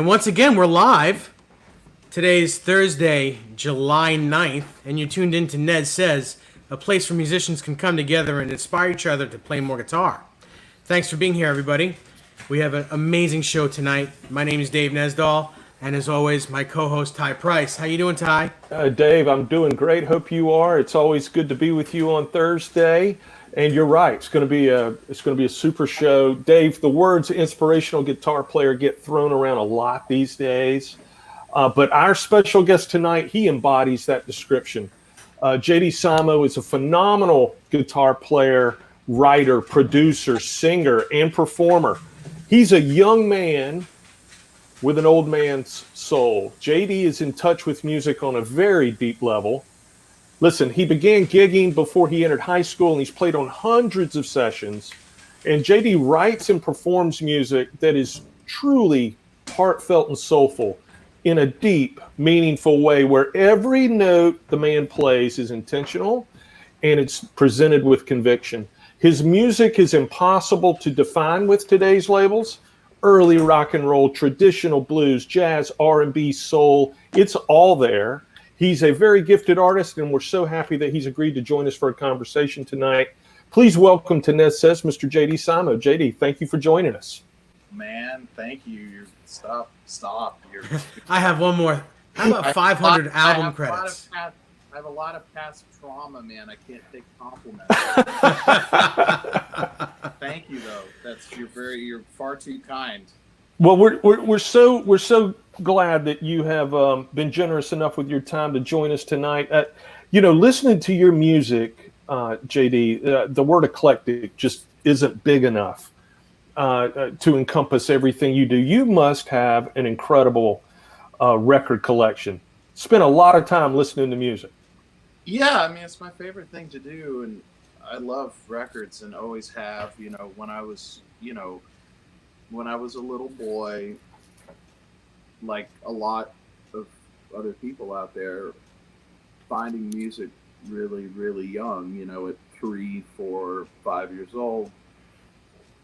And once again, we're live. Today's Thursday, July 9th, and you're tuned in to NEZ SEZ, a place where musicians can come together and inspire each other to play more guitar. Thanks for being here, everybody. We have an amazing show tonight. My name is Dave Nesdahl, and as always, my co-host Ty Price. How you doing, Ty? Dave, I'm doing great. Hope you are. It's always good to be with you on Thursday. And you're right. It's going to be a super show. Dave, the words inspirational guitar player get thrown around a lot these days. But our special guest tonight, he embodies that description. J D Simo is a phenomenal guitar player, writer, producer, singer, and performer. He's a young man with an old man's soul. JD is in touch with music on a very deep level. Listen, he began gigging before he entered high school, and he's played on hundreds of sessions. And JD writes and performs music that is truly heartfelt and soulful in a deep, meaningful way where every note the man plays is intentional and it's presented with conviction. His music is impossible to define with today's labels. Early rock and roll, traditional blues, jazz, R&B, soul, it's all there. He's a very gifted artist, and we're so happy that he's agreed to join us for a conversation tonight. Please welcome to NEZ SEZ, Mr. J D Simo. JD, thank you for joining us. Man, thank you. Stop. I have one more. How about 500 album credits? I have a lot of past trauma, man. I can't take compliments. Thank you, though. You're far too kind. Well, we're so glad that you have been generous enough with your time to join us tonight. Listening to your music, JD, the word eclectic just isn't big enough to encompass everything you do. You must have an incredible record collection. Spend a lot of time listening to music. Yeah, I mean, it's my favorite thing to do, and I love records and always have. When I was a little boy, like a lot of other people out there, finding music really, really young, at 3, 4, 5 years old,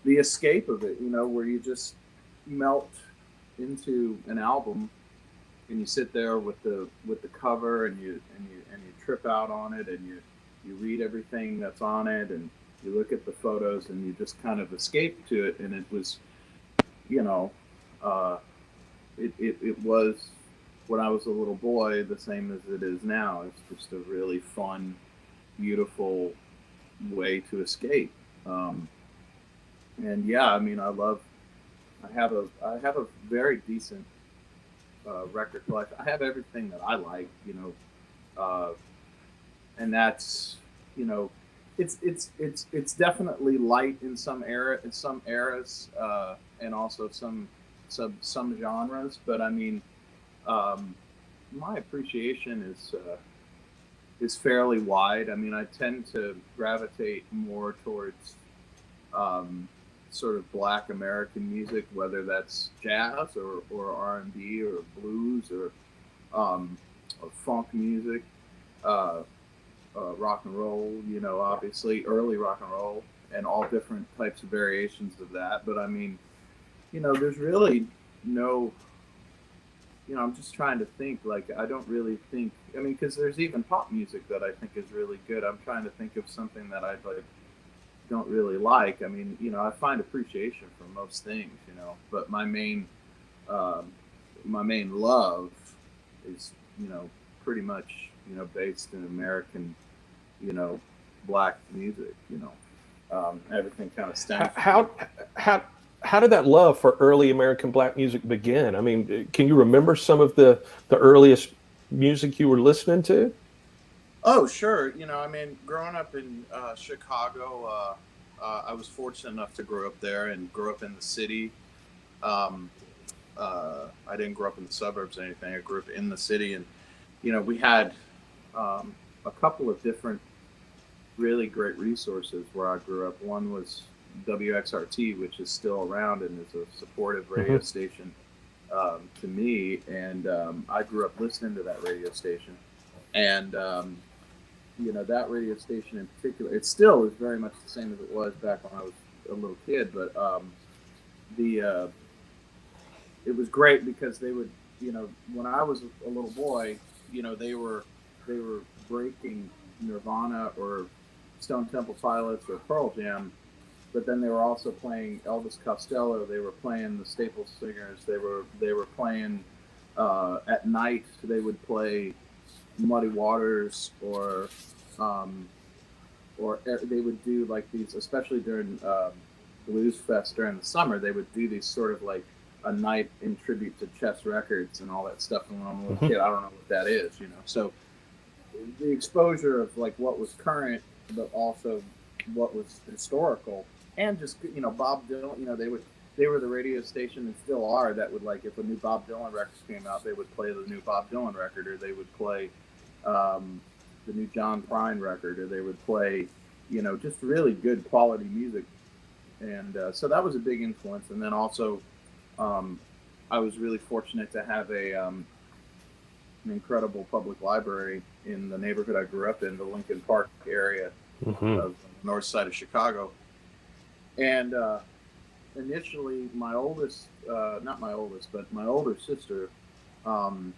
the escape of it, where you just melt into an album and you sit there with the cover and you trip out on it and you read everything that's on it and you look at the photos and you just kind of escape to it. And it was, it was when I was a little boy the same as it is now. It's just a really fun, beautiful way to escape. And yeah, I mean, I have a very decent record collection. I have everything that I like, and that's, it's definitely light in some eras, and also some genres. But I mean, my appreciation is fairly wide. I mean, I tend to gravitate more towards sort of Black American music, whether that's jazz or R&B or blues or funk music, rock and roll, obviously early rock and roll and all different types of variations of that. But I mean, there's really no, I'm just trying to think, like, I don't really think, I mean, because there's even pop music that I think is really good. I'm trying to think of something that I don't really like. I mean, I find appreciation for most things, but my main love is, pretty much, based in American, Black music, everything kind of stems. How did that love for early American Black music begin? I mean, can you remember some of the earliest music you were listening to? Oh, sure. I mean, growing up in Chicago, I was fortunate enough to grow up there and grow up in the city. I didn't grow up in the suburbs or anything. I grew up in the city, and we had a couple of different really great resources where I grew up. One was WXRT, which is still around and is a supportive radio station to me, and I grew up listening to that radio station. And that radio station in particular, it still is very much the same as it was back when I was a little kid, but it was great because they would, when I was a little boy, they were breaking Nirvana or Stone Temple Pilots or Pearl Jam, but then they were also playing Elvis Costello. They were playing the Staple Singers. They were playing at night. They would play Muddy Waters or they would do like these, especially during Blues Fest during the summer. They would do these sort of like a night in tribute to Chess Records and all that stuff. And when I'm a little kid, I don't know what that is, So the exposure of like what was current, but also what was historical, and just Bob Dylan. They were the radio station and still are that would, like, if a new Bob Dylan record came out, they would play the new Bob Dylan record, or they would play the new John Prine record, or they would play just really good quality music. And so that was a big influence. And then also I was really fortunate to have an incredible public library in the neighborhood I grew up in, the Lincoln Park area of the north side of Chicago. And initially, my oldest, not my oldest, but my older sister, and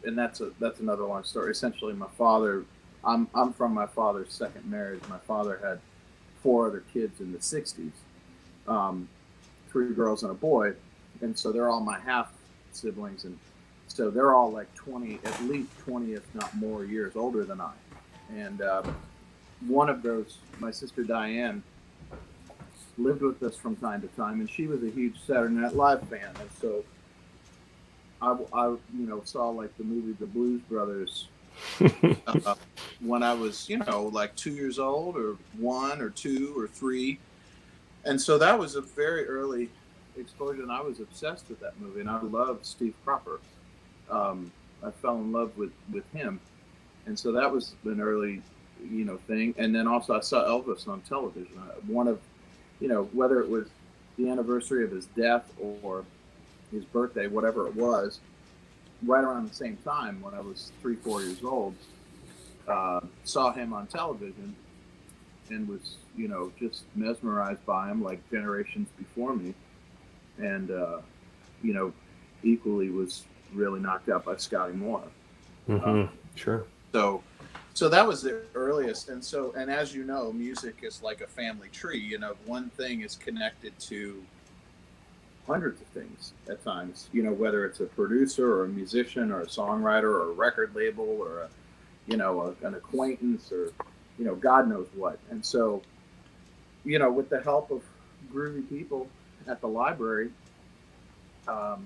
that's another long story. Essentially, my father, I'm from my father's second marriage. My father had 4 other kids in the 60s, 3 girls and a boy, and so they're all my half siblings, and so they're all like 20, at least 20, if not more, years older than I. And one of those, my sister Diane, lived with us from time to time, and she was a huge Saturday Night Live fan, and so I saw like the movie The Blues Brothers when I was like 2 years old, or 1 or 2 or 3, and so that was a very early exposure, and I was obsessed with that movie, and I loved Steve Cropper. I fell in love with him, and so that was an early thing. And then also I saw Elvis on television. One of whether it was the anniversary of his death or his birthday, whatever it was, right around the same time when I was 3-4 years old, saw him on television and was just mesmerized by him, like generations before me, and equally was really knocked out by Scotty Moore. Sure. So that was the earliest, and as you know, music is like a family tree. One thing is connected to hundreds of things at times. Whether it's a producer or a musician or a songwriter or a record label or an acquaintance or God knows what. And so with the help of groovy people at the library, I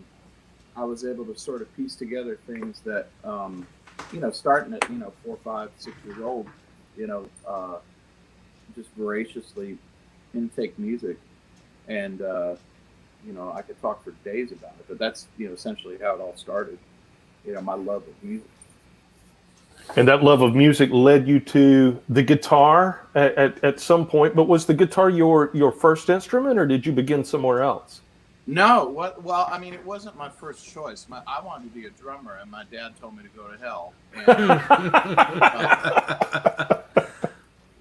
was able to sort of piece together things that starting at 4, 5, 6 years old, just voraciously intake music, and I could talk for days about it, but that's essentially how it all started. My love of music. And that love of music led you to the guitar at some point. But was the guitar your first instrument, or did you begin somewhere else? No, well, I mean, it wasn't my first choice. I wanted to be a drummer, and my dad told me to go to hell.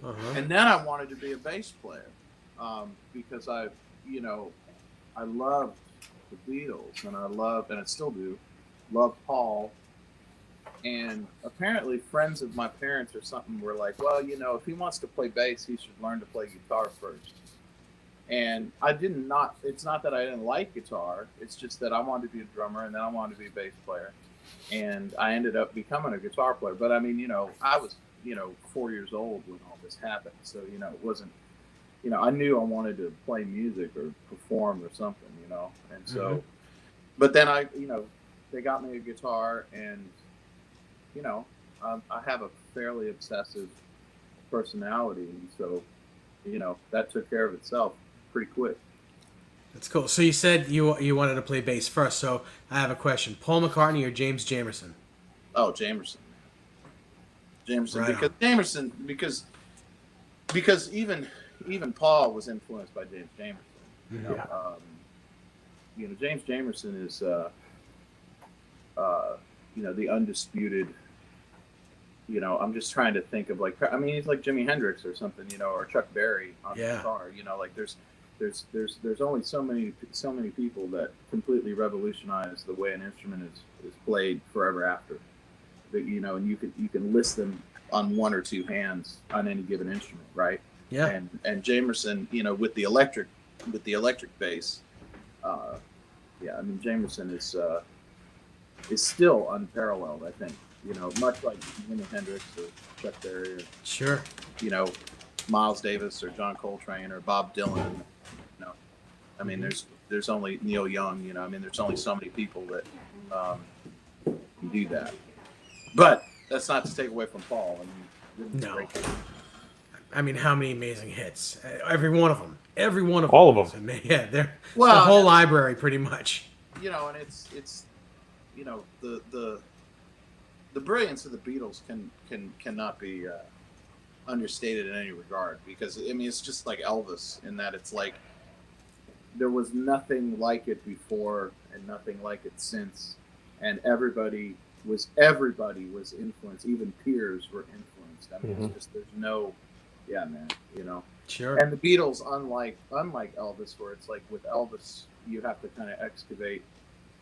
And, and then I wanted to be a bass player because I loved the Beatles, and and I still do, love Paul. And apparently, friends of my parents or something were like, well, if he wants to play bass, he should learn to play guitar first. And it's not that I didn't like guitar, it's just that I wanted to be a drummer, and then I wanted to be a bass player. And I ended up becoming a guitar player. But I mean, I was, 4 years old when all this happened. So, it wasn't, I knew I wanted to play music or perform or something, And so, but then they got me a guitar, and, I have a fairly obsessive personality. And so, that took care of itself pretty quick. That's cool. So you said you wanted to play bass first. So I have a question: Paul McCartney or James Jamerson? Oh, Jamerson. Jamerson, right because even Paul was influenced by James Jamerson. James Jamerson is the undisputed. I'm just trying to think of he's like Jimi Hendrix or something, or Chuck Berry on guitar. there's only so many people that completely revolutionize the way an instrument is played forever after. That and you can list them on one or two hands on any given instrument, right? Yeah. And Jamerson, with the electric bass, yeah, I mean Jamerson is still unparalleled. I think much like Jimi Hendrix or Chuck Berry or Sure. Miles Davis or John Coltrane or Bob Dylan. I mean, there's only Neil Young. I mean, there's only so many people that can do that. But that's not to take away from Paul. I mean, No. I mean, how many amazing hits? Every one of them. Every one of them. All of them. Yeah, they're Well, the whole library, pretty much. And it's the brilliance of the Beatles cannot be understated in any regard, because I mean it's just like Elvis in that it's like there was nothing like it before and nothing like it since, and everybody was influenced. Even peers were influenced. I mean, it's just there's no, yeah, man, Sure. And the Beatles, unlike Elvis, where it's like with Elvis, you have to kind of excavate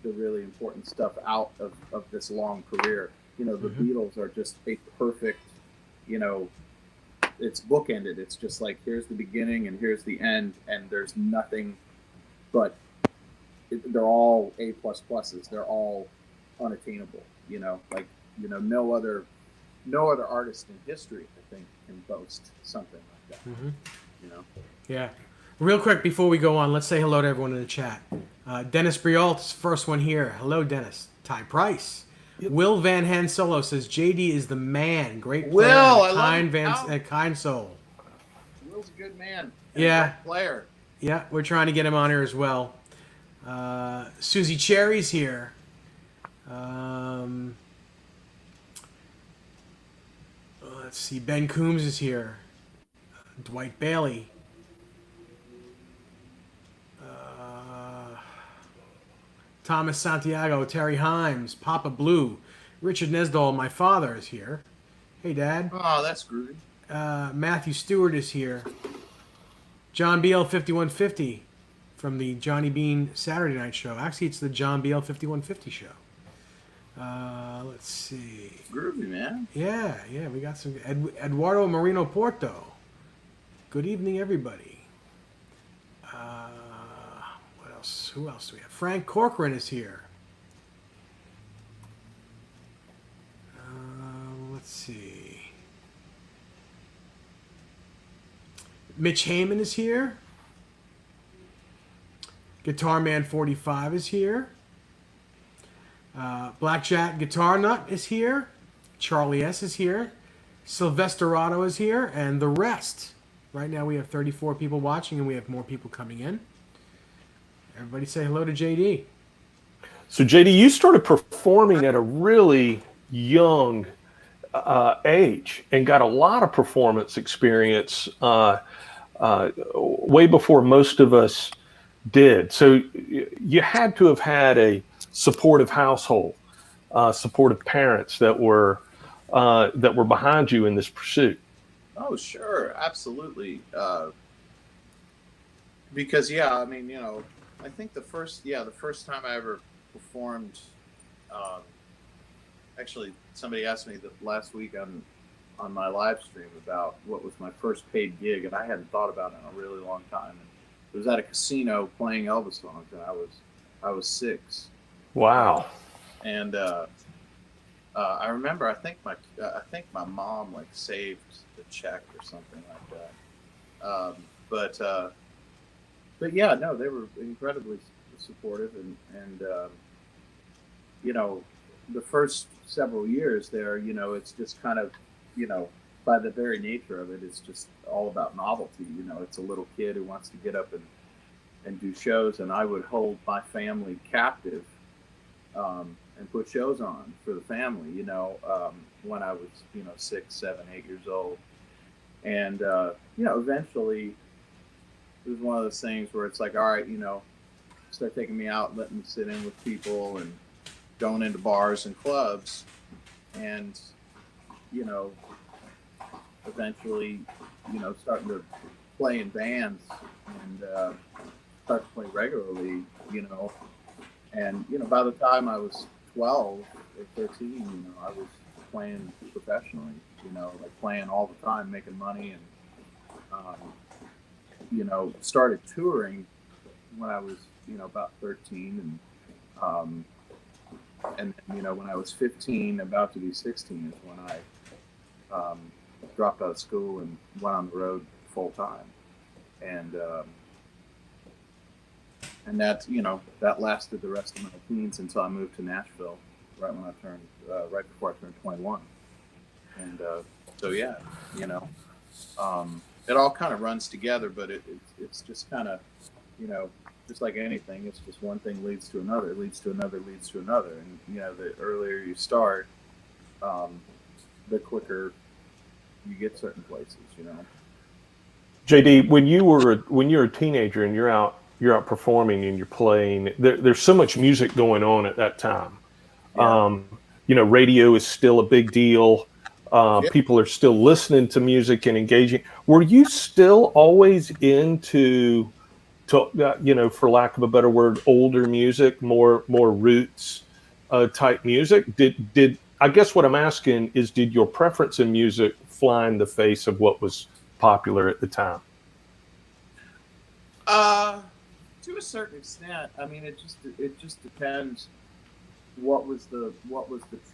the really important stuff out of this long career. The Beatles are just a perfect, it's bookended. It's just like, here's the beginning and here's the end, and there's nothing but they're all A++. They're all unattainable. No other artist in history, I think, can boast something like that. Yeah. Real quick before we go on, let's say hello to everyone in the chat. Dennis Brialt is the first one here. Hello, Dennis. Ty Price. Yep. Will Van Han Solo says JD is the man. Great player. Will, kind soul. Will's a good man. Yeah. Great player. Yeah, we're trying to get him on here as well. Susie Cherry's here. Let's see. Ben Coombs is here. Dwight Bailey. Thomas Santiago, Terry Himes, Papa Blue, Richard Nesdall, my father is here. Hey, Dad. Oh, that's groovy. Matthew Stewart is here. John Beal 5150 from the Johnny Bean Saturday Night Show. Actually, it's the John Beal 5150 show. Let's see. Groovy, man. Yeah, we got some. Eduardo Marino Porto. Good evening, everybody. What else? Who else do we have? Frank Corcoran is here. Let's see. Mitch Heyman is here. Guitar Man 45 is here. Blackjack Guitar Nut is here. Charlie S is here. Sylvesterado is here. And the rest. Right now we have 34 people watching and we have more people coming in. Everybody say hello to JD. So JD, you started performing at a really young age and got a lot of performance experience way before most of us did. So you had to have had a supportive household, supportive parents that were behind you in this pursuit. Oh, sure, absolutely. Because I mean, I think the first time I ever performed, actually somebody asked me last week on my live stream about what was my first paid gig, and I hadn't thought about it in a really long time. And it was at a casino playing Elvis songs, and I was 6. Wow. And I remember, I think my mom saved the check or something like that. But yeah, no, they were incredibly supportive, and the first several years there, it's just kind of, by the very nature of it, it's just all about novelty. It's a little kid who wants to get up and do shows, and I would hold my family captive and put shows on for the family, when I was, 6, 7, 8 years old. And, eventually it was one of those things where it's like, all right, start taking me out, letting me sit in with people and going into bars and clubs. And, eventually, starting to play in bands, and started to play regularly, and by the time I was 12 or 13, I was playing professionally, like playing all the time, making money, and started touring when I was, about 13, and then, when I was 15, about to be 16, is when I dropped out of school and went on the road full time, and that that lasted the rest of my teens until I moved to Nashville right before I turned 21, and so yeah, it all kind of runs together, but it's just kind of, just like anything, it's just one thing leads to another, leads to another, leads to another, and the earlier you start, the quicker you get certain places, JD, when you're a teenager and you're out performing and you're playing, there's so much music going on at that time. Yeah. Radio is still a big deal. Yeah. People are still listening to music and engaging. Were you still always into, for lack of a better word, older music, more roots type music? Did I guess what I'm asking is, did your preference in music fly in the face of what was popular at the time? To a certain extent. I mean, it just depends. What was the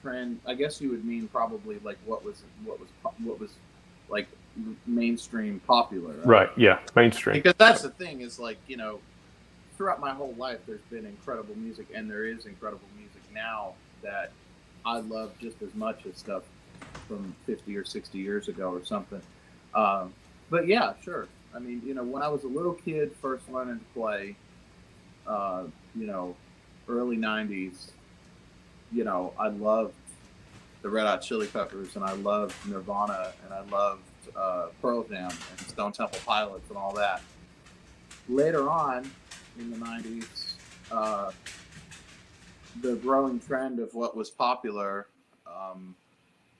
trend? I guess you would mean probably like what was like mainstream popular, Right. Yeah. Mainstream. Because that's the thing is, like, throughout my whole life, there's been incredible music, and there is incredible music now that I love just as much as stuff from 50 or 60 years ago or something. But yeah, sure. I mean, when I was a little kid, first learning to play, early 90s, I loved the Red Hot Chili Peppers, and I loved Nirvana, and I loved Pearl Jam and Stone Temple Pilots and all that. Later on in the 90s, the growing trend of what was popular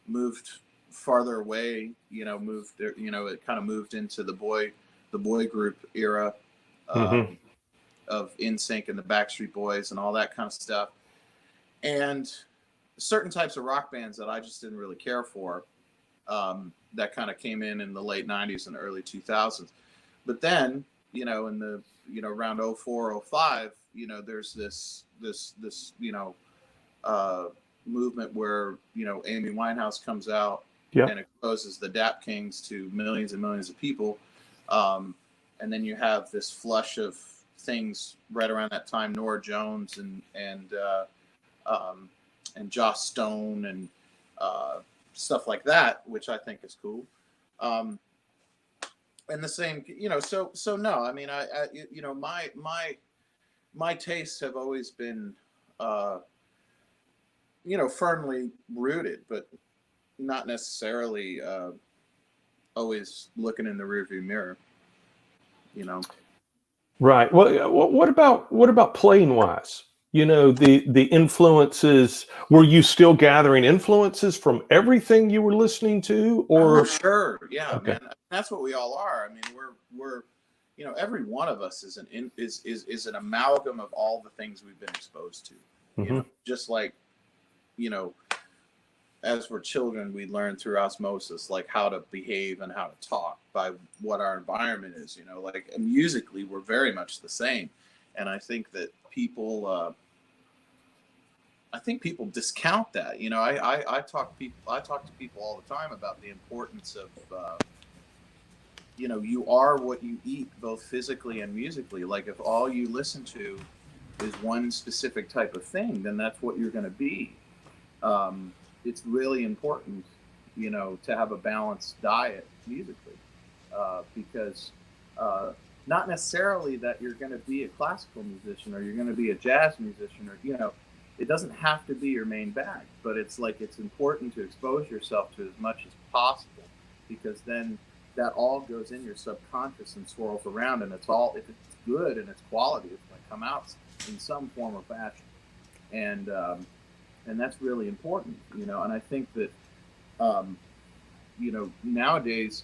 moved farther away, it kind of moved into the boy group era of NSYNC and the Backstreet Boys and all that kind of stuff. And certain types of rock bands that I just didn't really care for, that kind of came in the late 90s and early 2000s. But then, in the, around 04, 05, there's this movement where, Amy Winehouse comes out and exposes the Dap Kings to millions and millions of people. And then you have this flush of things right around that time, Norah Jones and Joss Stone and stuff like that, which I think is cool. And the same, so no, I mean, my tastes have always been, firmly rooted, but not necessarily always looking in the rearview mirror, Right. Well, what about playing wise? The influences. Were you still gathering influences from everything you were listening to, or? Oh, sure, yeah, Okay. man. That's what we all are. I mean, we're every one of us is an amalgam of all the things we've been exposed to. Just like, as we're children, we learn through osmosis, like how to behave and how to talk by what our environment is, like musically, we're very much the same. And I think that people discount that. I talk to people all the time about the importance of, you are what you eat, both physically and musically. Like, if all you listen to is one specific type of thing, then that's what you're going to be. It's really important, to have a balanced diet musically, because not necessarily that you're going to be a classical musician or you're going to be a jazz musician, or, it doesn't have to be your main bag, but it's important to expose yourself to as much as possible, because then that all goes in your subconscious and swirls around, and if it's good and it's quality, it's going to come out in some form or fashion. And that's really important, and I think that, nowadays,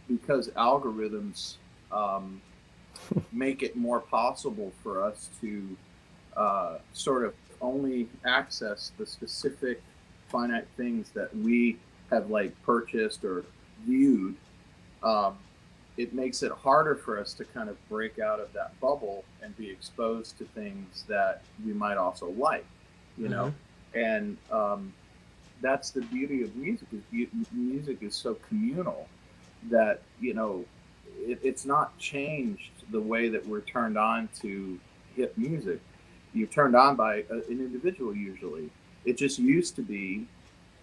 because algorithms make it more possible for us to sort of only access the specific finite things that we have like purchased or viewed. Um, it makes it harder for us to kind of break out of that bubble and be exposed to things that we might also like, you know. And that's the beauty of music. Music is so communal that, you know, it's not changed the way that we're turned on to hip music. You're turned on by an individual usually. It just used to be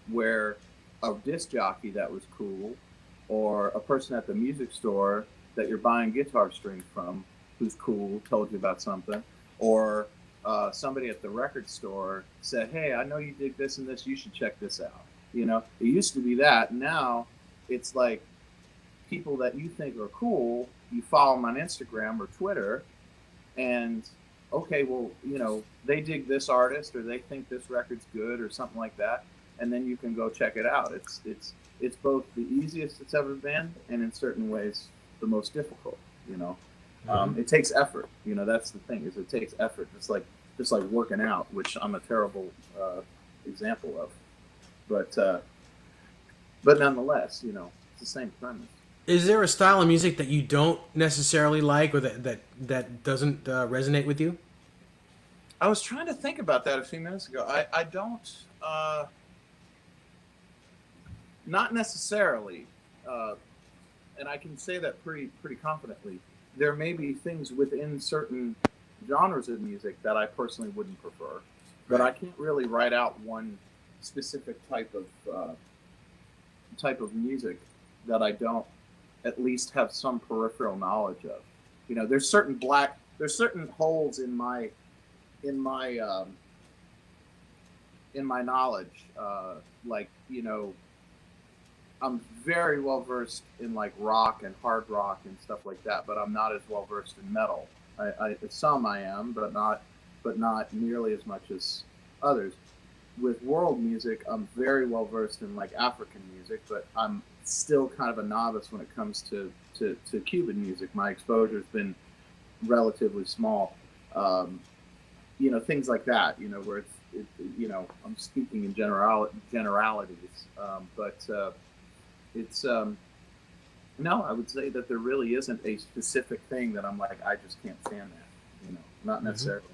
where a disc jockey that was cool, or a person at the music store that you're buying guitar strings from who's cool told you about something, or somebody at the record store said, hey, I know you dig this and this, you should check this out. You know, it used to be that. Now it's like people that you think are cool, you follow them on Instagram or Twitter, and okay, well, you know, they dig this artist or they think this record's good or something like that, and then you can go check it out. It's both the easiest it's ever been, and in certain ways the most difficult. You know, it takes effort. You know, that's the thing, is it takes effort. It's like just like working out, which I'm a terrible example of, but nonetheless, you know, it's the same premise. Is there a style of music that you don't necessarily like, or that doesn't resonate with you? I was trying to think about that a few minutes ago. I don't, not necessarily, and I can say that pretty confidently. There may be things within certain genres of music that I personally wouldn't prefer, but I can't really write out one specific type of music that I don't at least have some peripheral knowledge of. You know, there's certain holes in my knowledge. Like, you know, I'm very well versed in like rock and hard rock and stuff like that, but I'm not as well versed in metal. I am, but not nearly as much as others. With world music, I'm very well versed in like African music, but I'm still kind of a novice when it comes to Cuban music. My exposure's been relatively small. You know, things like that, you know, where you know, I'm speaking in generalities, but it's, no, I would say that there really isn't a specific thing that I'm like, I just can't stand that, you know, not necessarily.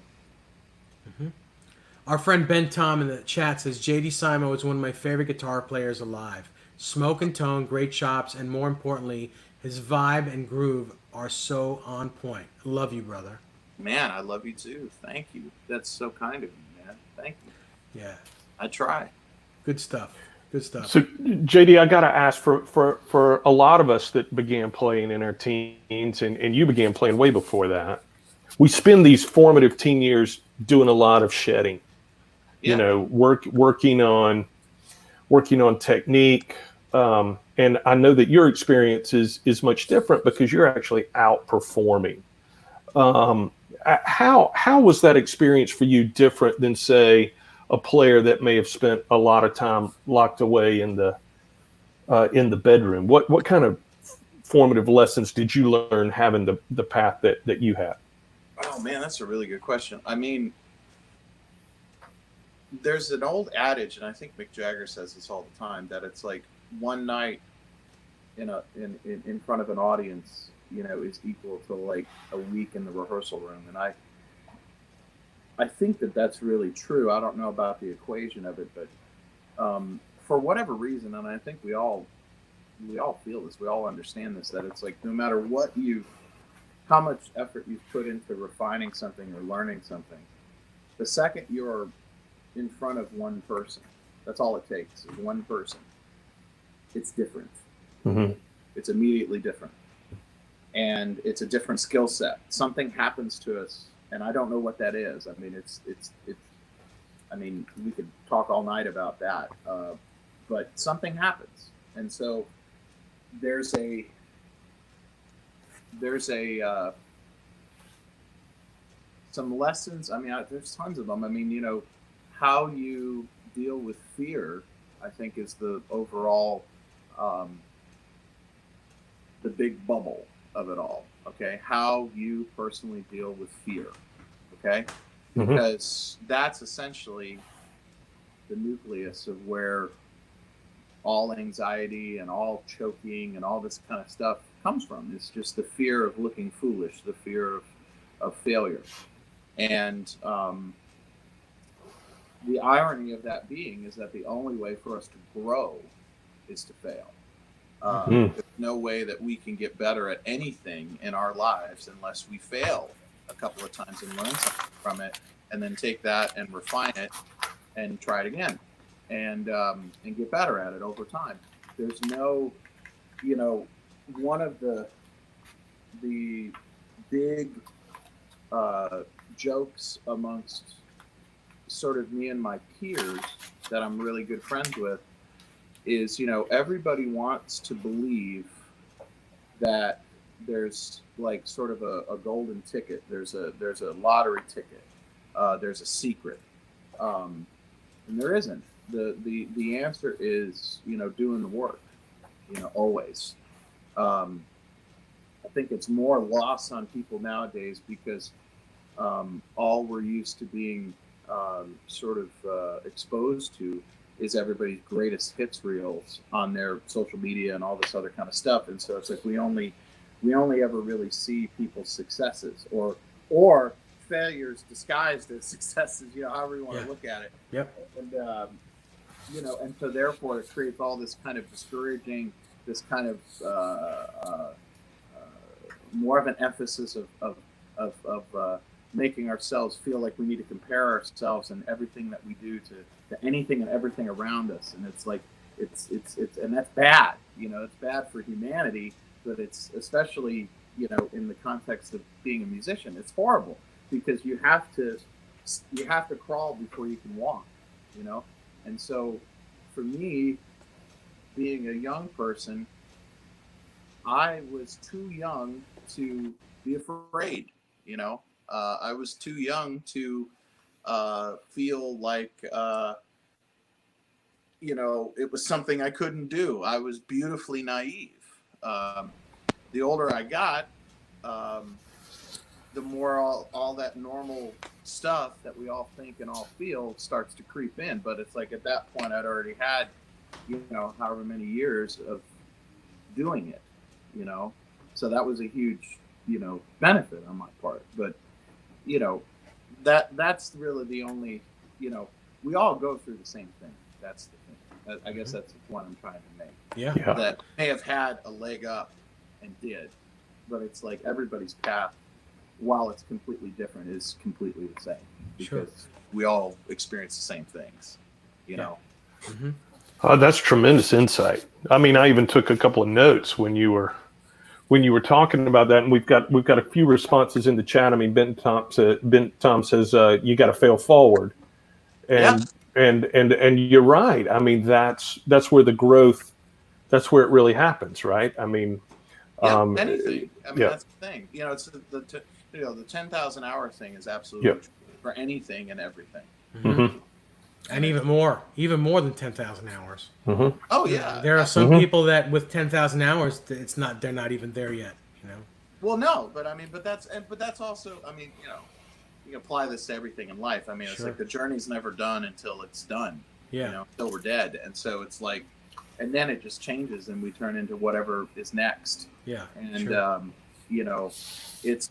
Our friend Ben Tom in the chat says J D Simo is one of my favorite guitar players alive. Smoke and tone, great chops, and more importantly, his vibe and groove are so on point. Love you, brother. Man, I love you too. Thank you. That's so kind of you, man. Thank you. Yeah. I try. Good stuff. Good stuff. So, JD, I got to ask, for a lot of us that began playing in our teens, and you began playing way before that, we spend these formative teen years doing a lot of shedding. Yeah. You know, working on technique. And I know that your experience is much different because you're actually outperforming. How was that experience for you different than, say, a player that may have spent a lot of time locked away in the bedroom? What kind of formative lessons did you learn having the path that you had? Oh man, that's a really good question. I mean, there's an old adage, and I think Mick Jagger says this all the time, that it's like one night in front of an audience, you know, is equal to like a week in the rehearsal room. And I think that that's really true. I don't know about the equation of it, but for whatever reason, and I think we all feel this, we all understand this, that it's like no matter how much effort you've put into refining something or learning something, the second you're in front of one person, that's all it takes, is one person, it's different. Mm-hmm. It's immediately different. And it's a different skill set. Something happens to us, and I don't know what that is. I mean, it's I mean, we could talk all night about that, but something happens. And so there's some lessons. I mean, there's tons of them. I mean, you know, how you deal with fear, I think, is the overall, the big bubble of it all. Okay, how you personally deal with fear. Okay, Mhm. because that's essentially the nucleus of where all anxiety and all choking and all this kind of stuff comes from. It's just the fear of looking foolish, the fear of failure. And the irony of that being is that the only way for us to grow is to fail. There's no way that we can get better at anything in our lives unless we fail a couple of times and learn something from it, and then take that and refine it and try it again, and get better at it over time. There's no, one of the big jokes amongst sort of me and my peers that I'm really good friends with is, everybody wants to believe that there's like sort of a golden ticket. There's a lottery ticket. There's a secret, and there isn't. The answer is, doing the work. Always. I think it's more lost on people nowadays because all we're used to being sort of exposed to is everybody's greatest hits reels on their social media and all this other kind of stuff. And so it's like we only ever really see people's successes or failures disguised as successes, however you want to look at it. Yep. And and so therefore it creates all this kind of discouraging, this kind of more of an emphasis of making ourselves feel like we need to compare ourselves and everything that we do to anything and everything around us. And it's like it's and that's bad. It's bad for humanity, but it's especially in the context of being a musician, it's horrible because you have to crawl before you can walk. And so for me, being a young person, I was too young to be afraid. I was too young to feel like it was something I couldn't do. I was beautifully naive. The older I got, the more all that normal stuff that we all think and all feel starts to creep in. But it's like at that point, I'd already had, however many years of doing it, So that was a huge, benefit on my part. But, that's really the only, we all go through the same thing. That's the thing. I guess that's the point I'm trying to make. Yeah. That may have had a leg up and did, but it's like everybody's path, while it's completely different, is completely the same because we all experience the same things, Mm-hmm. That's tremendous insight. I mean, I even took a couple of notes when you were talking about that, and we've got a few responses in the chat. I mean, Ben Tom says you got to fail forward, and you're right. I mean, that's where the growth, that's where it really happens, right? I mean, anything. I mean, that's the thing. It's the 10,000 hour thing is absolutely true for anything and everything. Mm-hmm. And even more than 10,000 hours. Mm-hmm. Oh yeah. There are some people that with 10,000 hours, they're not even there yet. Well, no, but I mean, but that's also, I mean, you can apply this to everything in life. I mean, it's like the journey's never done until it's done. Yeah. Until we're dead, and so it's like, and then it just changes, and we turn into whatever is next. Yeah. And it's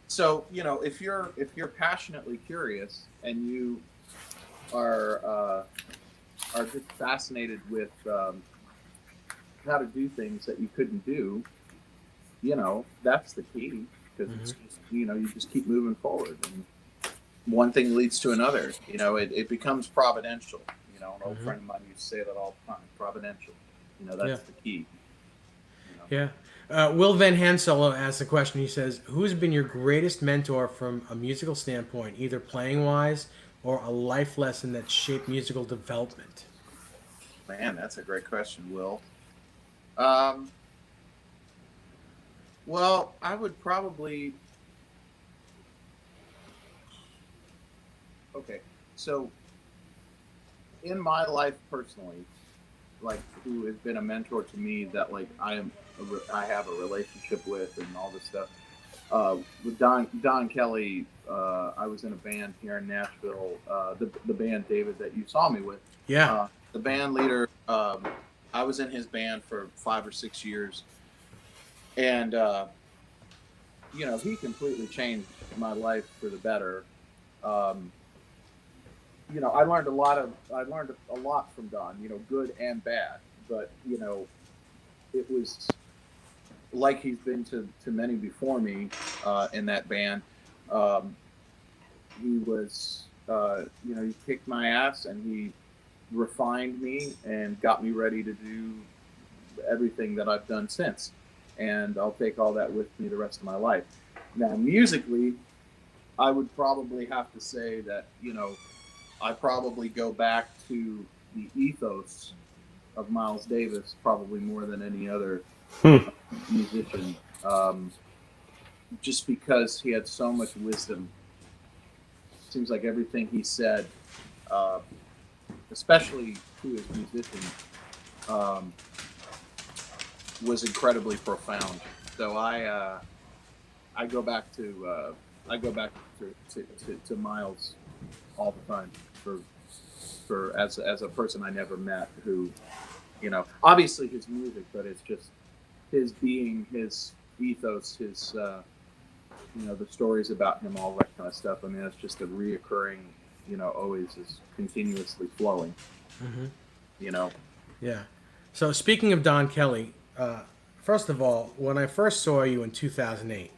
so if you're passionately curious and you are just fascinated with how to do things that you couldn't do, that's the key, because it's just, you just keep moving forward, and one thing leads to another. It becomes providential. An old friend of mine used to say that all the time. Providential. That's the key. Yeah. Will Van Hansel asks a question. He says, "Who's been your greatest mentor from a musical standpoint, either playing wise or a life lesson that shaped musical development?" Man, that's a great question, Will. Well, I would probably. Okay, so in my life personally, like, who has been a mentor to me that, like, I am I have a relationship with, and all this stuff. With Don Kelly, I was in a band here in Nashville. The band David that you saw me with. Yeah. The band leader. I was in his band for 5 or 6 years, and he completely changed my life for the better. Um, I learned a lot from Don. Good and bad, but it was like he's been to many before me in that band. Um, he was, he kicked my ass and he refined me and got me ready to do everything that I've done since. And I'll take all that with me the rest of my life. Now, musically, I would probably have to say that, I probably go back to the ethos of Miles Davis probably more than any other musician, just because he had so much wisdom. Seems like everything he said, uh, especially to his musicians, um, was incredibly profound. So I go back to Miles all the time for as a person I never met, who obviously his music, but it's just his being, his ethos, his the stories about him, all that kind of stuff. I mean, it's just a reoccurring, always is continuously flowing. Mm-hmm. Yeah. So speaking of Don Kelly, first of all, when I first saw you in 2008,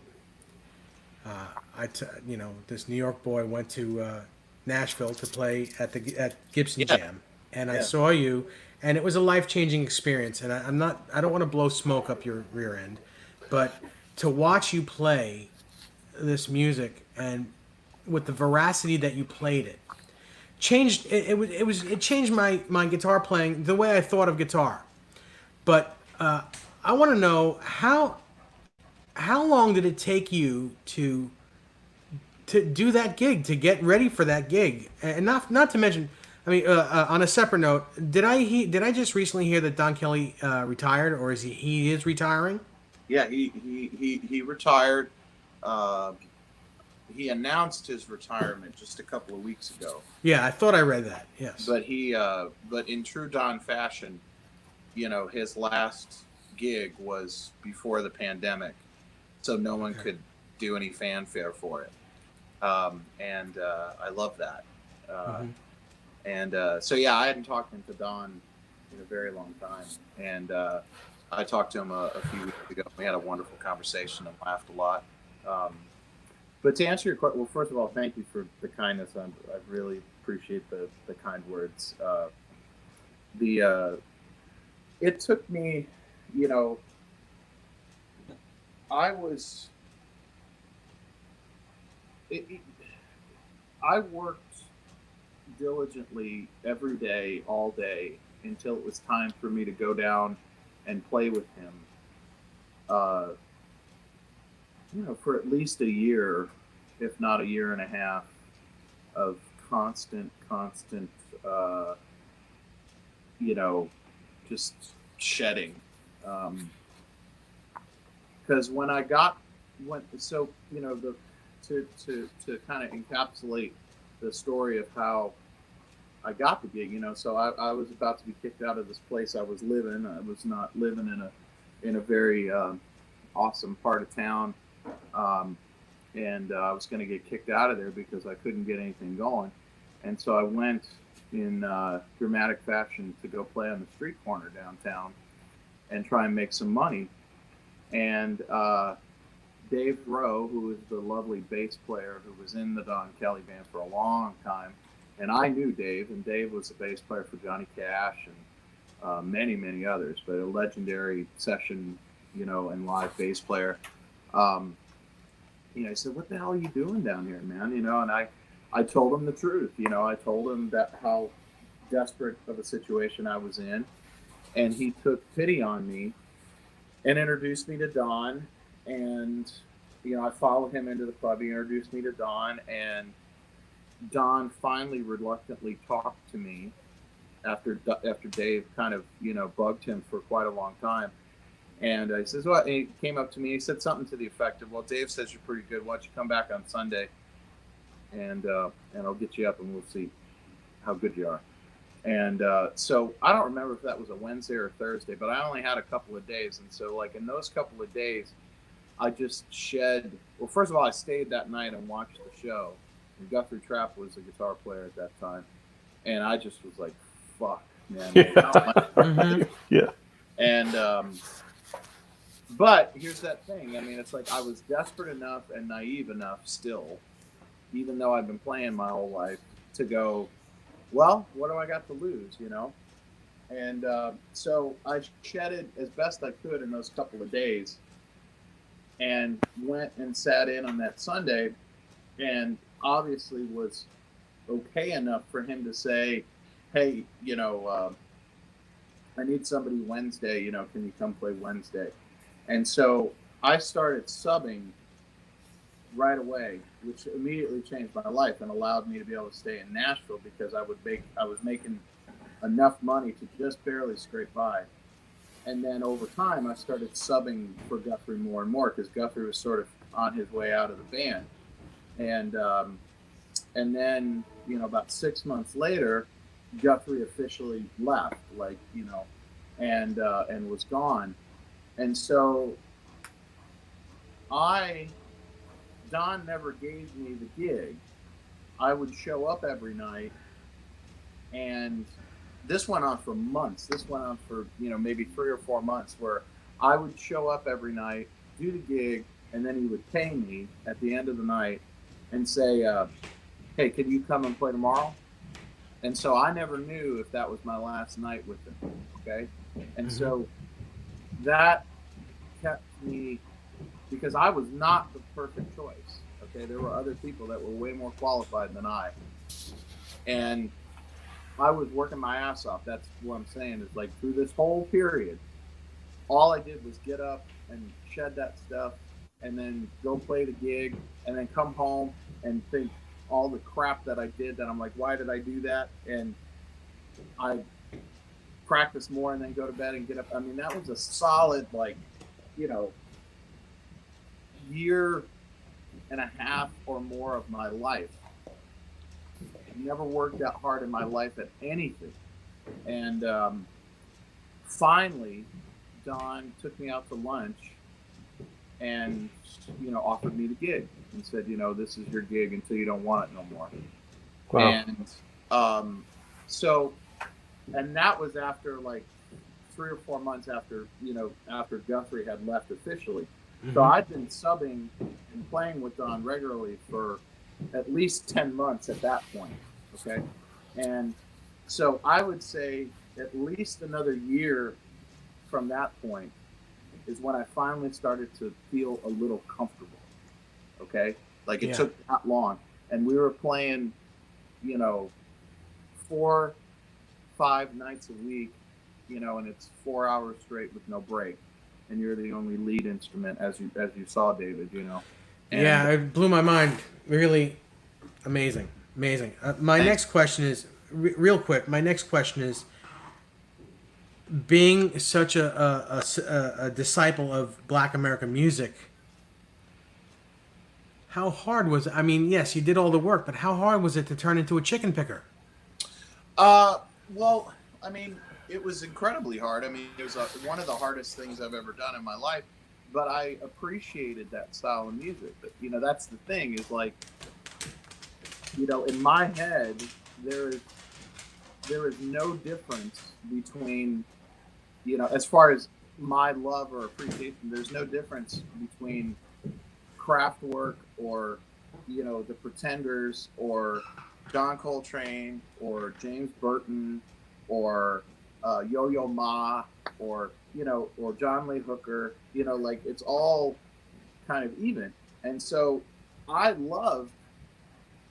this New York boy went to Nashville to play at Gibson Jam, and I saw you, and it was a life-changing experience. And I don't want to blow smoke up your rear end, but to watch you play this music and with the veracity that you played it, it changed my guitar playing, the way I thought of guitar. But I want to know how long did it take you to do that gig, to get ready for that gig, and not to mention, I mean, on a separate note, did I just recently hear that Don Kelly retired, or he is retiring? Yeah, he retired. Uh, he announced his retirement just a couple of weeks ago. Yeah, I thought I read that. Yes, but in true Don fashion, his last gig was before the pandemic, so no one could do any fanfare for it. And I love that. And so, yeah, I hadn't talked to Don in a very long time. And I talked to him a few weeks ago. We had a wonderful conversation and laughed a lot. But to answer your question, well, first of all, thank you for the kindness. I really appreciate the kind words. It took me, I was, I worked diligently every day, all day, until it was time for me to go down and play with him. For at least a year, if not a year and a half, of constant, just shedding. Because when I to kind of encapsulate the story of how I got the gig, so I was about to be kicked out of this place I was living. I was not living in a very awesome part of town, and I was going to get kicked out of there because I couldn't get anything going. And so I went in dramatic fashion to go play on the street corner downtown and try and make some money. And Dave Rowe, who is the lovely bass player who was in the Don Kelly band for a long time, and I knew Dave, and Dave was the bass player for Johnny Cash and many, many others, but a legendary session, and live bass player. He said, "What the hell are you doing down here, man?" And I told him the truth. I told him that how desperate of a situation I was in, and he took pity on me and introduced me to Don. And I followed him into the club. He introduced me to Don, and Don finally reluctantly talked to me after Dave kind of bugged him for quite a long time. And he says, "What?" And he came up to me. He said something to the effect of, "Well, Dave says you're pretty good. Why don't you come back on Sunday, and I'll get you up, and we'll see how good you are." And so I don't remember if that was a Wednesday or a Thursday, but I only had a couple of days. And so, like, in those couple of days, I just shed. Well, first of all, I stayed that night and watched the show. And Guthrie Trapp was a guitar player at that time. And I just was like, fuck, man. Mm-hmm. Yeah. And, but here's that thing. I mean, it's like I was desperate enough and naive enough still, even though I've been playing my whole life, to go, well, what do I got to lose, you know? And so I shedded as best I could in those couple of days and went and sat in on that Sunday, and obviously was okay enough for him to say, hey, you know, I need somebody Wednesday, you know, can you come play Wednesday? And so I started subbing right away, which immediately changed my life and allowed me to be able to stay in Nashville, because I was making enough money to just barely scrape by. And then over time, I started subbing for Guthrie more and more, because Guthrie was sort of on his way out of the band. And then, you know, about 6 months later, Guthrie officially left, like, you know, and was gone. And so Don never gave me the gig. I would show up every night, and this went on for months. This went on for, you know, maybe 3 or 4 months, where I would show up every night, do the gig, and then he would pay me at the end of the night and say, hey, can you come and play tomorrow? And so I never knew if that was my last night with him, okay? And so that kept me, because I was not the perfect choice, okay? There were other people that were way more qualified than I. And I was working my ass off. That's what I'm saying, is like through this whole period, all I did was get up and shed that stuff and then go play the gig and then come home and think all the crap that I did, that I'm like, why did I do that? And I practice more and then go to bed and get up. I mean, that was a solid, like, you know, year and a half or more of my life. I never worked that hard in my life at anything. And finally, Don took me out to lunch and, you know, offered me the gig and said, you know, this is your gig until you don't want it no more. Wow. And so, and that was after like 3 or 4 months after, you know, after Guthrie had left officially. So I'd been subbing and playing with Don regularly for at least 10 months at that point, okay? And so I would say at least another year from that point is when I finally started to feel a little comfortable, okay? Like it took that long. And we were playing, you know, 4, 5 nights a week, you know, and it's 4 hours straight with no break. And you're the only lead instrument, as you saw, David, you know. And yeah, it blew my mind. Really amazing. My next question is, real quick, my next question is, being such a disciple of Black American music, how hard was it? I mean, yes, you did all the work, but how hard was it to turn into a chicken picker? Well, I mean, it was incredibly hard. I mean, it was one of the hardest things I've ever done in my life, but I appreciated that style of music. But, you know, that's the thing, is like, you know, in my head, there is no difference between, you know, as far as my love or appreciation, there's no difference between Kraftwerk or, you know, the Pretenders or John Coltrane or James Burton or Yo-Yo Ma or, you know, or John Lee Hooker, you know, like it's all kind of even. And so I love,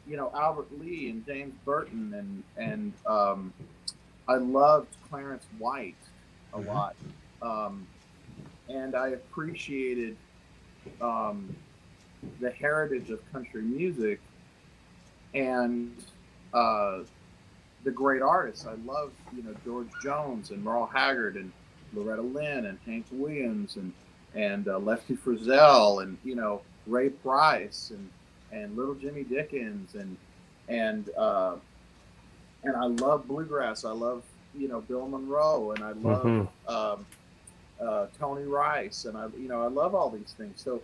you know, Albert Lee and James Burton and I loved Clarence White a lot. And I appreciated the heritage of country music and the great artists. I love, you know, George Jones and Merle Haggard and, Loretta Lynn and Hank Williams and Lefty Frizzell and Ray Price and Little Jimmy Dickens and I love bluegrass. I love Bill Monroe, and I love Tony Rice, and I love all these things. So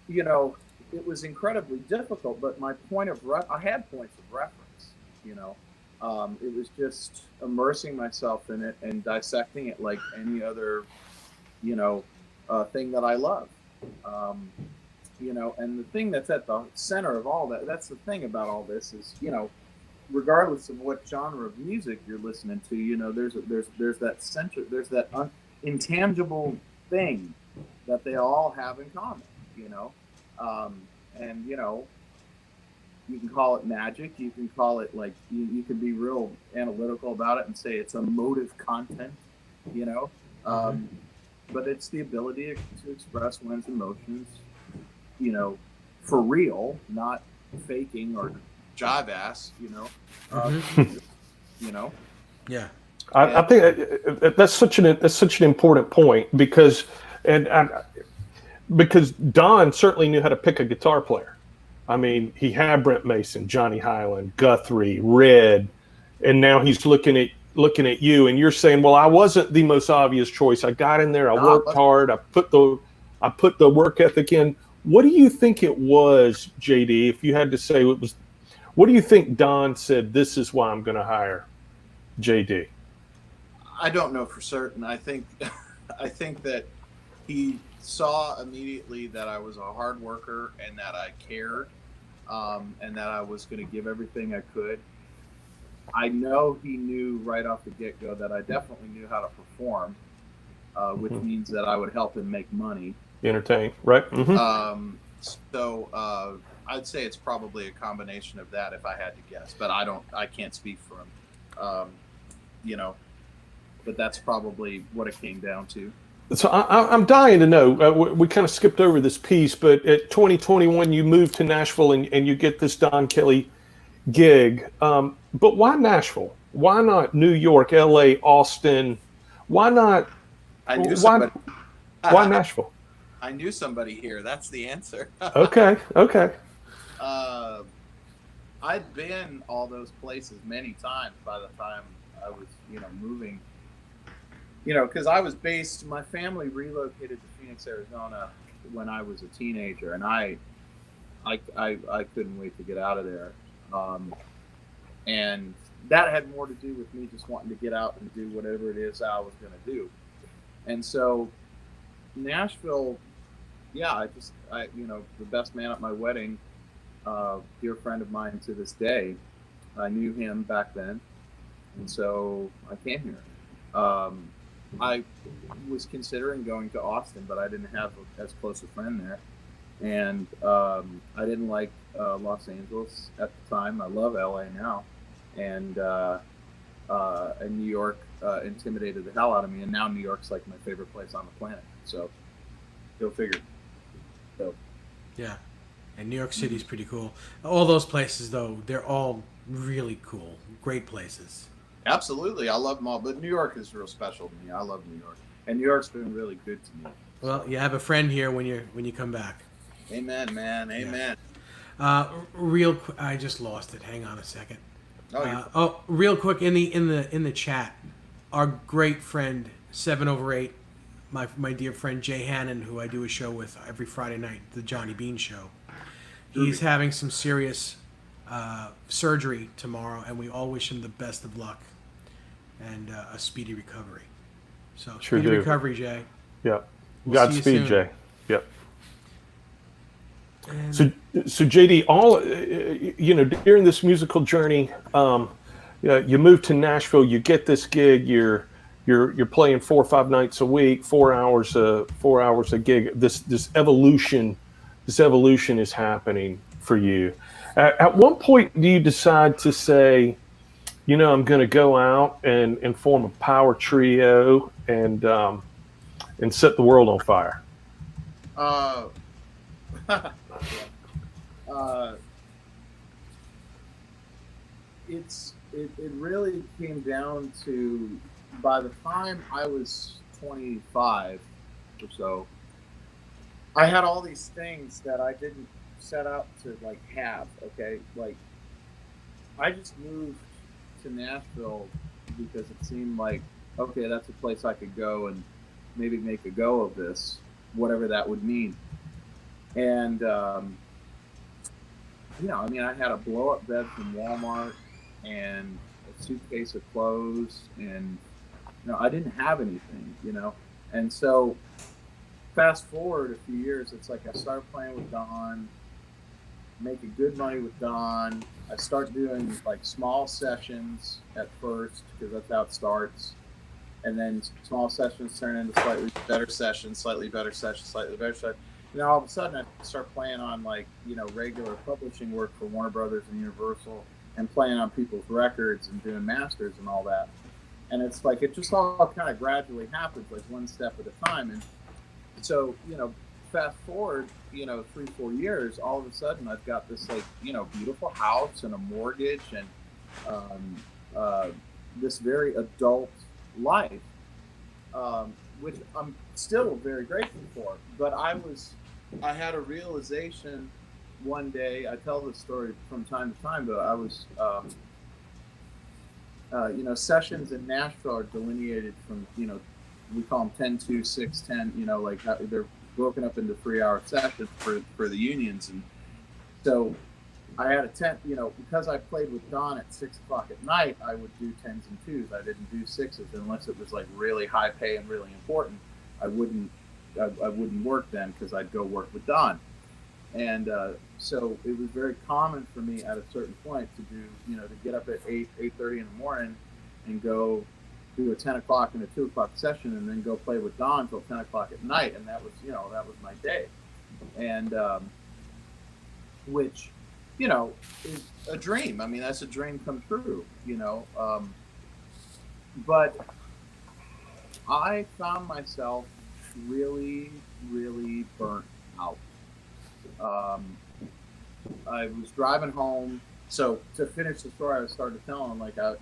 it was incredibly difficult. But my I had points of reference. It was just immersing myself in it and dissecting it like any other thing that I love. And the thing that's at the center of all that's the thing about all this is regardless of what genre of music you're listening to, there's that center, there's that intangible thing that they all have in common, and you can call it magic, you can call it like you can be real analytical about it and say it's emotive content, but it's the ability to express one's emotions, for real, not faking or jive ass, Yeah. I think that's such an important point because Don certainly knew how to pick a guitar player. I mean, he had Brent Mason, Johnny Hyland, Guthrie, Red, and now he's looking at you, and you're saying, "Well, I wasn't the most obvious choice. I got in there, I worked hard, I put the work ethic in." What do you think it was, JD? If you had to say it was, what do you think Don said? This is why I'm going to hire JD. I don't know for certain. I think that he saw immediately that I was a hard worker and that I cared, and that I was going to give everything I could. I know he knew right off the get-go that I definitely knew how to perform, which means that I would help him make money. Entertain, right? So I'd say it's probably a combination of that if I had to guess, but I can't speak for him, but that's probably what it came down to. So I'm dying to know, we kind of skipped over this piece, but at 2021, you moved to Nashville and you get this Don Kelly gig. But why Nashville? Why not New York, LA, Austin? Why not? I knew somebody. Why Nashville? I knew somebody here. That's the answer. Okay. I'd been all those places many times by the time I was, moving. Because I was my family relocated to Phoenix, Arizona when I was a teenager, and I couldn't wait to get out of there. And that had more to do with me just wanting to get out and do whatever it is I was going to do. And so Nashville, yeah, the best man at my wedding, dear friend of mine to this day, I knew him back then. And so I came here. I was considering going to Austin, but I didn't have as close a friend there. And I didn't like Los Angeles at the time. I love LA now. And New York intimidated the hell out of me. And now New York's like my favorite place on the planet. So go figure. So yeah. And New York City's pretty cool. All those places, though, they're all really cool. Great places. Absolutely. I love them all. But New York is real special to me. I love New York. And New York's been really good to me. Well, you have a friend here when you come back. Amen, man. Amen. Yeah. I just lost it. Hang on a second. Real quick in the chat, our great friend 7/8, my dear friend Jay Hannon, who I do a show with every Friday night, the Johnny Bean Show. He's having some serious surgery tomorrow, and we all wish him the best of luck and a speedy recovery. So speedy recovery, Jay. Yeah. We'll Godspeed, Jay. Yep. So JD, during this musical journey, you move to Nashville, you get this gig, you're playing 4 or 5 nights a week, 4 hours a gig. This evolution is happening for you. At one point, do you decide to say, I'm going to go out and form a power trio and set the world on fire? It really came down to, by the time I was 25 or so, I had all these things that I didn't set out to like have. Okay, like I just moved to Nashville because it seemed like, okay, that's a place I could go and maybe make a go of this, whatever that would mean. And I mean, I had a blow-up bed from Walmart and a suitcase of clothes, and I didn't have anything, and so fast forward a few years, it's like I started playing with Don, making good money with Don. I start doing like small sessions at first because that's how it starts, and then small sessions turn into slightly better sessions, slightly better sessions, slightly better sessions. And then all of a sudden, I start playing on like regular publishing work for Warner Brothers and Universal, and playing on people's records and doing masters and all that. And it's like it just all kind of gradually happens, like one step at a time. And so fast forward 3-4 years, all of a sudden I've got this like beautiful house and a mortgage and this very adult life, which I'm still very grateful for. But I had a realization one day. I tell this story from time to time, but I was sessions in Nashville are delineated from we call them 10-2, 6-10, like they're broken up into 3-hour sessions for the unions. And so I had a 10, because I played with Don at 6 o'clock at night, I would do 10s and 2s. I didn't do 6s unless it was like really high pay and really important. I wouldn't work then because I'd go work with Don. And so it was very common for me at a certain point to do, to get up at 8:30 in the morning and go do a 10 o'clock and a 2 o'clock session, and then go play with Don until 10 o'clock at night. And that was, that was my day. And which, is a dream. I mean, that's a dream come true, but I found myself really, really burnt out. I was driving home. So to finish the story I started telling, like I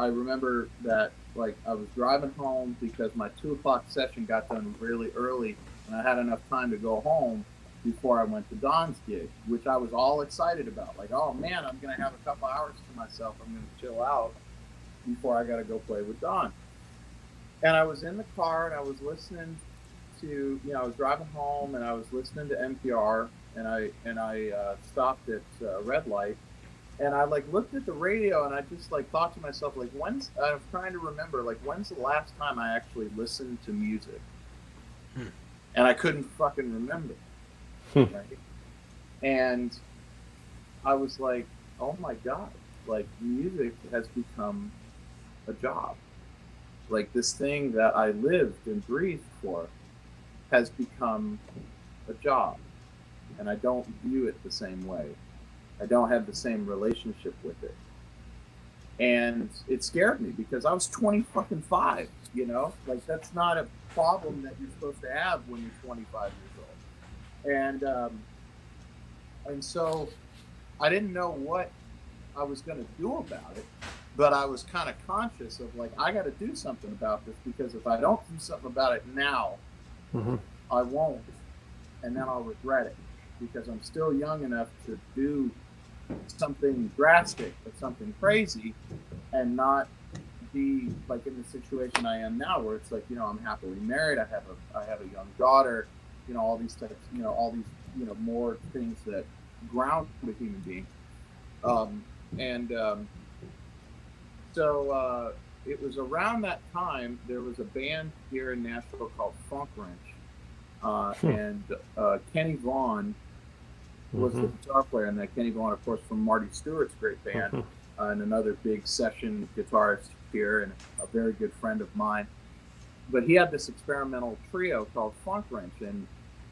remember that like I was driving home because my 2 o'clock session got done really early, and I had enough time to go home before I went to Don's gig, which I was all excited about. Like, oh man, I'm gonna have a couple hours to myself. I'm gonna chill out before I gotta go play with Don. And I was in the car and I was listening to, I was driving home and I was listening to NPR, and I stopped at a red light, and I like looked at the radio, and I just like thought to myself, like, I was trying to remember, like, when's the last time I actually listened to music? And I couldn't fucking remember. Right? And I was like, oh my God, like music has become a job. Like this thing that I lived and breathed for has become a job. And I don't view it the same way. I don't have the same relationship with it. And it scared me because I was 25, like that's not a problem that you're supposed to have when you're 25 years old. And so I didn't know what I was going to do about it, but I was kind of conscious of like, I got to do something about this, because if I don't do something about it now, I won't. And then I'll regret it, because I'm still young enough to do something drastic or something crazy and not be like in the situation I am now, where it's like, I'm happily married. I have a young daughter, all these types, all these, more things that ground the human being. So it was around that time, there was a band here in Nashville called Funk Wrench. And Kenny Vaughn was the guitar player in that. Kenny Vaughn, of course, from Marty Stewart's great band, and another big session guitarist here, and a very good friend of mine. But he had this experimental trio called Funk Wrench, and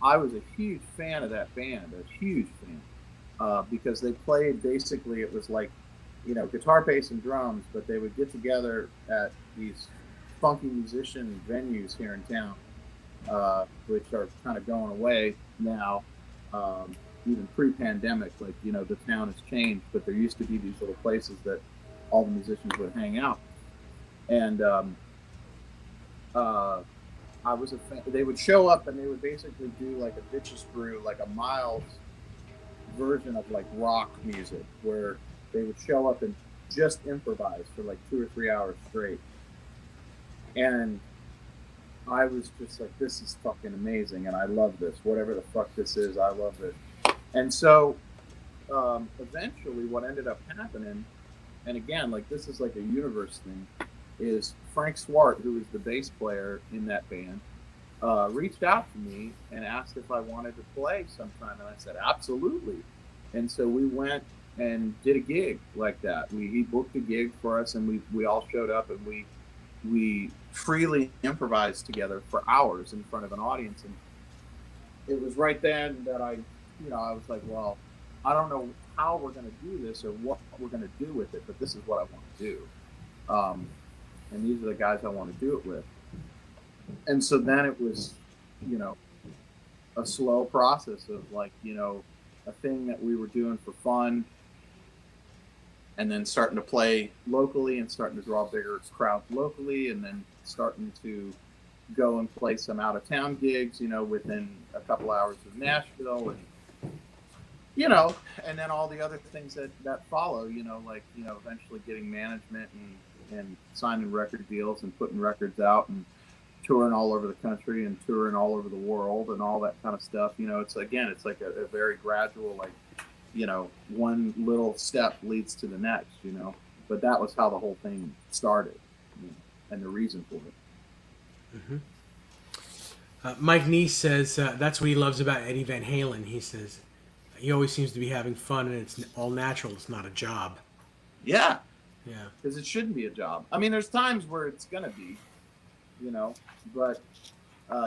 I was a huge fan of that band, a huge fan, because they played, basically, it was like, guitar, bass, and drums, but they would get together at these funky musician venues here in town, which are kind of going away now, even pre-pandemic. Like, the town has changed, but there used to be these little places that all the musicians would hang out. And I was a fan. They would show up and they would basically do like a bitches brew, like a Miles version of like rock music, where they would show up and just improvise for like 2 or 3 hours straight. And I was just like, this is fucking amazing, and I love this. Whatever the fuck this is, I love it. And so eventually, what ended up happening, and again, like this is like a universe thing, is Frank Swart, who was the bass player in that band, reached out to me and asked if I wanted to play sometime, and I said absolutely. And so we went and did a gig like that. He booked a gig for us, and we all showed up, and we freely improvised together for hours in front of an audience. And it was right then that I was like, well, I don't know how we're going to do this or what we're going to do with it, but this is what I want to do. And these are the guys I want to do it with. And so then it was, a slow process of like, a thing that we were doing for fun, and then starting to play locally and starting to draw bigger crowds locally, and then starting to go and play some out of town gigs, within a couple hours of Nashville, and and then all the other things that follow, eventually getting management and signing record deals and putting records out and touring all over the country and touring all over the world and all that kind of stuff. It's like a very gradual, like, one little step leads to the next, but that was how the whole thing started, and the reason for it. Mike Neese says that's what he loves about Eddie Van Halen. He says he always seems to be having fun, and it's all natural. It's not a job. Yeah. Yeah. Because it shouldn't be a job. I mean, there's times where it's going to be, but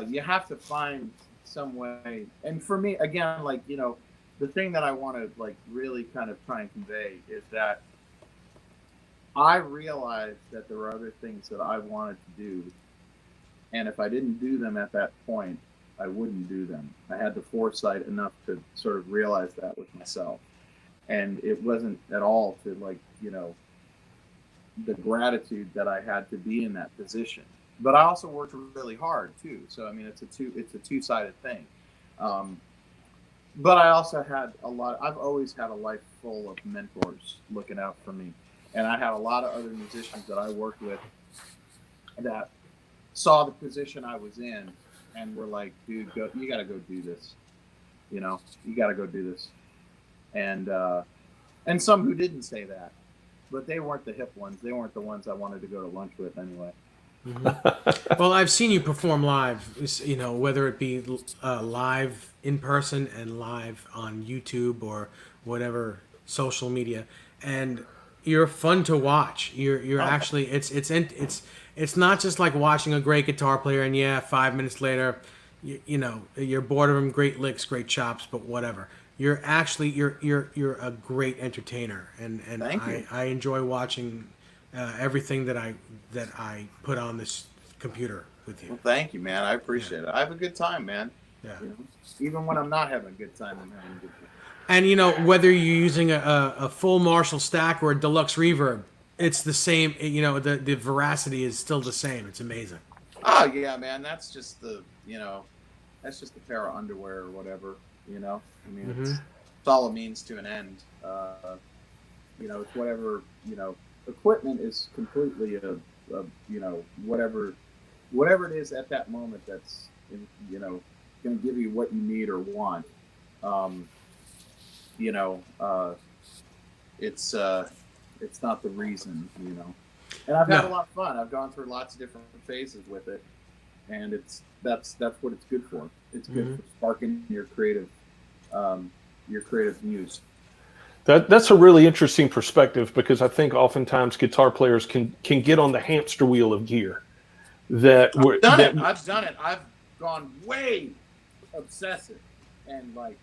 you have to find some way. And for me, again, like, the thing that I want to like really kind of try and convey is that I realized that there were other things that I wanted to do. And if I didn't do them at that point, I wouldn't do them. I had the foresight enough to sort of realize that with myself. And it wasn't at all to like, the gratitude that I had to be in that position. But I also worked really hard too. So I mean, it's a two-sided thing. But I also had I've always had a life full of mentors looking out for me. And I had a lot of other musicians that I worked with that saw the position I was in and were like, dude, you got to go do this. You got to go do this. And some who didn't say that, but they weren't the hip ones. They weren't the ones I wanted to go to lunch with anyway. Mm-hmm. Well, I've seen you perform live, whether it be live in person and live on YouTube or whatever social media, and you're fun to watch. You're actually it's not just like watching a great guitar player and 5 minutes later, you're bored of him. Great licks, great chops, but whatever. You're actually you're a great entertainer, and I enjoy watching everything that I put on this computer with you. Well, thank you, man. I appreciate it. I have a good time, man. Yeah. Even when I'm not having a good time, I'm having a good time. And whether you're using a full Marshall stack or a deluxe reverb, it's the same. The veracity is still the same. It's amazing. Oh yeah, man. That's just the that's just a pair of underwear or whatever. I mean, it's all a means to an end. It's whatever. Equipment is completely a whatever it is at that moment that's going to give you what you need or want. It's not the reason, And I've had a lot of fun. I've gone through lots of different phases with it, and that's what it's good for. It's good for sparking your creative muse. That's a really interesting perspective, because I think oftentimes guitar players can get on the hamster wheel of gear. I've done it. I've gone way obsessive and like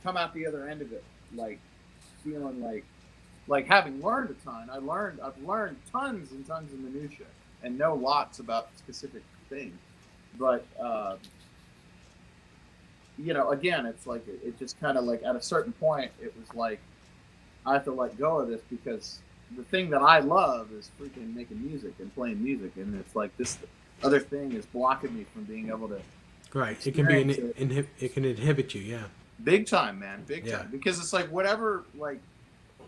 come out the other end of it like feeling like having learned a ton. I've learned tons and tons of minutia and know lots about specific things. But again, it's like it just kind of like at a certain point, it was like I have to let go of this because the thing that I love is freaking making music and playing music, and it's like this other thing is blocking me from being able to Right. It can be experience it it can inhibit you. Yeah. big time, man, big Yeah. time. Because it's like whatever, like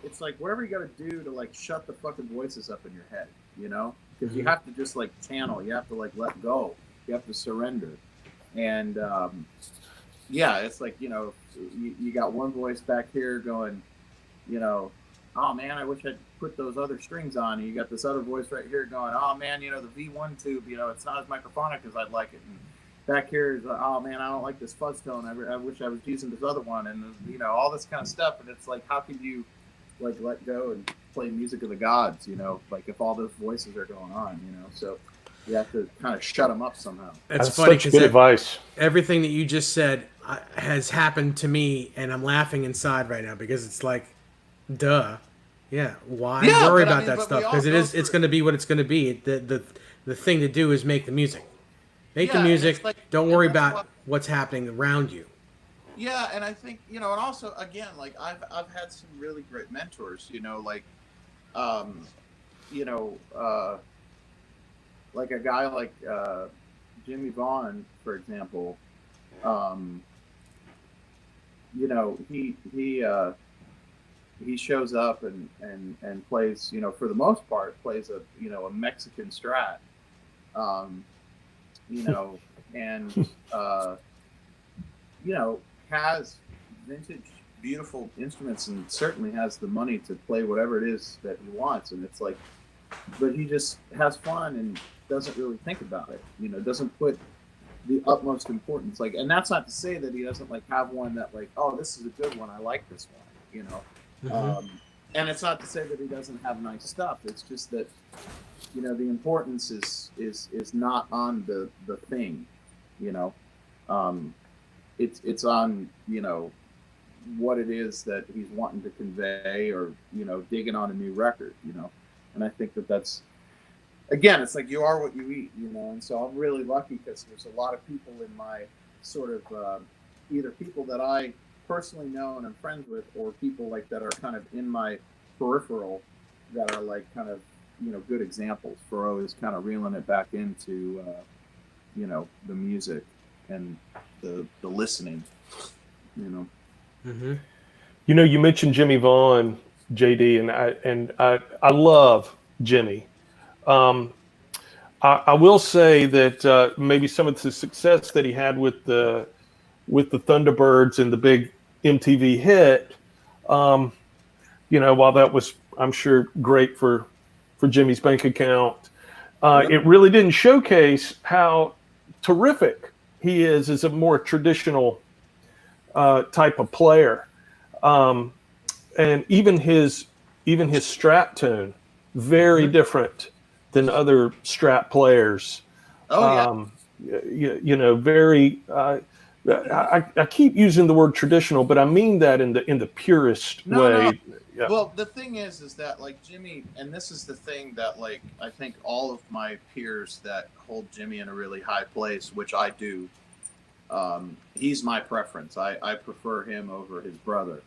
it's like whatever you got to do to like shut the fucking voices up in your head, you know? Because you have to just like channel, you have to like let go, you have to surrender, and yeah, it's like you got one voice back here going, oh man, I wish I'd put those other strings on. And you got this other voice right here going, oh man, the V1 tube, it's not as microphonic as I'd like it. And back here is, oh man, I don't like this fuzz tone. I wish I was using this other one, and all this kind of stuff. And it's like, how can you like let go and play music of the gods? Like if all those voices are going on, so you have to kind of shut them up somehow. That's funny such good advice. everything that you just said has happened to me, and I'm laughing inside right now because it's like, duh, yeah. Why Yeah, worry but I about mean, that but stuff? we all Because go it's through going to be what it's going to be. The thing to do is make the music. Make the Yeah, and music. it's like- Don't and worry that's about why- what's happening around you. Yeah, and I think and also again, like I've had some really great mentors, like you know, like a guy like Jimmy Vaughn, for example. He shows up and plays, for the most part, plays a Mexican strat, and has vintage beautiful instruments and certainly has the money to play whatever it is that he wants. And it's like, but he just has fun and doesn't really think about it, doesn't put the utmost importance. Like, and that's not to say that he doesn't like have one that like, oh, this is a good one. I like this one, and it's not to say that he doesn't have nice stuff. It's just that, the importance is not on the thing, it's on, what it is that he's wanting to convey, or digging on a new record, and I think that's, again, it's like you are what you eat, and so I'm really lucky because there's a lot of people in my sort of either people that I personally know and I'm friends with, or people like that are kind of in my peripheral that are like kind of good examples for always kind of reeling it back into the music and the listening, Mm-hmm. You mentioned Jimmy Vaughn, JD, and I love Jimmy. I will say that maybe some of the success that he had with the Thunderbirds and the big MTV hit, while that was, I'm sure, great for Jimmy's bank account, it really didn't showcase how terrific he is as a more traditional type of player. And even his Strat tune, very different than other Strat players. Oh yeah. Very. I keep using the word traditional, but I mean that in the purest way. No. Yeah. Well, the thing is that like Jimmy, and this is the thing that like I think all of my peers that hold Jimmy in a really high place, which I do, he's my preference. I prefer him over his brother,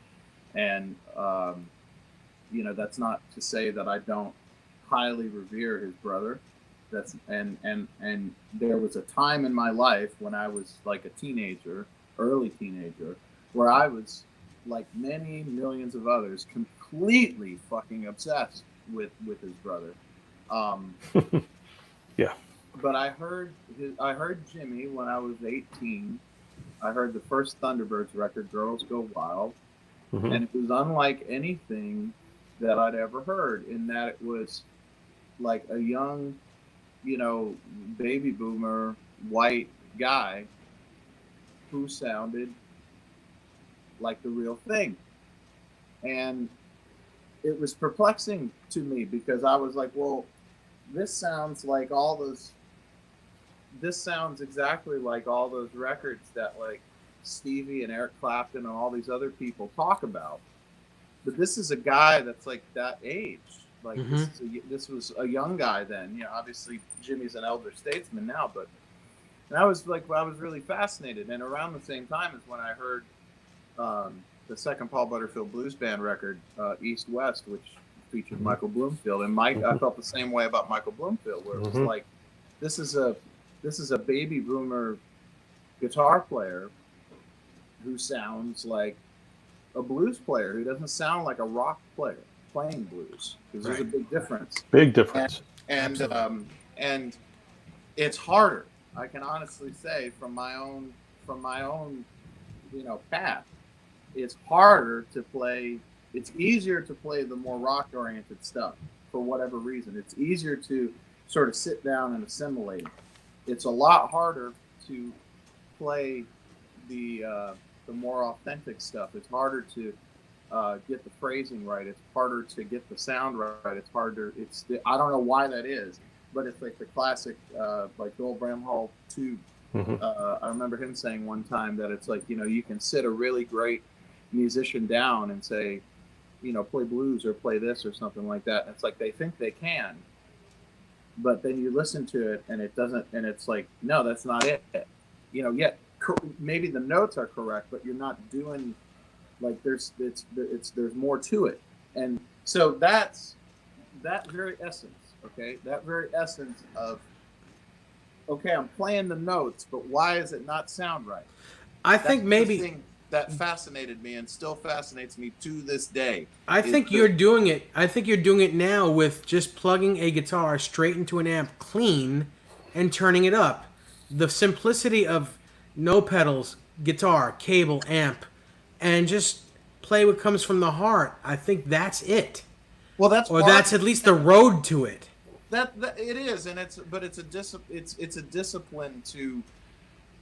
and that's not to say that I don't highly revere his brother. That's and there was a time in my life when I was like a teenager, early teenager, where I was like many millions of others, completely fucking obsessed with his brother. Yeah. But I heard Jimmy when I was 18. I heard the first Thunderbirds record, "Girls Go Wild," and it was unlike anything that I'd ever heard, in that it was like a young, baby boomer white guy who sounded like the real thing. And it was perplexing to me because I was like, well, this sounds exactly like all those records that like Stevie and Eric Clapton and all these other people talk about. But this is a guy that's like that age. Like this was a young guy then. Obviously Jimmy's an elder statesman now, but and I was really fascinated. And around the same time as when I heard the second Paul Butterfield Blues Band record, East West, which featured Michael Bloomfield, and I felt the same way about Michael Bloomfield, where it was like, this is a baby boomer guitar player who sounds like a blues player, who doesn't sound like a rock player playing blues, because there's a big difference. Big difference. And it's harder. I can honestly say from my own path, it's harder to play. It's easier to play the more rock oriented stuff for whatever reason. It's easier to sort of sit down and assimilate. It's a lot harder to play the more authentic stuff. It's harder to get the phrasing right. It's harder to get the sound right. It's harder. I don't know why that is, but it's like the classic, like Bill Bramhall too. I remember him saying one time that it's like, you can sit a really great musician down and say, play blues or play this or something like that. And it's like they think they can, but then you listen to it and it doesn't, and it's like, no, that's not it. Maybe the notes are correct, but you're not doing, like, there's more to it. And so that's that very essence, okay? That very essence of, okay, I'm playing the notes, but why does it not sound right? I think maybe thing that fascinated me and still fascinates me to this day. I think you're doing it. I think you're doing it now with just plugging a guitar straight into an amp clean and turning it up. The simplicity of no pedals, guitar, cable, amp, and just play what comes from the heart. I think that's it. Well, that's at least the road to it. That it is, and it's a discipline to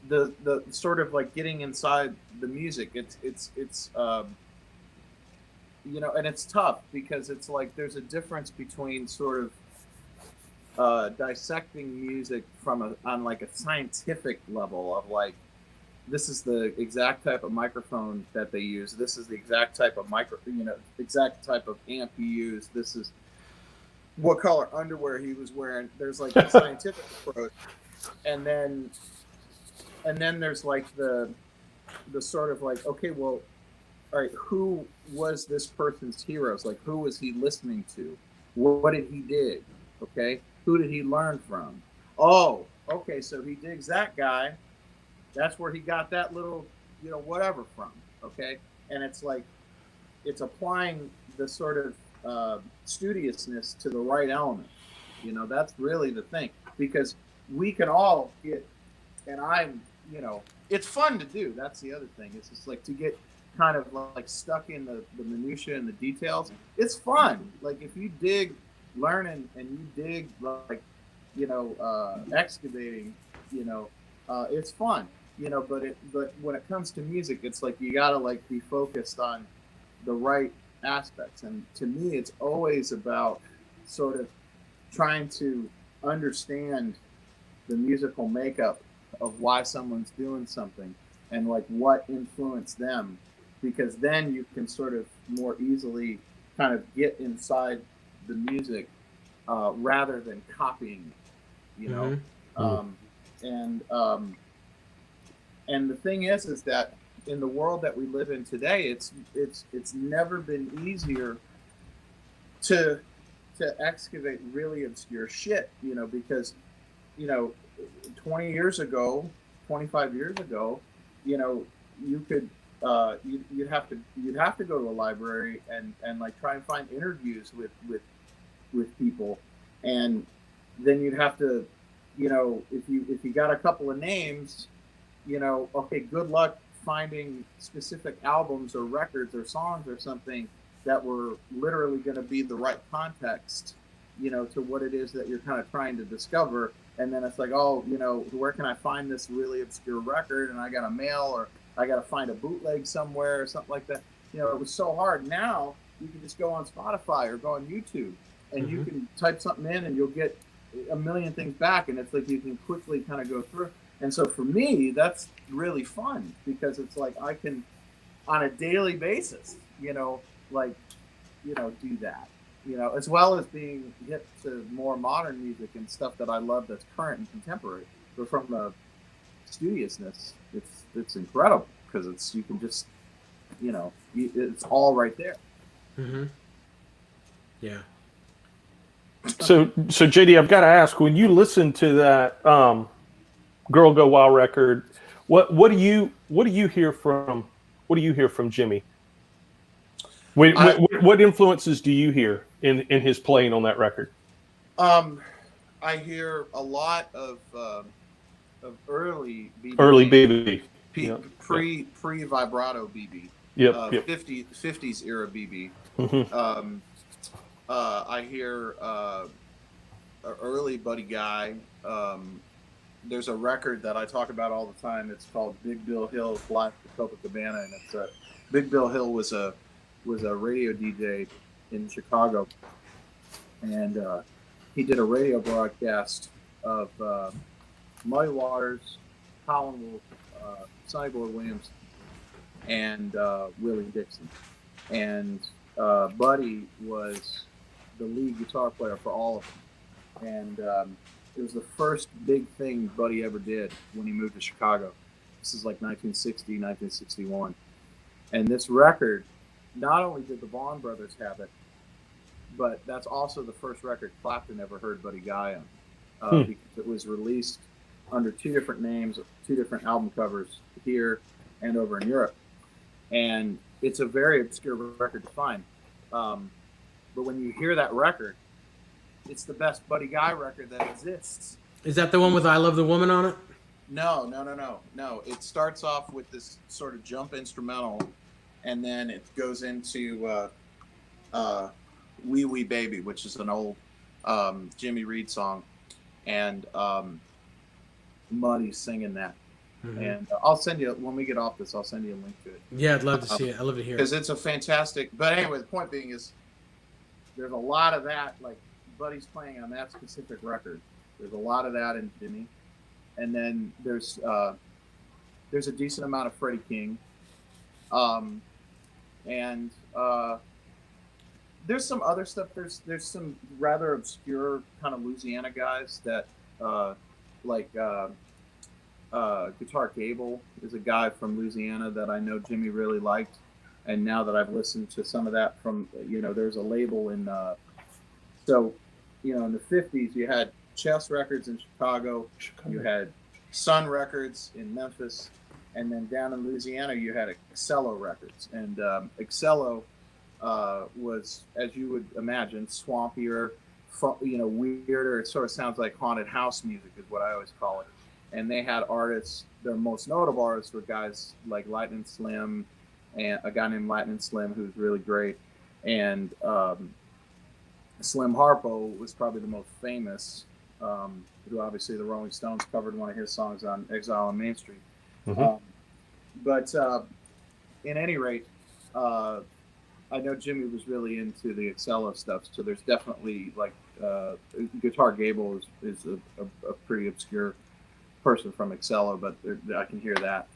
the sort of like getting inside the music. It's and it's tough because it's like there's a difference between sort of dissecting music on like a scientific level of like, this is the exact type of microphone that they use. This is the exact type of exact type of amp he used. This is what color underwear he was wearing. There's like a scientific approach, and then there's like the sort of like, okay, well, all right, who was this person's heroes? Like, who was he listening to? What did he dig? Okay, who did he learn from? Oh, okay, so he digs that guy. That's where he got that little, whatever from. Okay, and it's like, it's applying the sort of studiousness to the right element. That's really the thing, because we can all get, and it's fun to do. That's the other thing. It's just like to get kind of like stuck in the minutia and the details. It's fun. Like if you dig learning and you dig like, excavating, it's fun. But when it comes to music, it's like you gotta like be focused on the right aspects. And to me, it's always about sort of trying to understand the musical makeup of why someone's doing something and like what influenced them, because then you can sort of more easily kind of get inside the music rather than copying it, and the thing is that in the world that we live in today, it's never been easier to excavate really obscure shit, because 20 years ago, 25 years ago, you could you'd have to go to a library and like try and find interviews with people, and then you'd have to, if you got a couple of names, okay, good luck finding specific albums or records or songs or something that were literally going to be the right context, to what it is that you're kind of trying to discover. And then it's like, oh, where can I find this really obscure record? And I got to mail, or I got to find a bootleg somewhere or something like that. It was so hard. Now you can just go on Spotify or go on YouTube, and you can type something in and you'll get a million things back. And it's like you can quickly kind of go through. And so for me, that's really fun, because it's like I can, on a daily basis, do that, as well as being hip to more modern music and stuff that I love that's current and contemporary. But from the studiousness, it's incredible, because you can just, it's all right there. Yeah. So JD, I've got to ask, when you listen to that "Girl Go Wild" record, what do you hear from Jimmy? I What influences do you hear in his playing on that record? I hear a lot of early BB Early King, baby. P, Yeah. pre vibrato BB, Yep. Yep. 50s era BB. Mm-hmm. I hear early Buddy Guy. There's a record that I talk about all the time. It's called Big Bill Hill's Live at Copacabana, and it's Big Bill Hill was a radio DJ in Chicago, and he did a radio broadcast of Muddy Waters, Colin Wolf, Sonny Boy Williams, and Willie Dixon. And Buddy was the lead guitar player for all of them. And it was the first big thing Buddy ever did when he moved to Chicago. This is like 1960, 1961. And this record, not only did the Vaughan brothers have it, but that's also the first record Clapton ever heard Buddy Guy on. Because it was released under two different names, two different album covers here and over in Europe. And it's a very obscure record to find. But when you hear that record, it's the best Buddy Guy record that exists. Is that the one with "I Love the Woman" on it? No. It starts off with this sort of jump instrumental, and then it goes into "Wee Wee Baby," which is an old Jimmy Reed song, and Muddy's singing that. Mm-hmm. And I'll send you, when we get off this, I'll send you a link to it. Yeah, I'd love to see it. I'd love to hear it. Because it's a fantastic, but anyway, the point being is there's a lot of that, like Buddy's playing on that specific record. There's a lot of that in Jimmy. And then there's a decent amount of Freddie King. And there's some other stuff. There's some rather obscure kind of Louisiana guys that Guitar Gable is a guy from Louisiana that I know Jimmy really liked. And now that I've listened to some of that from, there's a label in, in the 50s, you had Chess Records in Chicago, you had Sun Records in Memphis, and then down in Louisiana, you had Excello Records. And Excello was, as you would imagine, swampier, weirder. It sort of sounds like haunted house music is what I always call it. And they had artists, their most notable artists were guys like Lightning Slim, and a guy named Lightning Slim who's really great. And Slim Harpo was probably the most famous, who obviously the Rolling Stones covered one of his songs on Exile on Main Street. Mm-hmm. But in any rate, I know Jimmy was really into the Excello stuff, so there's definitely Guitar Gable is a pretty obscure person from Excello, but I can hear that.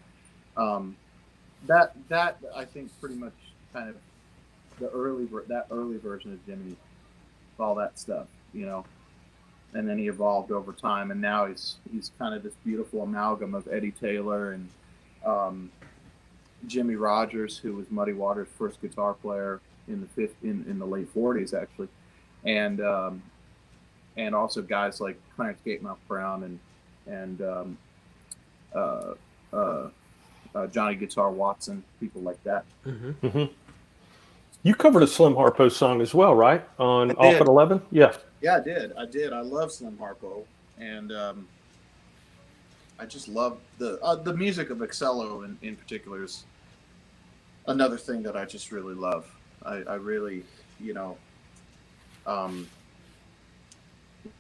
That I think pretty much kind of that early version of Jimmy, all that stuff, and then he evolved over time, and now he's kind of this beautiful amalgam of Eddie Taylor and Jimmy Rogers, who was Muddy Waters' first guitar player in the late 40s actually, and also guys like Clarence Gatemouth Brown and Johnny Guitar Watson, people like that. Mm-hmm. Mm-hmm. You covered a Slim Harpo song as well, right? On Off at 11? Yeah. Yeah, I did. I love Slim Harpo, and I just love the music of Excello in particular is another thing that I just really love. I really,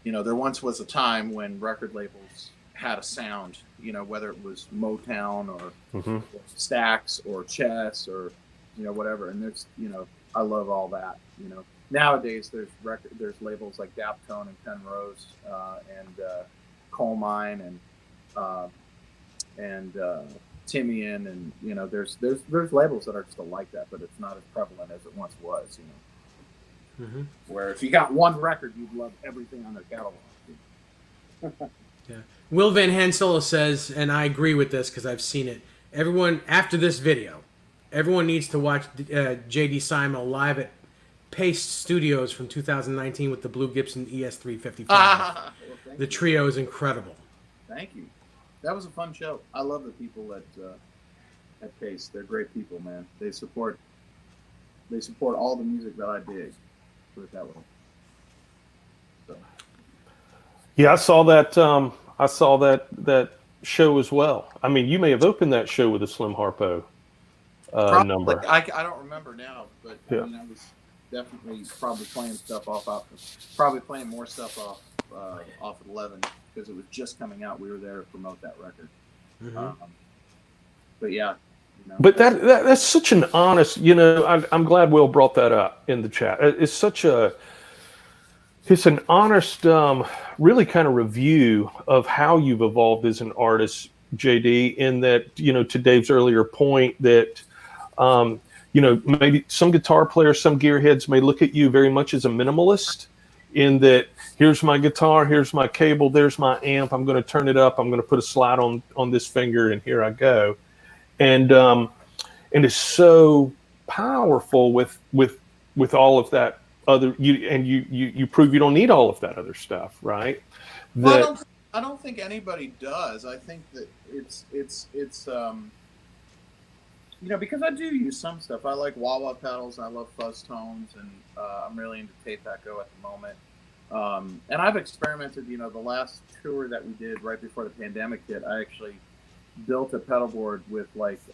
there once was a time when record labels had a sound, whether it was Motown or mm-hmm. Stax or Chess or whatever. And there's I love all that. Nowadays there's labels like Daptone and Penrose and Coal Mine and Timian, and there's labels that are still like that, but it's not as prevalent as it once was. Mm-hmm. Where if you got one record, you'd love everything on their catalog. Yeah. Will Van Hensel says, and I agree with this because I've seen it. Everyone, after this video, everyone needs to watch J D Simo live at Pace Studios from 2019 with the Blue Gibson ES355. Well, thank The you. trio is incredible. Thank you. That was a fun show. I love the people at Pace. They're great people, man. They support all the music that I dig. Put it that way. So. Yeah, I saw that. I saw that show as well. I mean, you may have opened that show with a Slim Harpo number. I don't remember now, but Yeah. I mean, I was definitely probably playing more stuff off of 11 because it was just coming out. We were there to promote that record. Mhm. But yeah. But that's such an honest. I'm glad Will brought that up in the chat. It's an honest, really kind of review of how you've evolved as an artist, JD. In that, to Dave's earlier point, that maybe some guitar players, some gearheads may look at you very much as a minimalist. In that, here's my guitar, here's my cable, there's my amp. I'm going to turn it up. I'm going to put a slide on this finger, and here I go. And it's so powerful with all of that other you prove you don't need all of that other stuff, right? Well, I don't think anybody does. I think that it's because I do use some stuff. I like wah-wah pedals. I love fuzz tones, and I'm really into tape echo at the moment. And I've experimented. The last tour that we did right before the pandemic hit, I actually built a pedal board with what's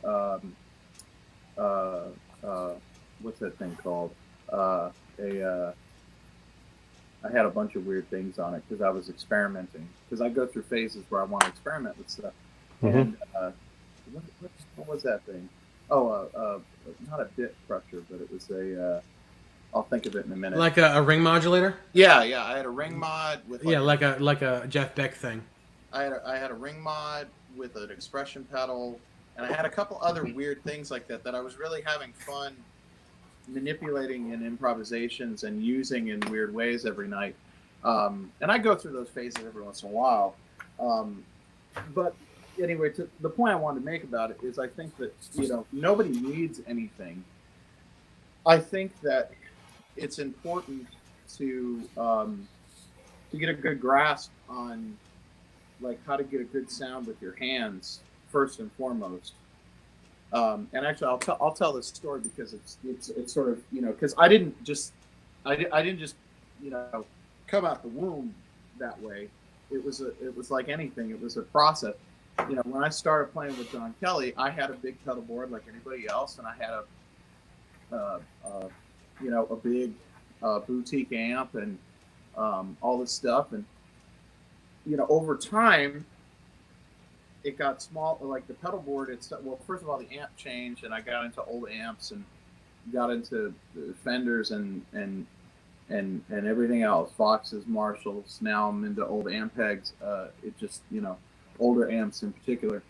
that thing called? I had a bunch of weird things on it because I was experimenting. Because I go through phases where I want to experiment with stuff. Mm-hmm. And what was that thing? Oh, not a bit crusher, but it was I'll think of it in a minute. Like a ring modulator? Yeah. I had a ring mod with like a Jeff Beck thing. I had a ring mod with an expression pedal, and I had a couple other weird things like that I was really having fun manipulating in improvisations and using in weird ways every night. And I go through those phases every once in a while. But anyway, the point I wanted to make about it is I think that, nobody needs anything. I think that it's important to get a good grasp on how to get a good sound with your hands first and foremost. And actually, I'll tell this story because it's sort of because I didn't just come out the womb that way. It was like anything. It was a process. When I started playing with Don Kelly, I had a big pedal board like anybody else, and I had a big boutique amp and all this stuff, and over time, it got small. Like the pedal board, first of all, the amp changed, and I got into old amps and got into the Fenders and everything else, Foxes, Marshalls. Now I'm into old Ampegs. It just older amps in particular.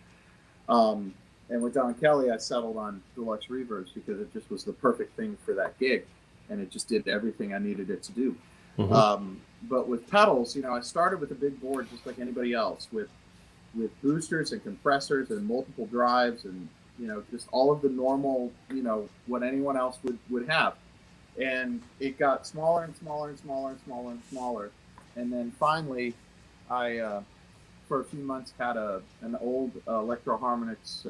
And with Don Kelly, I settled on deluxe reverbs because it just was the perfect thing for that gig, and it just did everything I needed it to do. Mm-hmm. But with pedals, I started with a big board just like anybody else, with boosters and compressors and multiple drives and just all of the normal what anyone else would have. And it got smaller and smaller and smaller and smaller and smaller. And then finally, I for a few months had an old Electro Harmonix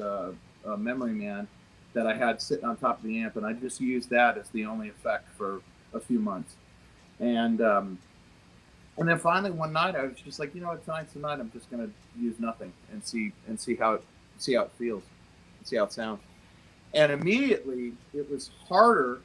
Memory Man that I had sitting on top of the amp, and I just used that as the only effect for a few months. And then finally one night I was just like, tonight's the night. I'm just gonna use nothing and see how it feels, and see how it sounds. And immediately it was harder,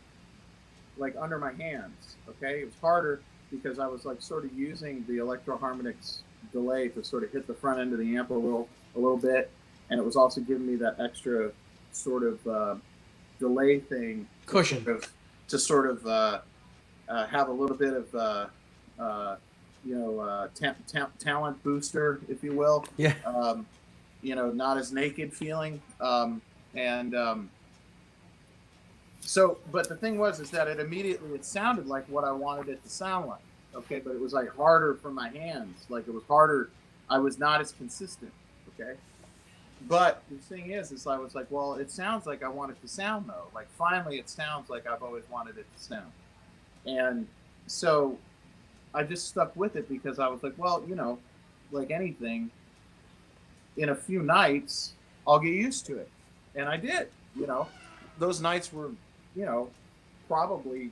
under my hands. Okay, it was harder because I was sort of using the Electro Harmonix delay to sort of hit the front end of the amp a little bit, and it was also giving me that extra sort of delay thing cushion to sort of have a little bit of talent booster, if you will. Yeah. Not as naked feeling. So, but the thing is that it sounded like what I wanted it to sound like. Okay, but it was harder for my hands. It was harder. I was not as consistent. Okay. But the thing is I was like, well, it sounds like I want it to sound though. Finally, it sounds like I've always wanted it to sound. And so I just stuck with it because I was like, well, like anything, in a few nights, I'll get used to it. And I did, those nights were, probably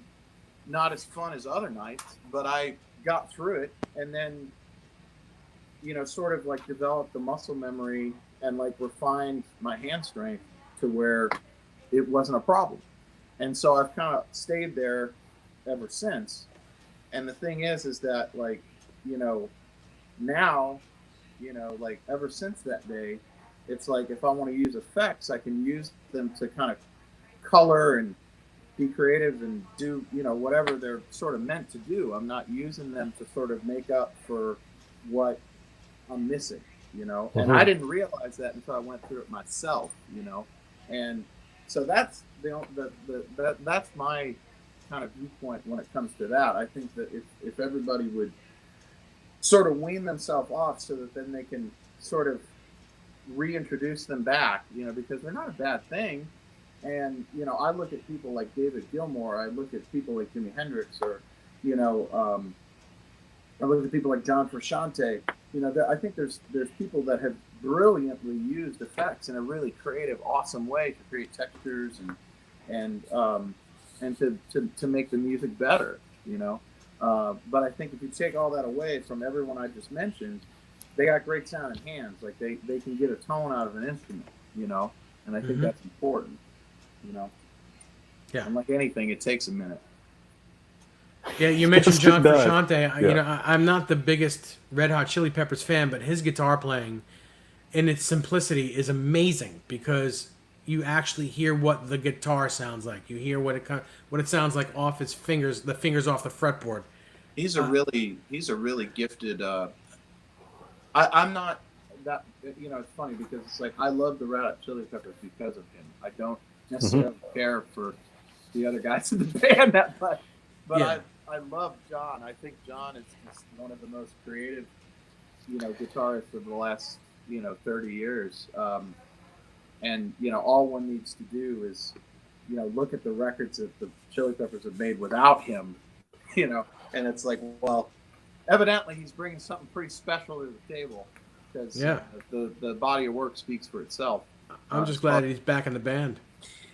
not as fun as other nights, but I got through it. And then, sort of like developed the muscle memory and like refined my hand strength to where it wasn't a problem. And so I've kind of stayed there ever since. And the thing is that like, now, like ever since that day, it's like if I want to use effects, I can use them to kind of color and be creative and do, whatever they're sort of meant to do. I'm not using them to sort of make up for what I'm missing, and I didn't realize that until I went through it myself, and so that's that's my kind of viewpoint when it comes to that. I think that if everybody would sort of wean themselves off so that then they can sort of reintroduce them back, because they're not a bad thing. And, I look at people like David Gilmour, I look at people like Jimi Hendrix, or, I look at people like John Frusciante. I think there's people that have brilliantly used effects in a really creative, awesome way to create textures and to make the music better, But I think if you take all that away from everyone I just mentioned, they got great sounding hands. Like they can get a tone out of an instrument, and I think that's important, Yeah. And like anything, it takes a minute. Yeah, you mentioned John Frusciante. Yeah. I'm not the biggest Red Hot Chili Peppers fan, but his guitar playing in its simplicity is amazing because you actually hear what the guitar sounds like. You hear what it sounds like off his fingers, the fingers off the fretboard. He's a really gifted. I'm not that. It's funny because it's like I love the Red Hot Chili Peppers because of him. I don't necessarily care for the other guys in the band that much, but Yeah. I love John. I think John is just one of the most creative, guitarists of the last 30 years. And all one needs to do is, look at the records that the Chili Peppers have made without him, and it's like, well, evidently he's bringing something pretty special to the table because the body of work speaks for itself. I'm just glad he's back in the band.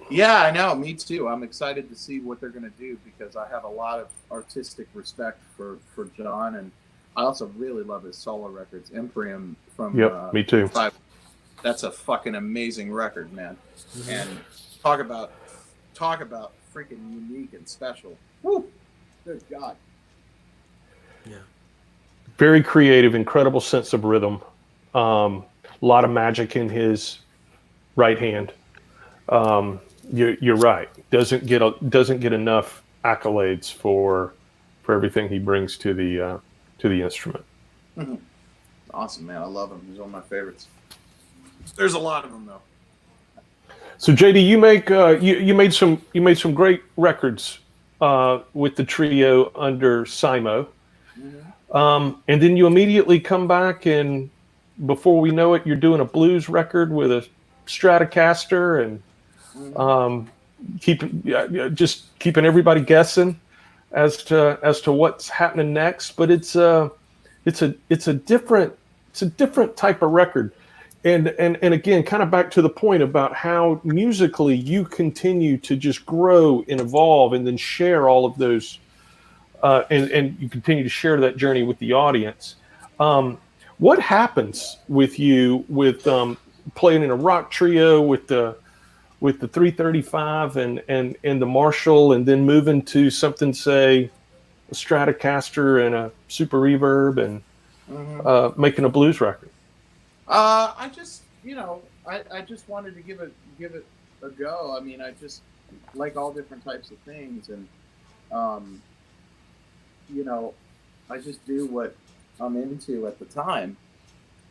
Yeah, I know. Me too. I'm excited to see what they're going to do because I have a lot of artistic respect for John, and I also really love his solo records. Imperium from me too. That's a fucking amazing record, man. And talk about freaking unique and special. Woo! Good God. Yeah. Very creative, incredible sense of rhythm. A lot of magic in his right hand. You're right. Doesn't get enough accolades for everything he brings to the instrument. Mm-hmm. Awesome, man. I love him. He's one of my favorites. There's a lot of them though. So JD, you made some great records with the trio under Simo, and then you immediately come back and before we know it, you're doing a blues record with a Stratocaster and keeping everybody guessing as to what's happening next. But it's a different type of record. And again, kind of back to the point about how musically you continue to just grow and evolve and then share all of those and you continue to share that journey with the audience. What happens with you with playing in a rock trio with the 335 and the Marshall and then moving to something, say, a Stratocaster and a Super Reverb and making a blues record? I just wanted to give it a go. I mean, I just like all different types of things, and I just do what I'm into at the time,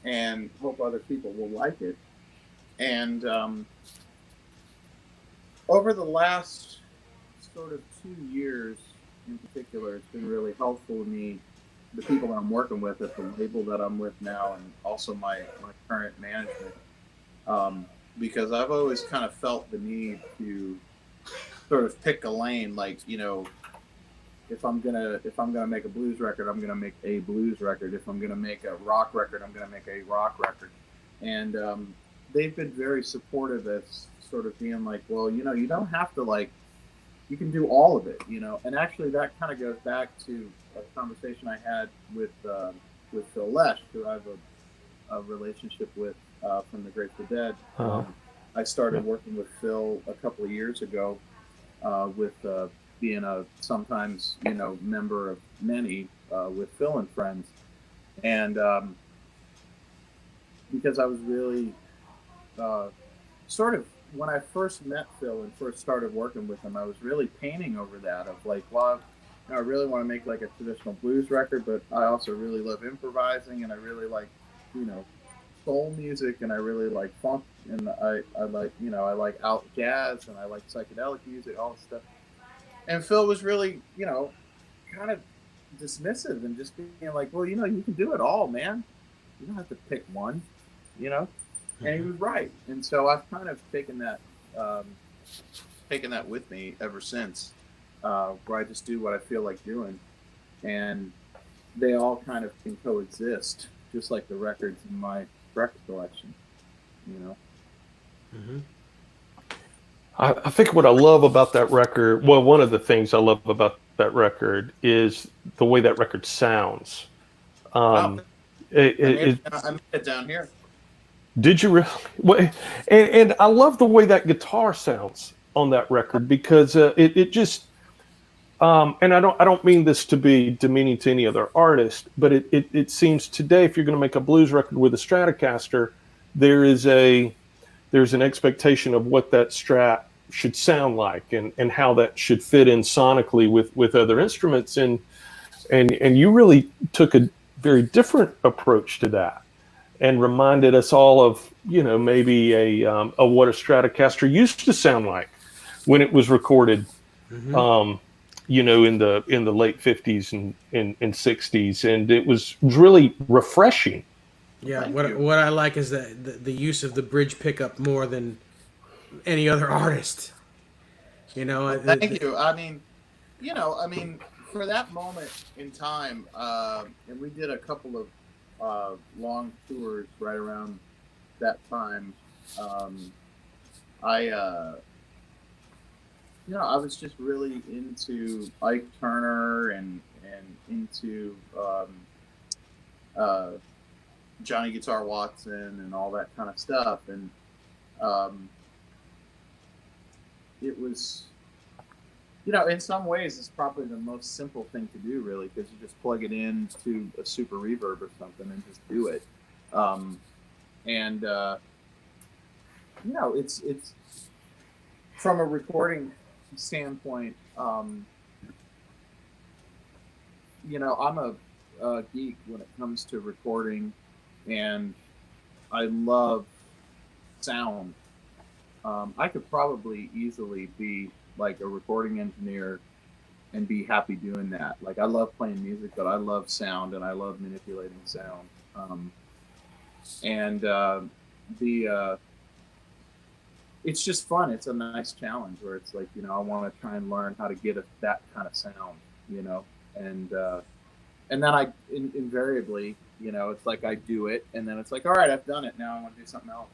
and hope other people will like it. And over the last sort of 2 years, in particular, it's been really helpful to me. The people that I'm working with at the label that I'm with now, and also my current management, because I've always kind of felt the need to sort of pick a lane. Like, if I'm gonna make a blues record, I'm gonna make a blues record. If I'm gonna make a rock record, I'm gonna make a rock record. And they've been very supportive as sort of being like, well, you don't have to like, you can do all of it, And actually, that kind of goes back to a conversation I had with Phil Lesh, who I have a relationship with from the Grateful Dead. I started working with Phil a couple of years ago with being a sometimes member of many with Phil and Friends, and because I was really sort of when I first met Phil and first started working with him, I was really painting over that of like, well, I really want to make like a traditional blues record, but I also really love improvising, and I really like soul music, and I really like funk, and I like I like out jazz, and I like psychedelic music, all this stuff. And Phil was really kind of dismissive and just being like, well, you can do it all, man. You don't have to pick one, And he was right. And so I've kind of taken that with me ever since, where I just do what I feel like doing, and they all kind of can coexist, just like the records in my record collection, I think what I love about that record, well, one of the things I love about that record is the way that record sounds. Wow. I made it down here. Did you really? Well, and I love the way that guitar sounds on that record, because it just and I don't mean this to be demeaning to any other artist, but it seems today, if you're going to make a blues record with a Stratocaster, there's an expectation of what that Strat should sound like, and how that should fit in sonically with other instruments, and you really took a very different approach to that, and reminded us all of maybe a what a Stratocaster used to sound like when it was recorded, in the late 50s and 60s, and it was really refreshing. Yeah, what I like is the use of the bridge pickup more than any other artist. Thank you. I mean, for that moment in time, and we did a couple of long tours right around that time. I was just really into Ike Turner and into Johnny Guitar Watson and all that kind of stuff, and it was, in some ways, it's probably the most simple thing to do, really, because you just plug it into a super reverb or something and just do it. It's from a recording standpoint. I'm a geek when it comes to recording, and I love sound. I could probably easily be like a recording engineer and be happy doing that. Like, I love playing music, but I love sound, and I love manipulating sound. It's just fun. It's a nice challenge where it's like, I want to try and learn how to get that kind of sound, and then I invariably, it's like I do it, and then it's like, all right, I've done it. Now I want to do something else.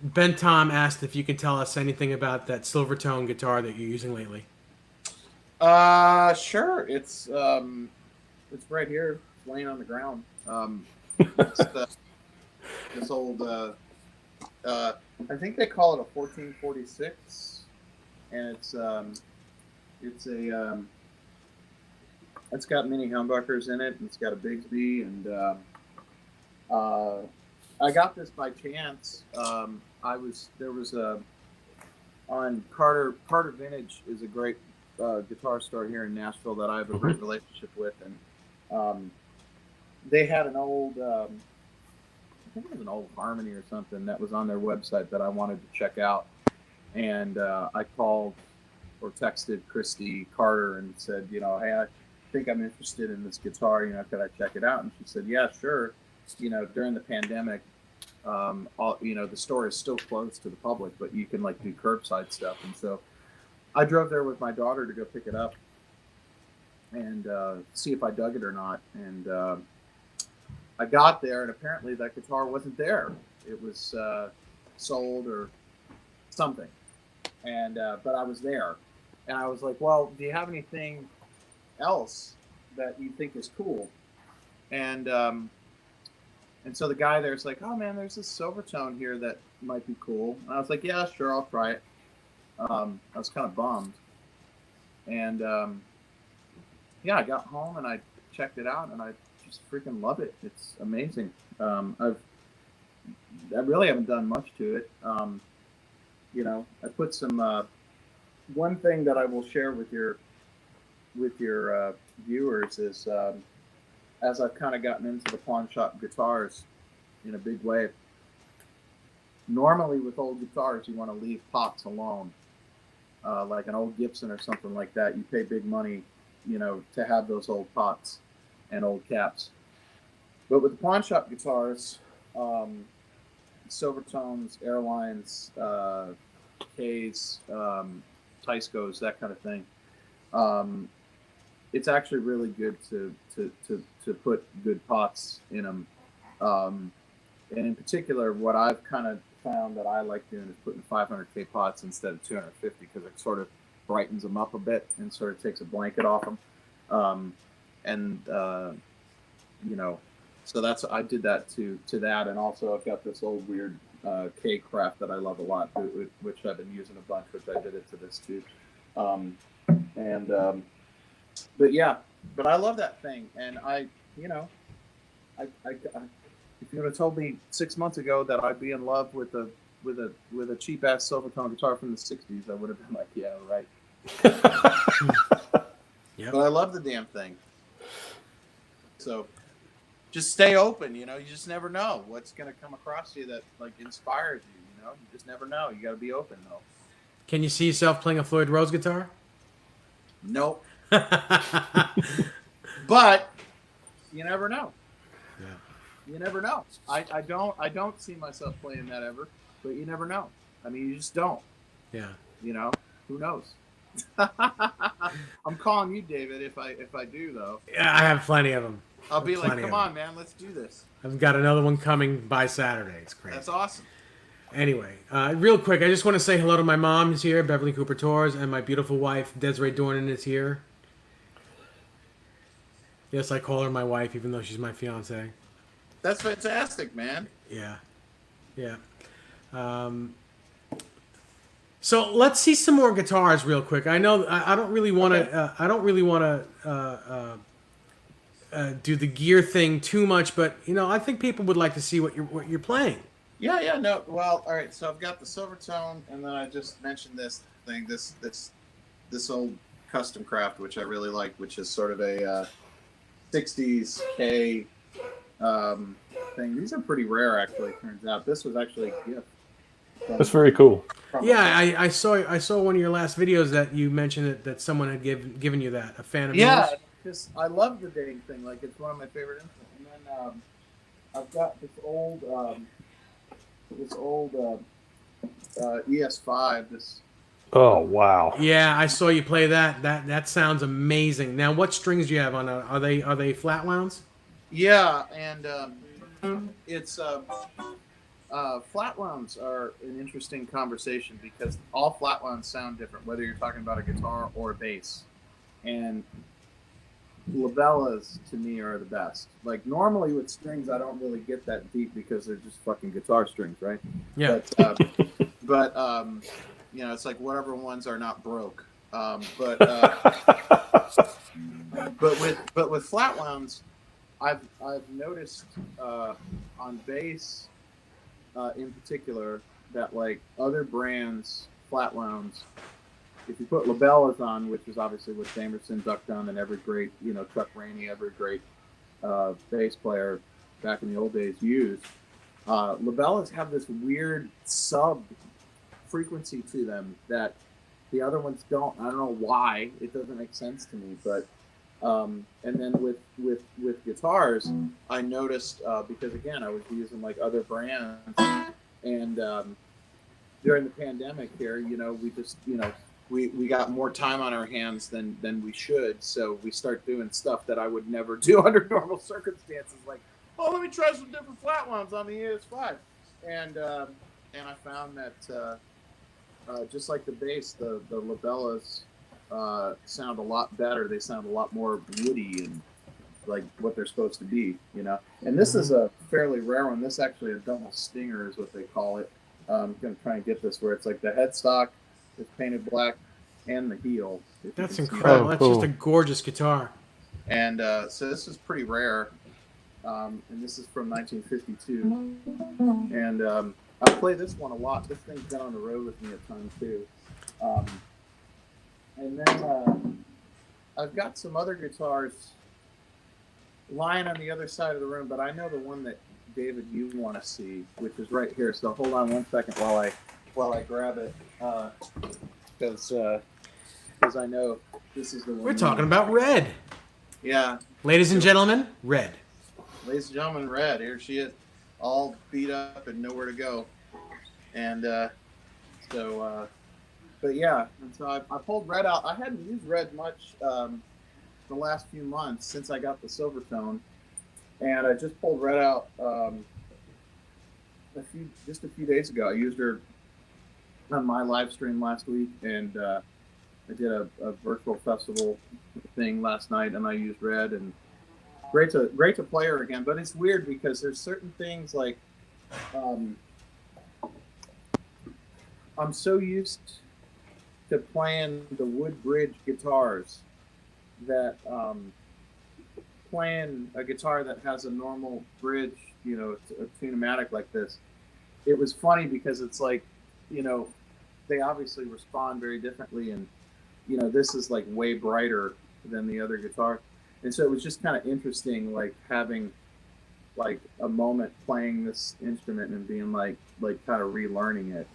Ben Tom asked if you can tell us anything about that Silvertone guitar that you're using lately. Sure. It's right here, laying on the ground. It's this old, I think they call it a 1446, and it's got mini humbuckers in it, and it's got a Bigsby, and I got this by chance. There was on Carter Vintage is a great guitar store here in Nashville that I have a great relationship with, and they had an old, I think it was an old Harmony or something that was on their website that I wanted to check out, and I called or texted Christy Carter and said, hey, I think I'm interested in this guitar, could I check it out? And she said, yeah, sure. During the pandemic, the store is still closed to the public, but you can like do curbside stuff. And so I drove there with my daughter to go pick it up and see if I dug it or not. And I got there, and apparently that guitar wasn't there. It was sold or something. And but I was there, and I was like, "Well, do you have anything else that you think is cool?" And so the guy there's like, "Oh man, there's this Silvertone here that might be cool." And I was like, "Yeah, sure, I'll try it." I was kind of bummed, and yeah, I got home and I checked it out, and I just freaking love it. It's amazing. I really haven't done much to it. You know, I put some. One thing that I will share with your viewers is as I've kind of gotten into the pawn shop guitars in a big way. Normally, with old guitars, you want to leave pots alone, like an old Gibson or something like that. You pay big money, you know, to have those old pots and old caps. But with the pawn shop guitars, Silvertones, Airlines, K's, Tyscos, that kind of thing. It's actually really good to put good pots in them. And in particular, what I've kind of found that I like doing is putting 500K pots instead of 250 because it sort of brightens them up a bit and sort of takes a blanket off them. You know, so I did that to that, and also I've got this old weird K craft that I love a lot, which I've been using a bunch, which I did it to this too. But yeah, but I love that thing, and I if you would have told me 6 months ago that I'd be in love with a cheap ass Silvertone guitar from the '60s, I would have been like, yeah, right. Yep. But I love the damn thing. So just stay open, you know. You just never know what's gonna come across you that like inspires you. You know, you just never know. You got to be open though. Can you see yourself playing a Floyd Rose guitar? Nope. But you never know. Yeah. You never know. I don't see myself playing that ever, but you never know. I mean, you just don't. Yeah. You know, who knows? I'm calling you, David. If I do though, Yeah, I have plenty of them. I'll be like, Plenty come of on, man, let's do this. I've got another one coming by Saturday. It's crazy. That's awesome. Anyway, real quick, I just want to say hello to my mom who's here, Beverly Cooper Torres, and my beautiful wife, Desiree Dornan, is here. Yes, I call her my wife, even though she's my fiance. That's fantastic, man. Yeah, yeah. So let's see some more guitars real quick. I know I don't really want to. Okay. I don't really want to do the gear thing too much, but you know, I think people would like to see what you're playing. Yeah, no. Well, all right. So I've got the Silvertone, and then I just mentioned this thing, this old custom craft, which I really like, which is sort of a 60s K thing. These are pretty rare, actually. It turns out this was actually a gift. That's very cool. Yeah, I saw one of your last videos that you mentioned that someone had given you that, a fan of Yeah, yours. just I love the dang thing. Like it's one of my favorite instruments. And then I've got this old ES5. Oh wow! Yeah, I saw you play that. That sounds amazing. Now, what strings do you have on? Are they flat wounds? Yeah, and it's flat wounds are an interesting conversation because all flat wounds sound different, whether you're talking about a guitar or a bass. And labellas to me are the best. Like normally with strings, I don't really get that deep because they're just fucking guitar strings, right? Yeah. But you know, it's like whatever ones are not broke. But with flat wounds, I've noticed on bass in particular that like other brands flat wounds, if you put labellas on, which is obviously what Jamerson, Duck Dunn, and every great, you know, Chuck Rainey, every great bass player back in the old days used, labellas have this weird sub frequency to them that the other ones don't. I don't know why. It doesn't make sense to me. But and then with guitars, I noticed because again I was using like other brands, and during the pandemic here, you know, we just, you know, we got more time on our hands than we should. So we start doing stuff that I would never do under normal circumstances. Like, oh, let me try some different flatwounds on the ES5, and I found that just like the bass, the labellas sound a lot better. They sound a lot more woody and like what they're supposed to be, you know. And this is a fairly rare one. This actually a double stinger is what they call it. I'm gonna try and get this where it's like the headstock is painted black and the heel. That's incredible. Oh, That's cool. just a gorgeous guitar. And so this is pretty rare. And this is from 1952. And I play this one a lot. This thing's been on the road with me a ton too. And then I've got some other guitars lying on the other side of the room, but I know the one that David you want to see, which is right here. So hold on one second while I grab it, because I know this is the one. We're talking about Red. Yeah, Ladies and gentlemen, Red. ladies and gentlemen, Red. Here she is, all beat up and nowhere to go. And but yeah, and so I pulled Red out. I hadn't used Red much the last few months since I got the Silvertone, and I just pulled Red out just a few days ago. I used her on my live stream last week, and I did a virtual festival thing last night, and I used Red, and great to play her again. But it's weird because there's certain things like I'm so used to playing the wood bridge guitars that playing a guitar that has a normal bridge, you know, a tunematic like this, it was funny because it's like, you know, they obviously respond very differently, and you know, this is like way brighter than the other guitar, and so it was just kind of interesting, like having like a moment playing this instrument and being like kind of relearning it.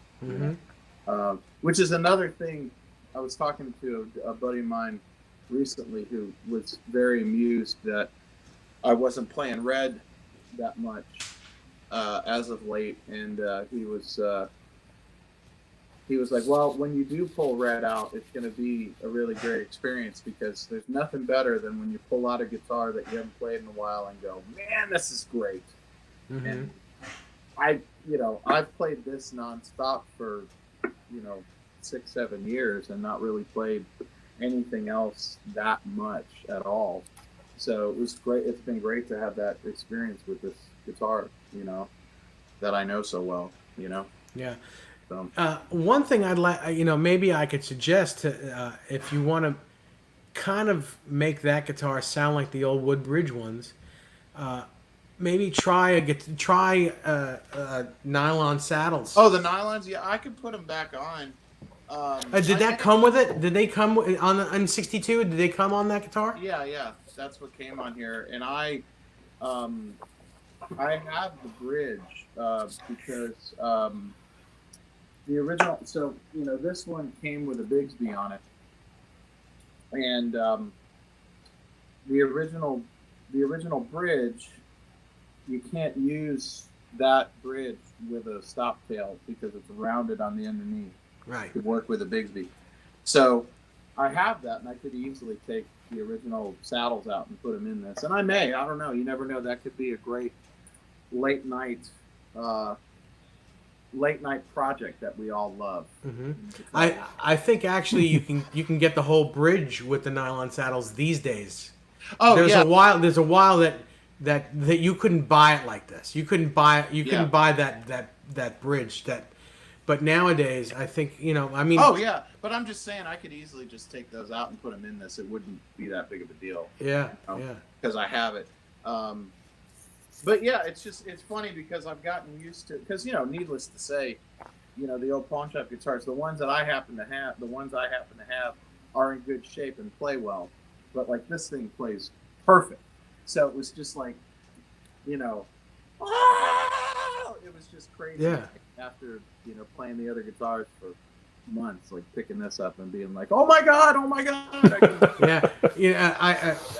Which is another thing. I was talking to a buddy of mine recently who was very amused that I wasn't playing Red that much as of late, and he was like, well, when you do pull Red out, it's going to be a really great experience, because there's nothing better than when you pull out a guitar that you haven't played in a while and go, man, this is great. And I've played this nonstop for 6-7 years and not really played anything else that much at all. So it was great. It's been great to have that experience with this guitar, you know, that I know so well, you know. Yeah. So. One thing I'd like, maybe I could suggest to, if you want to kind of make that guitar sound like the old Woodbridge ones, maybe try nylon saddles. Oh, the nylons? Yeah, I could put them back on. Did that come with it? Did they come on 62? Did they come on that guitar? Yeah, that's what came on here, and I have the bridge because the original. So this one came with a Bigsby on it, and the original bridge, you can't use that bridge with a stop tail because it's rounded on the underneath. Right. To work with a Bigsby. So I have that, and I could easily take the original saddles out and put them in this. And I don't know. You never know. That could be a great late night project that we all love. Mm-hmm. I think actually you can get the whole bridge with the nylon saddles these days. Oh, there's yeah. a while that you couldn't buy it like this. You couldn't buy that bridge that. But nowadays, I think, Oh, yeah. But I'm just saying I could easily just take those out and put them in this. It wouldn't be that big of a deal. Yeah, Because I have it. But, yeah, it's funny because I've gotten used to... Because, needless to say, the old pawn shop guitars, the ones I happen to have are in good shape and play well. But, like, this thing plays perfect. So it was just like, it was just crazy. Yeah. After playing the other guitars for months, like picking this up and being like, oh my god.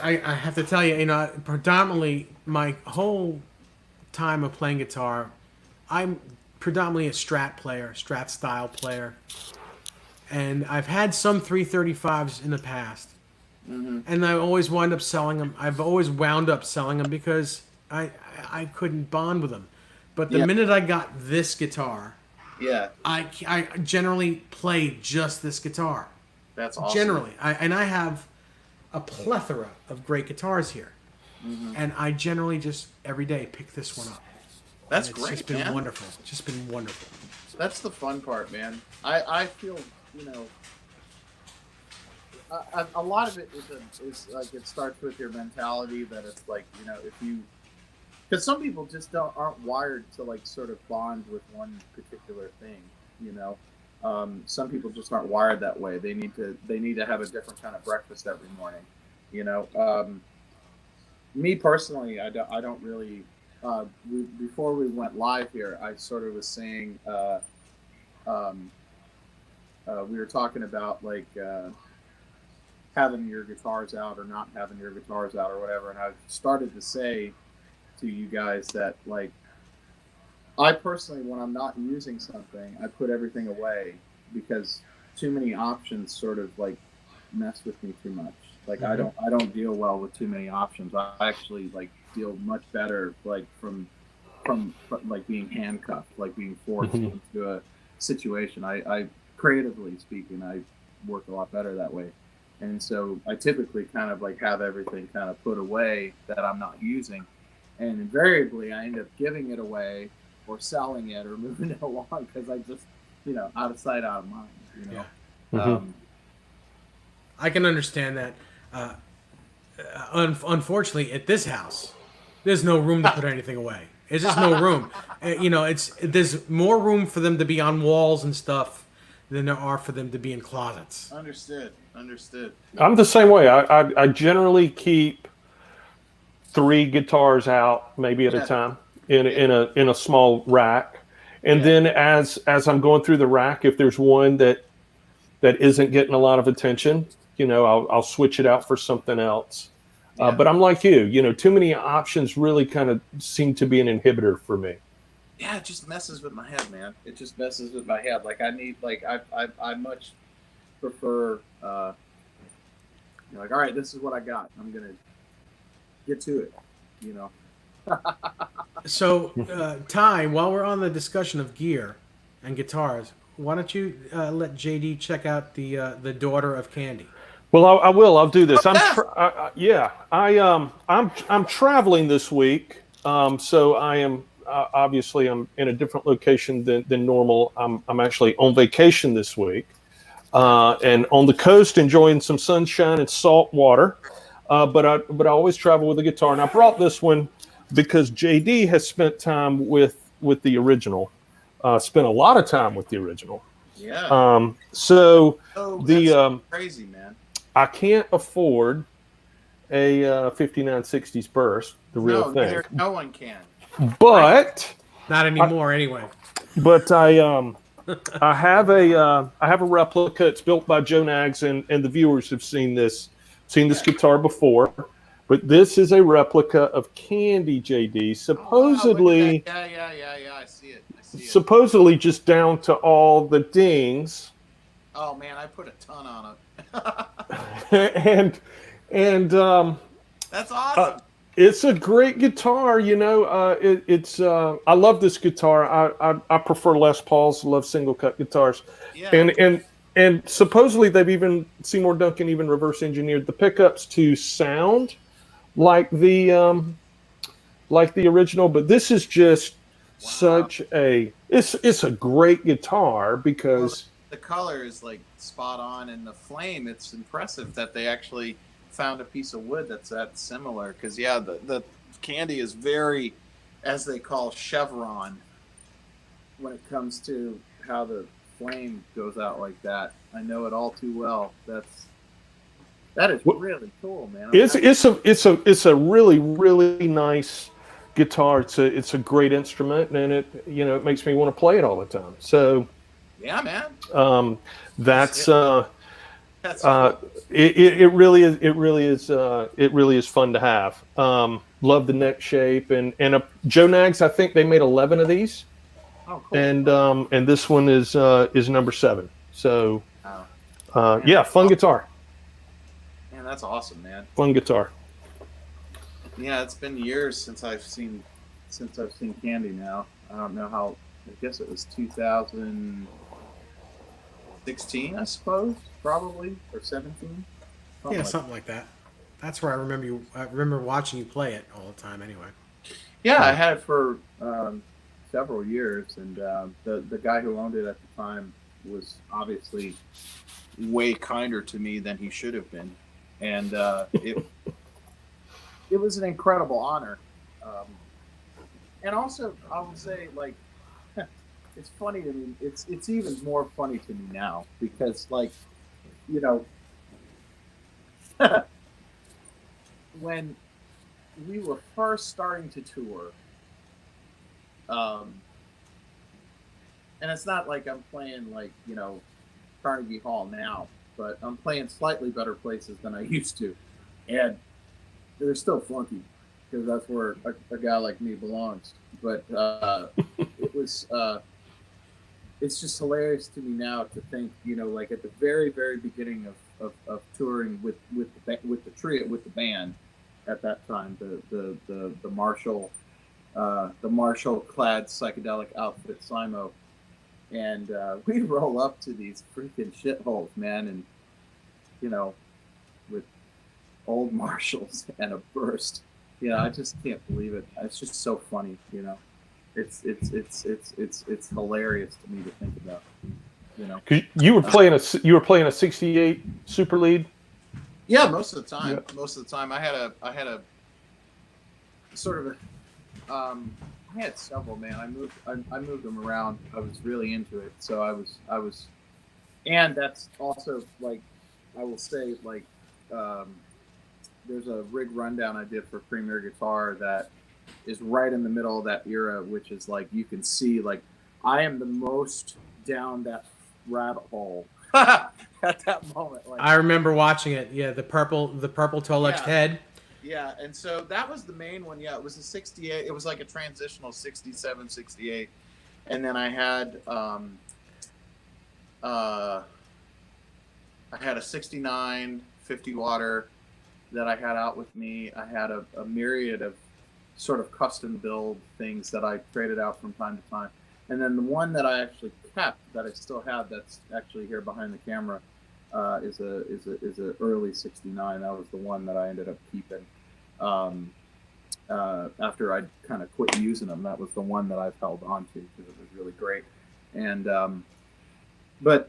I have to tell you, predominantly my whole time of playing guitar, I'm predominantly a Strat style player, and I've had some 335s in the past, Mm-hmm. and I always wind up selling them. I've always wound up selling them because I couldn't bond with them. But the Yeah. minute I got this guitar, Yeah, I generally play just this guitar. that's awesome. Generally, I have a plethora of great guitars here, and I generally just every day pick this one up. That's It's great, just been man. wonderful. It's just been wonderful. That's the fun part, man. I feel, you know, a lot of it is like it starts with your mentality that it's like, you know, if you, because some people just aren't wired to like sort of bond with one particular thing, you know. Some people just aren't wired that way. They need to have a different kind of breakfast every morning, you know. Me personally, I don't really. Before we went live here, I sort of was saying we were talking about like having your guitars out or not having your guitars out or whatever, and I started to say to you guys that like I personally, when I'm not using something, I put everything away because too many options sort of like mess with me too much. Like I don't deal well with too many options. I actually like deal much better like from like being handcuffed, like being forced into a situation. I creatively speaking, I work a lot better that way. And so I typically kind of like have everything kind of put away that I'm not using. And invariably I end up giving it away or selling it or moving it along because I just, you know, out of sight, out of mind, you know. Yeah. I can understand that. Unfortunately, at this house, there's no room to put anything away. There's just no room. You know, there's more room for them to be on walls and stuff than there are for them to be in closets. Understood. I'm the same way. I generally keep 3 guitars out, maybe at a time, in a small rack, and then as I'm going through the rack, if there's one that isn't getting a lot of attention, you know, I'll switch it out for something else. But I'm like you know, too many options really kind of seem to be an inhibitor for me. Yeah, it just messes with my head, man. It just messes with my head. Like I need, like I much prefer, you know, like all right, this is what I got. I'm gonna get to it, you know. So, Ty, while we're on the discussion of gear and guitars, why don't you let JD check out the daughter of Candy? Well, I will. I'll do this. I'm traveling this week, so I am obviously I'm in a different location than normal. I'm actually on vacation this week, and on the coast enjoying some sunshine and salt water. But I always travel with a guitar, and I brought this one because JD has spent time with the original. Spent a lot of time with the original. Yeah. So that's crazy, man. I can't afford a 5960s burst, the real thing. No one can. But Not anymore, anyway. But I have a replica. It's built by Joe Nags, and the viewers have seen this guitar before. But this is a replica of Candy, JD. Supposedly, yeah. I see it. Supposedly just down to all the dings. Oh man, I put a ton on it. and that's awesome. It's a great guitar, you know. It's I love this guitar. I prefer Les Pauls. Love single cut guitars. Yeah. And supposedly Seymour Duncan even reverse engineered the pickups to sound like the original. But this is just such it's a great guitar because the color is like spot on, and the flame. It's impressive that they actually found a piece of wood that's that similar, because the Candy is very, as they call, chevron when it comes to how the flame goes out like that. I know it all too well. That is really cool, man. It's a really, really nice guitar. It's a great instrument, and it makes me want to play it all the time. So yeah, man. It really is fun to have. Love the neck shape, and Joe Nags, I think they made 11 of these. Oh, cool. And this one is number 7. So wow. Yeah, fun guitar. Man, that's awesome, man. Fun guitar. Yeah, it's been years since I've seen Candy now. I don't know how. I guess it was 2016, I suppose, probably, or 17. Yeah, Like something like that. That's where I remember you. I remember watching you play it all the time. Anyway. Yeah, I had it for several years, and the guy who owned it at the time was obviously way kinder to me than he should have been, and it was an incredible honor. And also, I would say, like, it's funny to me. It's even more funny to me now because, like, you know, when we were first starting to tour, and it's not like I'm playing like, Carnegie Hall now, but I'm playing slightly better places than I used to, and they're still funky because that's where a guy like me belongs. But it was it's just hilarious to me now to think, like at the very very beginning of touring with the trio, with the band at that time, the Marshall clad psychedelic outfit Simo, and we roll up to these freaking shitholes, man, and with old Marshalls and a burst. I just can't believe it. It's just so funny. It's hilarious to me to think about. 'Cause you were playing a 68 Super Lead. Yeah, most of the time. Yeah. Most of the time, I had a sort of a. I had several, man. I moved them around. I was really into it, so I was, and that's also, like, I will say, like, there's a rig rundown I did for Premier Guitar that is right in the middle of that era, which is like, you can see, like, I am the most down that rabbit hole at that moment. Like, I remember watching it. Yeah, the purple Tolex head. Yeah, and so that was the main one. Yeah, it was a 68. It was like a transitional 67, 68. And then I had a 69 50 water that I had out with me. I had a myriad of sort of custom build things that I traded out from time to time. And then the one that I actually kept, that I still have, that's actually here behind the camera, is a early 69. That was the one that I ended up keeping after I kind of quit using them. That was the one that I've held on to because it was really great. And but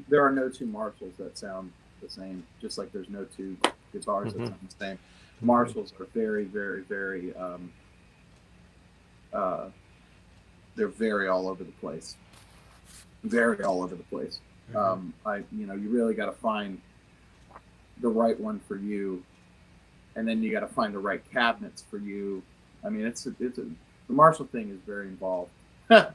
there are no two Marshalls that sound the same, just like there's no two guitars that sound the same. Marshalls are very, very, very they're very all over the place. Very all over the place. You really got to find the right one for you, and then you got to find the right cabinets for you. I mean, the Marshall thing is very involved. And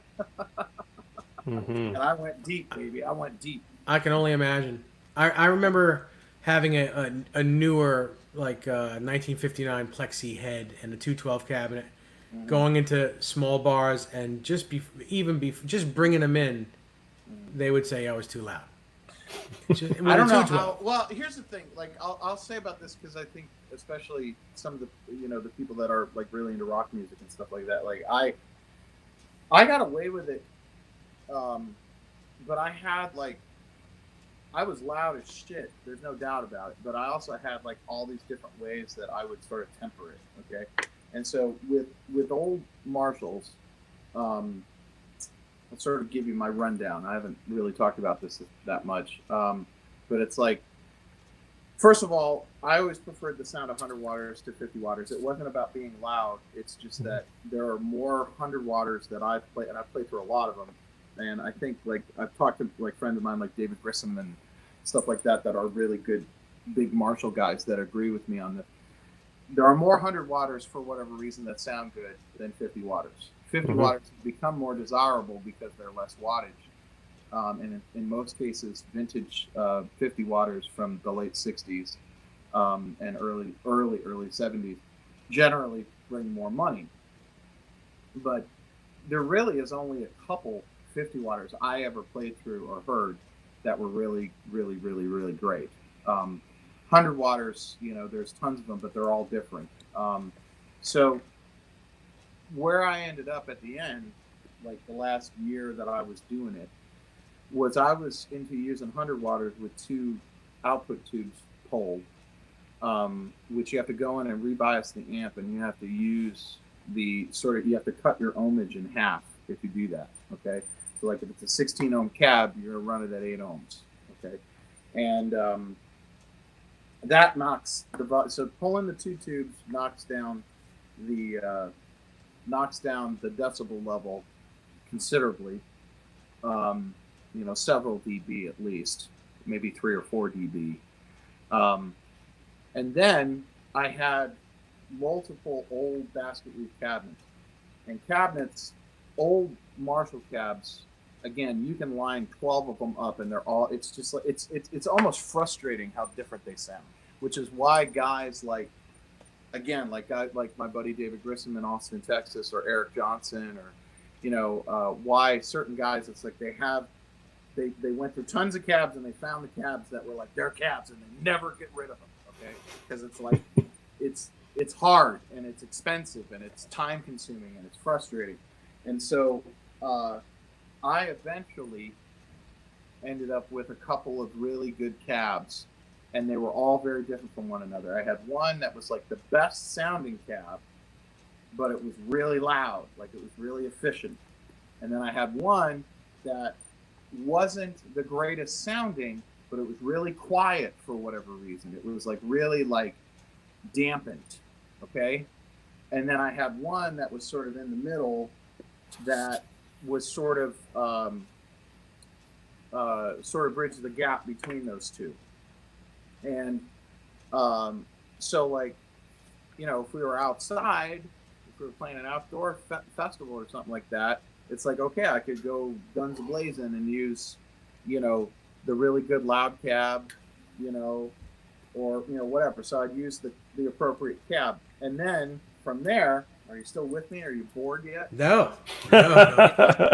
I went deep, baby. I went deep. I can only imagine. I remember having a newer, like 1959 Plexi head and a 212 cabinet, going into small bars and just bringing them in, they would say I was too loud. I don't know how. Well, here's the thing. Like, I'll say about this, because I think especially some of the the people that are like really into rock music and stuff like that. Like, I got away with it, but I had I was loud as shit. There's no doubt about it. But I also had like all these different ways that I would sort of temper it. Okay, and so with old Marshalls, I'll sort of give you my rundown. I haven't really talked about this that much, but it's like, first of all, I always preferred the sound of 100 waters to 50 waters. It wasn't about being loud. It's just that there are more 100 waters that I've played, and I've played through a lot of them. And I think, like, I've talked to like friends of mine like David Grissom and stuff like that are really good big Marshall guys that agree with me on this. There are more 100 waters for whatever reason that sound good than 50 waters. 50 waters become more desirable because they're less wattage. And in most cases, vintage 50 waters from the late 60s and early 70s generally bring more money. But there really is only a couple 50 waters I ever played through or heard that were really, really, really, really great. 100 waters, there's tons of them, but they're all different. So where I ended up at the end, like the last year that I was doing it, was I was into using 100 waters with 2 output tubes poled, which you have to go in and rebias the amp, and you have to use you have to cut your ohmage in half if you do that. Okay, so like if it's a 16 ohm cab, you're gonna run it at 8 ohms. Okay, and that knocks so pulling the 2 tubes knocks down the decibel level considerably. Several dB at least, maybe 3 or 4 dB. And then I had multiple old basket weave cabinets. And cabinets, old Marshall cabs, again, you can line 12 of them up, and they're all. It's just like it's almost frustrating how different they sound. Which is why guys like my buddy David Grissom in Austin, Texas, or Eric Johnson, or why certain guys, it's like they went through tons of cabs and they found the cabs that were like their cabs, and they never get rid of them. Okay, because it's like it's hard and it's expensive and it's time consuming and it's frustrating, and so I eventually ended up with a couple of really good cabs, and they were all very different from one another. I had one that was like the best sounding cab, but it was really loud, like it was really efficient. And then I had one that wasn't the greatest sounding, but it was really quiet for whatever reason. It was like really like dampened, okay? And then I had one that was sort of in the middle that was sort of bridged the gap between those two. And so like, if we were outside, if we were playing an outdoor festival or something like that, it's like, okay, I could go guns a-blazing and use, the really good loud cab, or, whatever. So I'd use the appropriate cab. And then from there, are you still with me? Are you bored yet? No.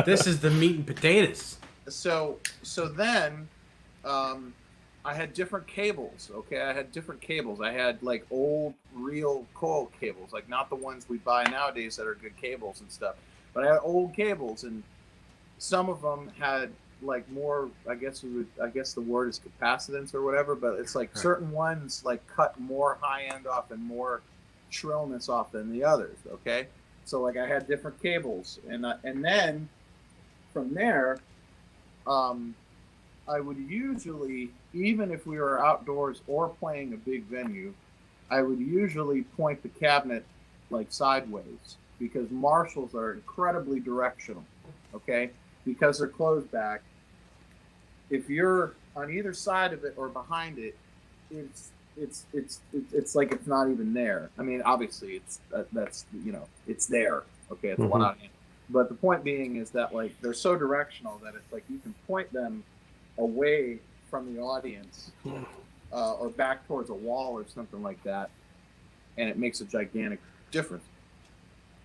This is the meat and potatoes. So then I had different cables, okay? I had different cables. I had like old real coil cables, like not the ones we buy nowadays that are good cables and stuff. But I had old cables, and some of them had like more, I guess the word is capacitance or whatever, but it's like certain ones like cut more high end off and more shrillness off than the others, okay? So like I had different cables, and then from there, I would usually, even if we were outdoors or playing a big venue, I would usually point the cabinet like sideways, because Marshalls are incredibly directional, okay? Because they're closed back. If you're on either side of it or behind it, it's like it's not even there. I mean, obviously that's it's there, okay? It's one on hand. But the point being is that like they're so directional that it's like you can point them away from the audience or back towards a wall or something like that, and it makes a gigantic difference.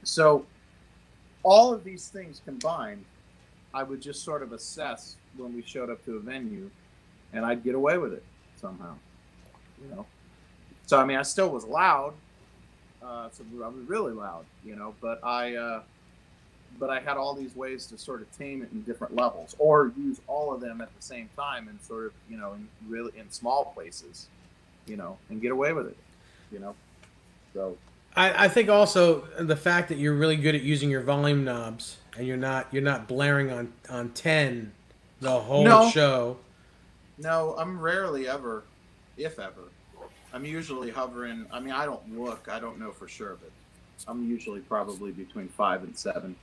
So all of these things combined, I would just sort of assess when we showed up to a venue, and I'd get away with it somehow, So I mean, I still was loud, so I was really loud, but I had all these ways to sort of tame it in different levels, or use all of them at the same time, and sort of, in small places, and get away with it, So I think also the fact that you're really good at using your volume knobs, and you're not blaring on 10 the whole show. No, I'm rarely ever, if ever. I'm usually hovering. I mean, I don't look. I don't know for sure, but I'm usually probably between 5 and 7.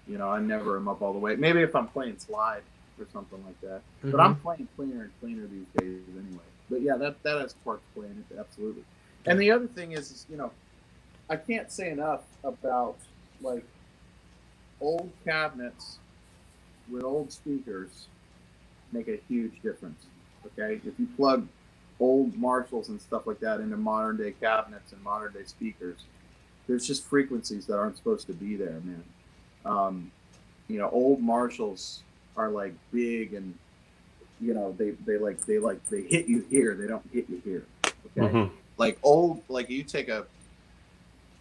I never am up all the way. Maybe if I'm playing slide or something like that. Mm-hmm. But I'm playing cleaner and cleaner these days anyway. But yeah, that has part to play in it, absolutely. And the other thing is I can't say enough about like old cabinets with old speakers make a huge difference. Okay, if you plug old Marshalls and stuff like that into modern day cabinets and modern day speakers, there's just frequencies that aren't supposed to be there, man. Old Marshalls are like big and they hit you here. They don't hit you here. Okay. Mm-hmm. Like you take like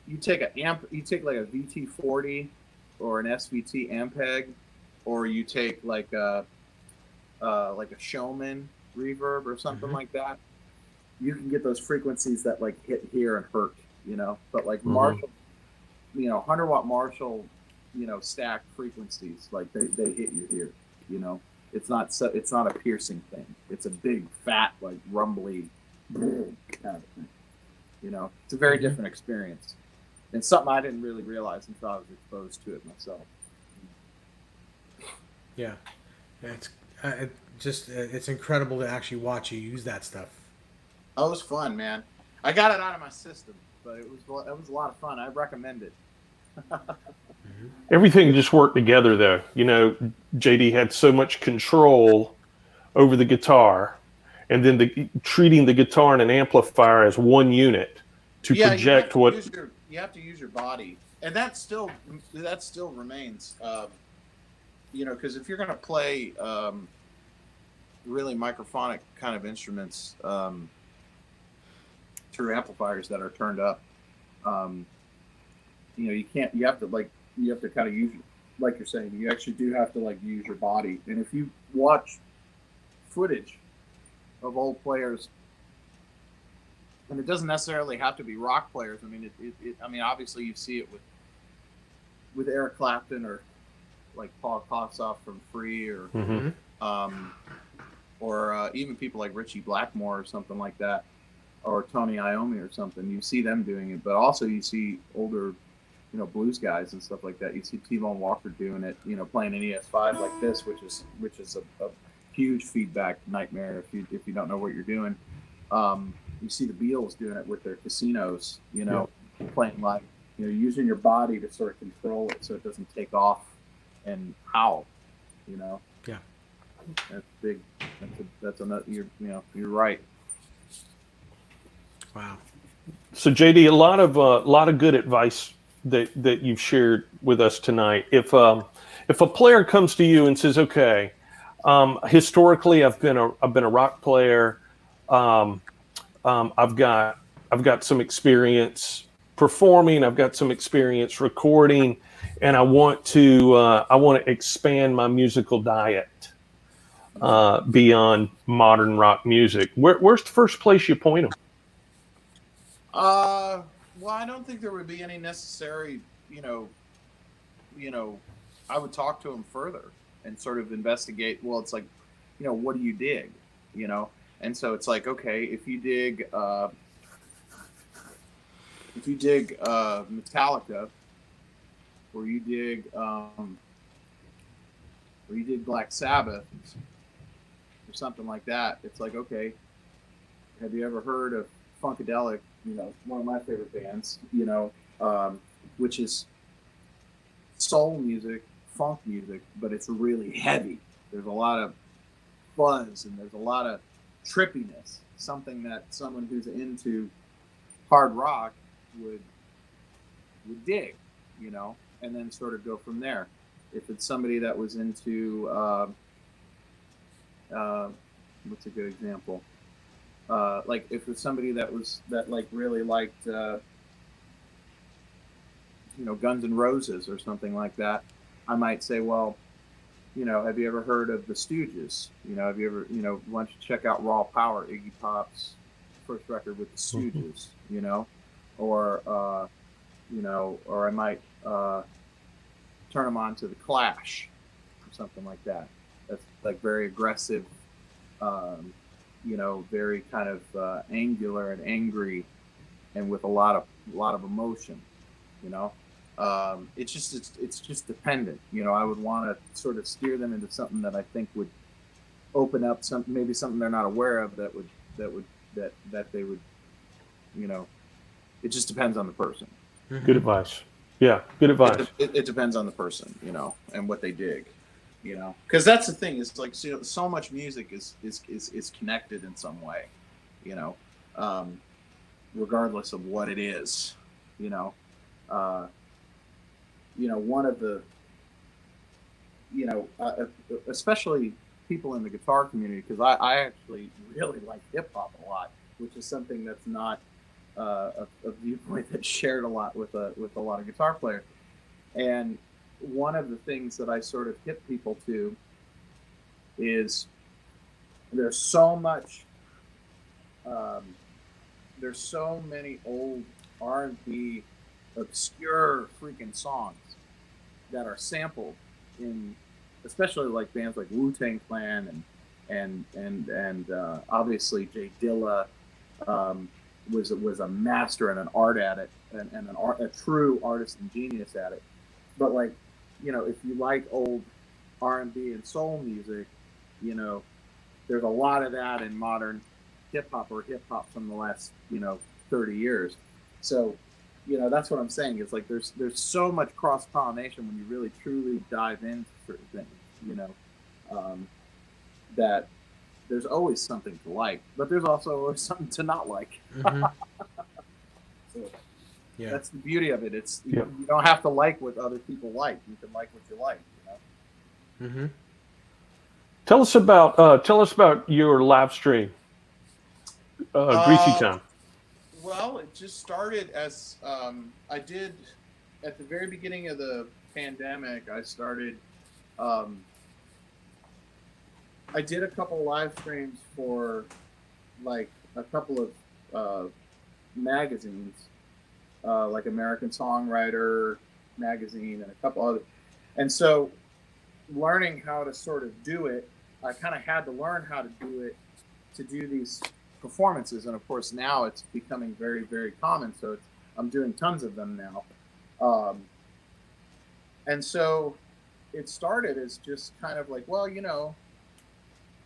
a VT40 or an SVT Ampeg, or you take like a Showman reverb or something like that. You can get those frequencies that like hit here and hurt, but like Marshall, 100-watt Marshall, stacked frequencies, like they hit you here, it's not a piercing thing. It's a big fat, like rumbly kind of thing. It's a very different experience, and something I didn't really realize until I was exposed to it myself. Yeah, it's incredible to actually watch you use that stuff. Oh, it was fun, man. I got it out of my system, but it was a lot of fun. I recommend it. Everything just worked together, though. JD had so much control over the guitar, and then treating the guitar and an amplifier as one unit to project what. You have to use your body, and that still remains. Because if you're going to play really microphonic kind of instruments through amplifiers that are turned up, you can't. You have to kind of use, like you're saying, you actually do have to like use your body. And if you watch footage of old players, and it doesn't necessarily have to be rock players. I mean, obviously you see it with Eric Clapton or like Paul Kossoff from Free, or even people like Richie Blackmore or something like that, or Tony Iommi or something. You see them doing it, but also you see older, blues guys and stuff like that. You see T-Bone Walker doing it, playing an ES5 like this, which is a huge feedback nightmare if you don't know what you're doing. You see the Beatles doing it with their casinos, playing like, using your body to sort of control it so it doesn't take off and howl, Yeah. That's big. That's another. You're right. Wow. So JD, a lot of good advice that you've shared with us tonight. If a player comes to you and says, "Okay, historically I've been a rock player. I've got some experience performing. I've got some experience recording, and I want to expand my musical diet beyond modern rock music." Where's the first place you point them? Well, I don't think there would be any necessary, I would talk to them further and sort of investigate. Well, it's like, what do you dig, And so it's like, okay, if you dig Metallica, or you dig Black Sabbath or something like that, it's like, okay, have you ever heard of Funkadelic? One of my favorite bands, which is soul music, funk music, but it's really heavy. There's a lot of buzz and there's a lot of trippiness, something that someone who's into hard rock would dig, and then sort of go from there. If it's somebody that was into what's a good example? Like if it's somebody that really liked Guns N' Roses or something like that, I might say, well, have you ever heard of the Stooges? Have you ever, why don't you check out Raw Power, Iggy Pop's first record with the Stooges, or I might turn them on to the Clash or something like that. That's like very aggressive, very kind of angular and angry, and with a lot of emotion. It's just dependent. I would want to sort of steer them into something that I think would open up maybe something they're not aware of that they would. It just depends on the person. Good advice. Yeah, good advice. It depends on the person, and what they dig. Because that's the thing. It's like, so much music is connected in some way, regardless of what it is, one of the, especially people in the guitar community, because I actually really like hip hop a lot, which is something that's not a viewpoint that's shared a lot with a lot of guitar players. And one of the things that I sort of hit people to is there's so many old R&B obscure freaking songs that are sampled in, especially like bands like Wu-Tang Clan and obviously Jay Dilla was a master and an art at it, and a true artist and genius at it. But like, if you like old R&B and soul music, there's a lot of that in modern hip hop from the last 30 years. So that's what I'm saying. It's like there's so much cross pollination when you really truly dive into certain things. That there's always something to like, but there's also always something to not like. Mm-hmm. So Yeah, that's the beauty of it. It's you don't have to like what other people like. You can like what you like. Mm-hmm. Tell us about your live stream, Greasy Town. Well, it just started as I did at the very beginning of the pandemic. I started. I did a couple of live streams for like a couple of magazines, like American Songwriter magazine and a couple other. And so learning how to sort of do it, I kind of had to learn how to do it to do these performances. And of course now it's becoming very, very common. So I'm doing tons of them now. And so it started as just kind of like, well,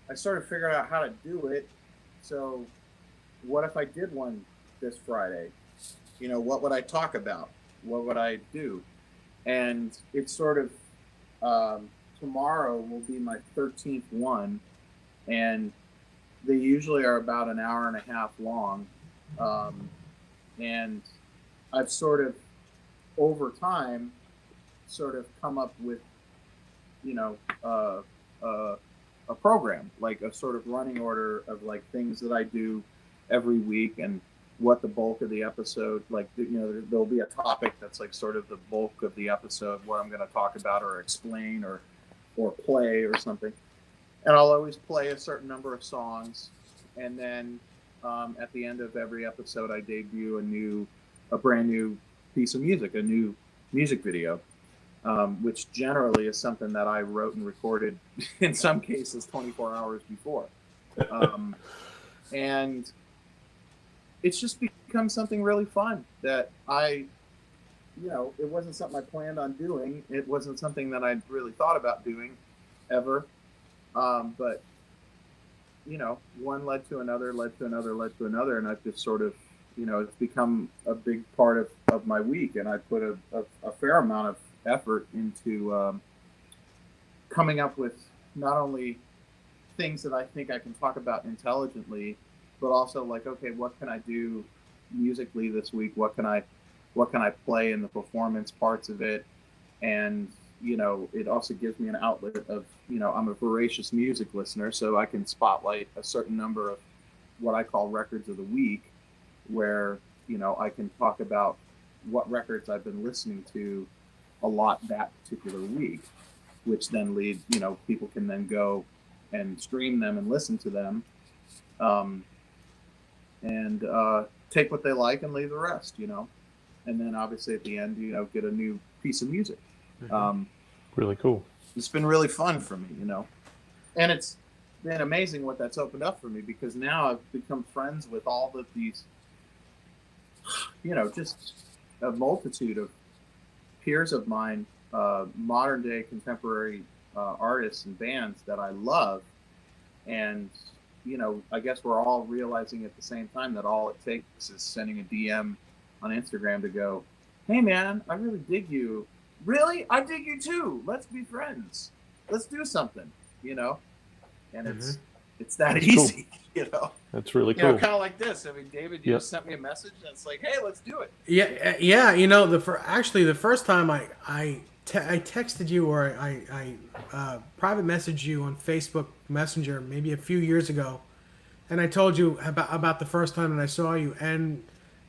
I sort of figured out how to do it. So what if I did one this Friday? What would I talk about? What would I do? And it's sort of, tomorrow will be my 13th one. And they usually are about an hour and a half long. And I've sort of, over time, sort of come up with, a program, like a sort of running order of like things that I do every week and what the bulk of the episode, like, there'll be a topic that's like sort of the bulk of the episode, what I'm going to talk about or explain or play or something. And I'll always play a certain number of songs. And then at the end of every episode, I debut a brand new piece of music, a new music video. Which generally is something that I wrote and recorded in some cases 24 hours before. And it's just become something really fun that it wasn't something I planned on doing. It wasn't something that I really thought about doing ever. But, one led to another, and I've just sort of, it's become a big part of my week. And I put a fair amount of effort into coming up with not only things that I think I can talk about intelligently, but also like, okay, what can I do musically this week? What can I play in the performance parts of it? And it also gives me an outlet of, I'm a voracious music listener, so I can spotlight a certain number of what I call records of the week, where I can talk about what records I've been listening to a lot that particular week, which then people can then go and stream them and listen to them, and take what they like and leave the rest, and then obviously at the end, get a new piece of music. Mm-hmm. Really cool. It's been really fun for me, and it's been amazing what that's opened up for me, because now I've become friends with all of these, just a multitude of peers of mine, modern day contemporary artists and bands that I love. And, I guess we're all realizing at the same time that all it takes is sending a DM on Instagram to go, hey man, I really dig you. Really? I dig you too. Let's be friends. Let's do something, and it's that That's easy, That's really cool. Kind of like this. I mean, David, you just sent me a message and it's like, hey, let's do it. Yeah. The first time I I texted you or I private messaged you on Facebook Messenger maybe a few years ago, and I told you about the first time that I saw you, and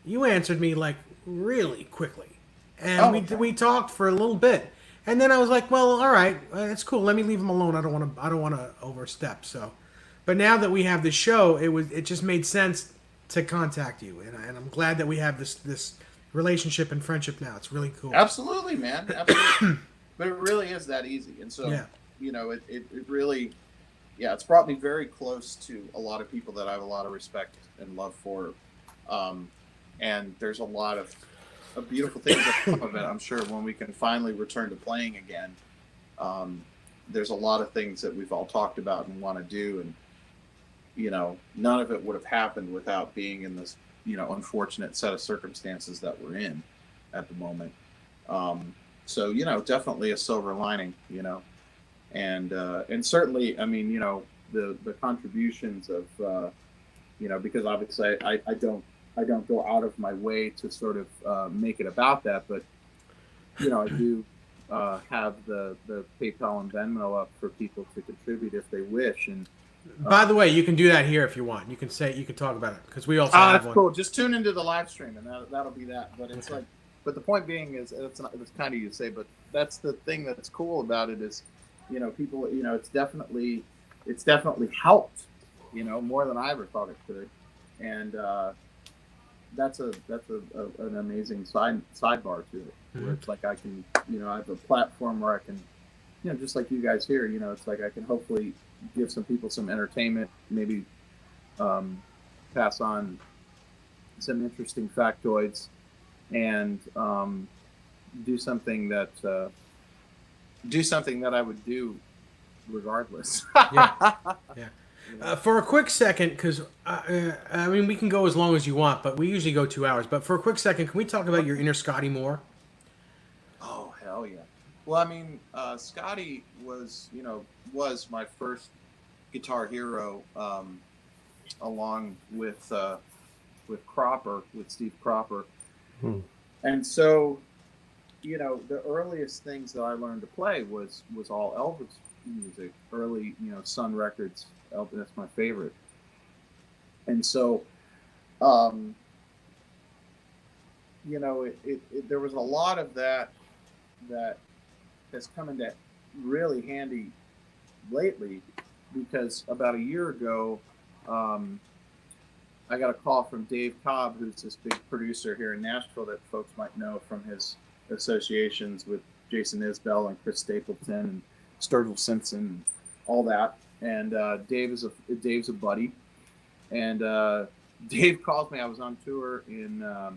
you answered me like really quickly, and Oh, we okay. we talked for a little bit, and then I was like, well, all right, it's cool. Let me leave him alone. I don't want to overstep. So, but now that we have this show, it just made sense to contact you, and I'm glad that we have this relationship and friendship now. It's really cool. Absolutely, man. Absolutely. But it really is that easy. And so, Yeah. it really, yeah, it's brought me very close to a lot of people that I have a lot of respect and love for. Um, and there's a lot of beautiful things that come of it. I'm sure when we can finally return to playing again, there's a lot of things that we've all talked about and want to do. And, none of it would have happened without being in this, unfortunate set of circumstances that we're in at the moment. So, definitely a silver lining, and certainly, I mean, the contributions of, because obviously I don't go out of my way to sort of make it about that, but I do have the PayPal and Venmo up for people to contribute if they wish. And By the way, you can do that here if you want. You can talk about it because we also have that's one. cool. Just tune into the live stream, and that'll be that. But it's like, but the point being is, it's kind of you to say, but that's the thing that's cool about it is, people, it's definitely helped, more than I ever thought it could, and that's an amazing sidebar to it, where it's like I can, I have a platform where I can, just like you guys here, it's like I can hopefully give some people some entertainment, maybe pass on some interesting factoids, and do something that I would do regardless. Yeah. Yeah. For a quick second, because I mean, we can go as long as you want, but we usually go 2 hours. But for a quick second, can we talk about your inner Scotty Moore? Oh, hell yeah. Well, I mean, Scotty was my first guitar hero, along with Cropper, with Steve Cropper. And so, the earliest things that I learned to play was all Elvis music, early, Sun Records. Elvis, that's my favorite. And so, there was a lot of that has come into really handy lately, because about a year ago, I got a call from Dave Cobb, who's this big producer here in Nashville that folks might know from his associations with Jason Isbell and Chris Stapleton and Sturgill Simpson and all that. And Dave's a buddy. And Dave calls me. I was on tour I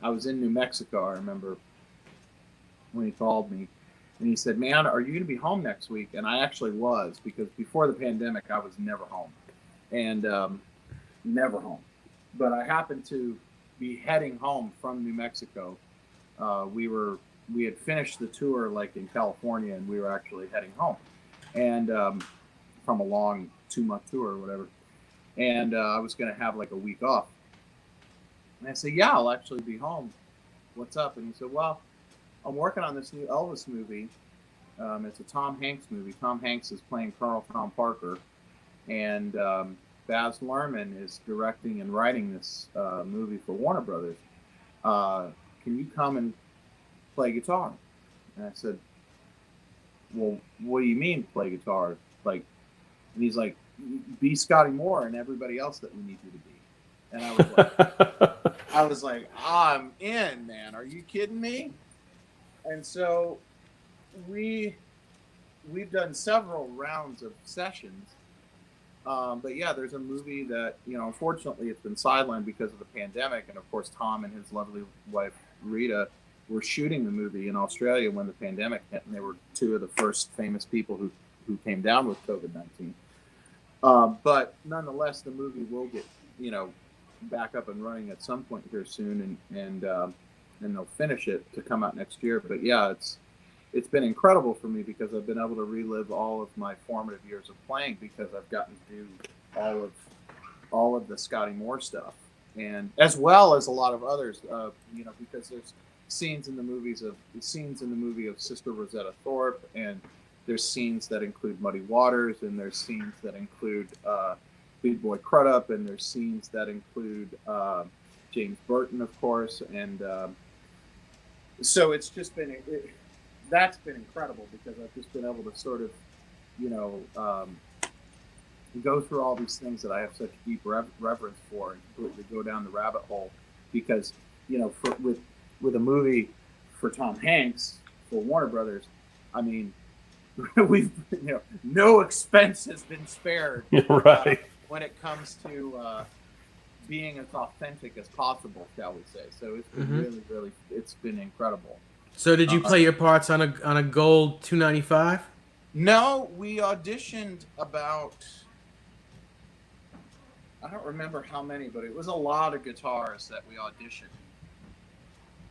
was in New Mexico. I remember when he called me, and he said, "Man, are you going to be home next week?" And I actually was, because before the pandemic, I was never home, and never home. But I happened to be heading home from New Mexico. We had finished the tour like in California, and we were actually heading home, and from a long 2-month tour or whatever. And I was going to have like a week off. And I said, "Yeah, I'll actually be home. What's up?" And he said, "Well, I'm working on this new Elvis movie. It's a Tom Hanks movie. Tom Hanks is playing Carl Tom Parker, and Baz Luhrmann is directing and writing this movie for Warner Brothers. Can you come and play guitar?" And I said, "Well, what do you mean play guitar?" And he's like, "Be Scotty Moore and everybody else that we need you to be." And I was like, "I'm in, man. Are you kidding me?" And so we've done several rounds of sessions. But yeah, there's a movie that, unfortunately it's been sidelined because of the pandemic. And of course, Tom and his lovely wife, Rita, were shooting the movie in Australia when the pandemic hit. And they were two of the first famous people who came down with COVID-19. But nonetheless, the movie will get, back up and running at some point here soon. And they'll finish it to come out next year. But yeah, it's been incredible for me, because I've been able to relive all of my formative years of playing, because I've gotten to do all of the Scotty Moore stuff, and as well as a lot of others, because there's scenes in the movie of Sister Rosetta Thorpe, and there's scenes that include Muddy Waters, and there's scenes that include Big Boy Crudup, and there's scenes that include James Burton, of course, and so it's just been that's been incredible because I've just been able to sort of, you know, go through all these things that I have such deep reverence for and completely go down the rabbit hole because, you know, with a movie for Tom Hanks for Warner Brothers, I mean, we've, you know, no expense has been spared Right. when it comes to being as authentic as possible, shall we say. So it's been really, it's been incredible. So did you play your parts on a gold 295? No, we auditioned about, I don't remember how many, but it was a lot of guitars that we auditioned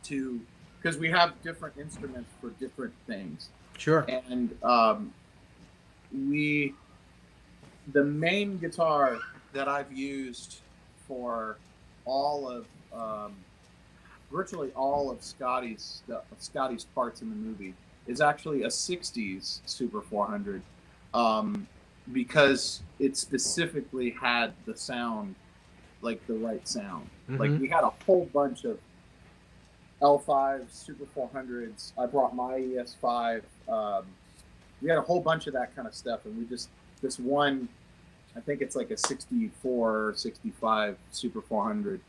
to, because we have different instruments for different things. Sure. And the main guitar that I've used for all of, virtually all of Scotty's parts in the movie is actually a 60s Super 400, because it specifically had the sound, like the right sound. Like we had a whole bunch of L5 Super 400s. I brought my ES5. We had a whole bunch of that kind of stuff, and we just, this one, I think it's like a 64 or 65 Super 400,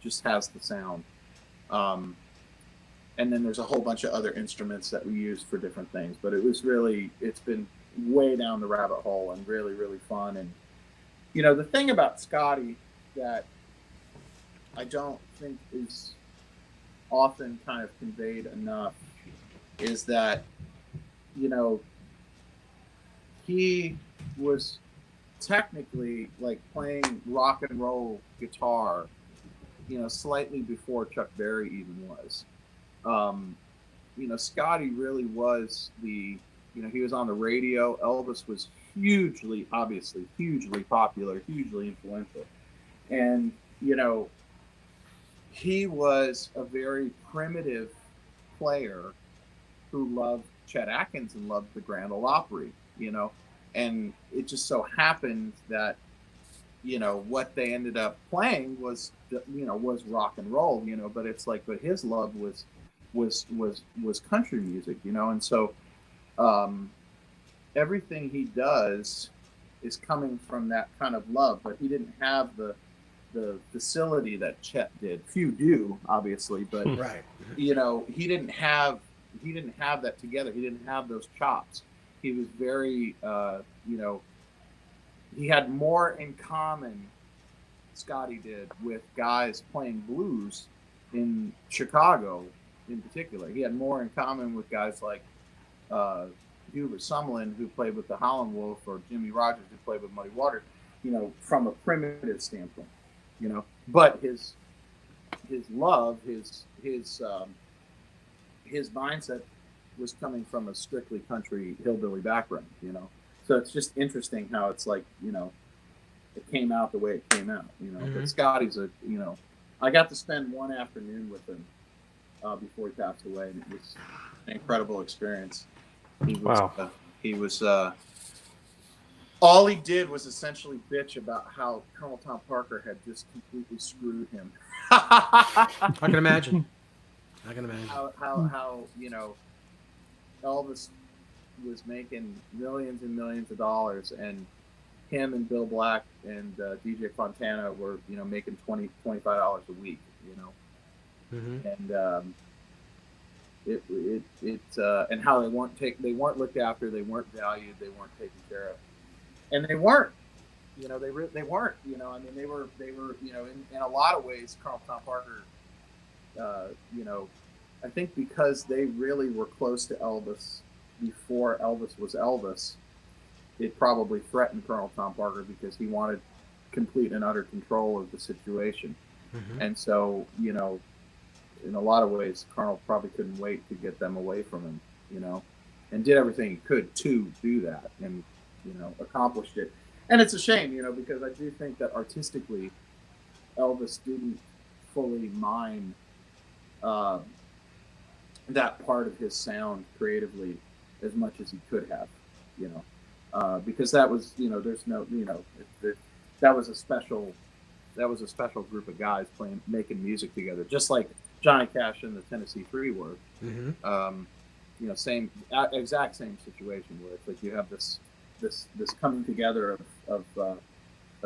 just has the sound. And then there's a whole bunch of other instruments that we used for different things, but it was really, it's been way down the rabbit hole and really, really fun. And, you know, the thing about Scotty that I don't think is often kind of conveyed enough is that, you know, he was technically like playing rock and roll guitar, you know, slightly before Chuck Berry even was. You know, Scotty really was the, you know, he was on the radio. Elvis was obviously hugely popular, hugely influential. And, you know, he was a very primitive player who loved Chet Atkins and loved the Grand Ole Opry, you know, and it just so happened that, you know, what they ended up playing was, you know, was rock and roll, you know, but it's like, but his love was country music, you know, and so everything he does is coming from that kind of love, but he didn't have the facility that Chet did. Few do, obviously, but Right. you know, he didn't have that together. He didn't have those chops. He was very, you know, he had more in common, Scotty did, with guys playing blues in Chicago in particular. He had more in common with guys like Hubert Sumlin, who played with the Howlin' Wolf, or Jimmy Rogers, who played with Muddy Waters, you know, from a primitive standpoint, you know. But his love, his mindset was coming from a strictly country hillbilly background, you know. So it's just interesting how it's like, you know, it came out the way it came out, you know. But Scotty's you know, I got to spend one afternoon with him before he passed away, and it was an incredible experience. He was all he did was essentially bitch about how Colonel Tom Parker had just completely screwed him. I can imagine. How you know, Elvis was making millions and millions of dollars, and him and Bill Black and DJ Fontana were, you know, making $25 a week, you know. And and how they weren't looked after, they weren't valued, they weren't taken care of, and they weren't, you know, they weren't, you know, I mean, they were, you know, in a lot of ways, Colonel Tom Parker, you know, I think because they really were close to Elvis before Elvis was Elvis, it probably threatened Colonel Tom Parker because he wanted complete and utter control of the situation. And so, you know, in a lot of ways, Colonel probably couldn't wait to get them away from him, you know, and did everything he could to do that, and, you know, accomplished it. And it's a shame, you know, because I do think that artistically, Elvis didn't fully mine uh, that part of his sound creatively as much as he could have, you know, because that was, you know, there's no, you know, that was a special group of guys making music together, just like Johnny Cash and the Tennessee Three were. Mm-hmm. You know, exact same situation where it's like you have this coming together of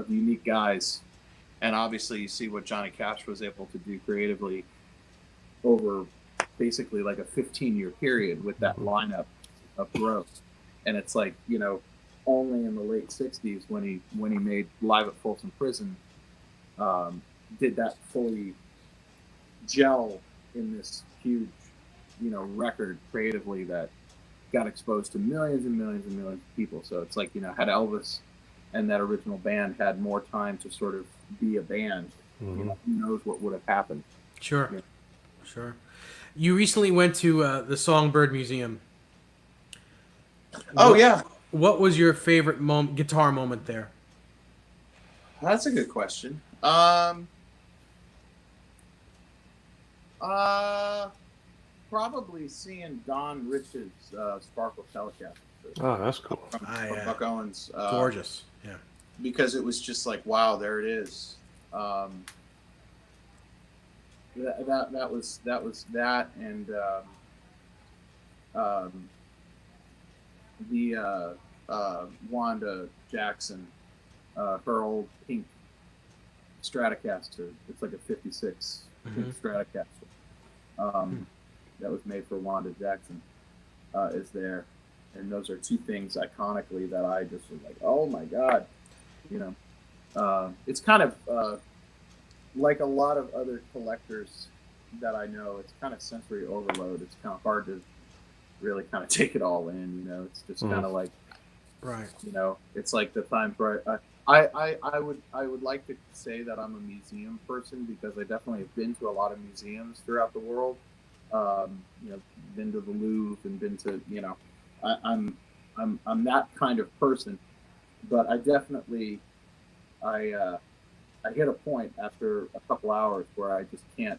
unique guys, and obviously you see what Johnny Cash was able to do creatively over basically like a 15-year period with that lineup of growth. And it's like, you know, only in the late 60s when he made Live at Folsom Prison did that fully gel in this huge, you know, record creatively that got exposed to millions and millions and millions of people. So it's like, you know, had Elvis and that original band had more time to sort of be a band, you know, who knows what would have happened. Sure. Yeah. Sure. You recently went to the Songbird Museum. Oh, yeah. What was your favorite guitar moment there? That's a good question. Probably seeing Don Rich's Sparkle Telecaster. Oh, that's cool. From Buck Owens. Gorgeous. Yeah. Because it was just like, wow, there it is. That was that, and the Wanda Jackson, her old pink Stratocaster. It's like a '56 pink Stratocaster. That was made for Wanda Jackson. Is there, and those are two things iconically that I just was like, oh my god, you know. It's kind of like a lot of other collectors that I know. It's kind of sensory overload. It's kind of hard to really kind of take it all in, you know. It's just kind of like, right, you know, it's like the times where I would like to say that I'm a museum person, because I definitely have been to a lot of museums throughout the world. You know, been to the Louvre and been to, you know, I'm that kind of person, but I definitely I hit a point after a couple hours where I just can't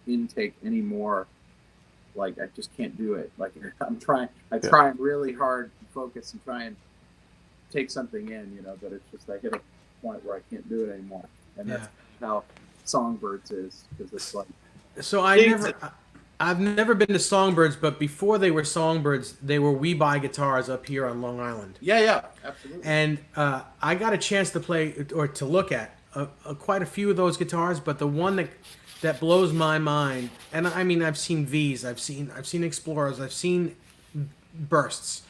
intake any more. Like, I just can't do it. Like, I try really hard to focus and try and take something in, you know, but it's just, I hit a point where I can't do it anymore. And that's how Songbirds is, because it's like, so I've never been to Songbirds, but before they were Songbirds, they were We Buy Guitars up here on Long Island. yeah, absolutely. And I got a chance to play or to look at quite a few of those guitars, but the one that blows my mind, and I mean, I've seen V's, I've seen Explorers, I've seen Bursts,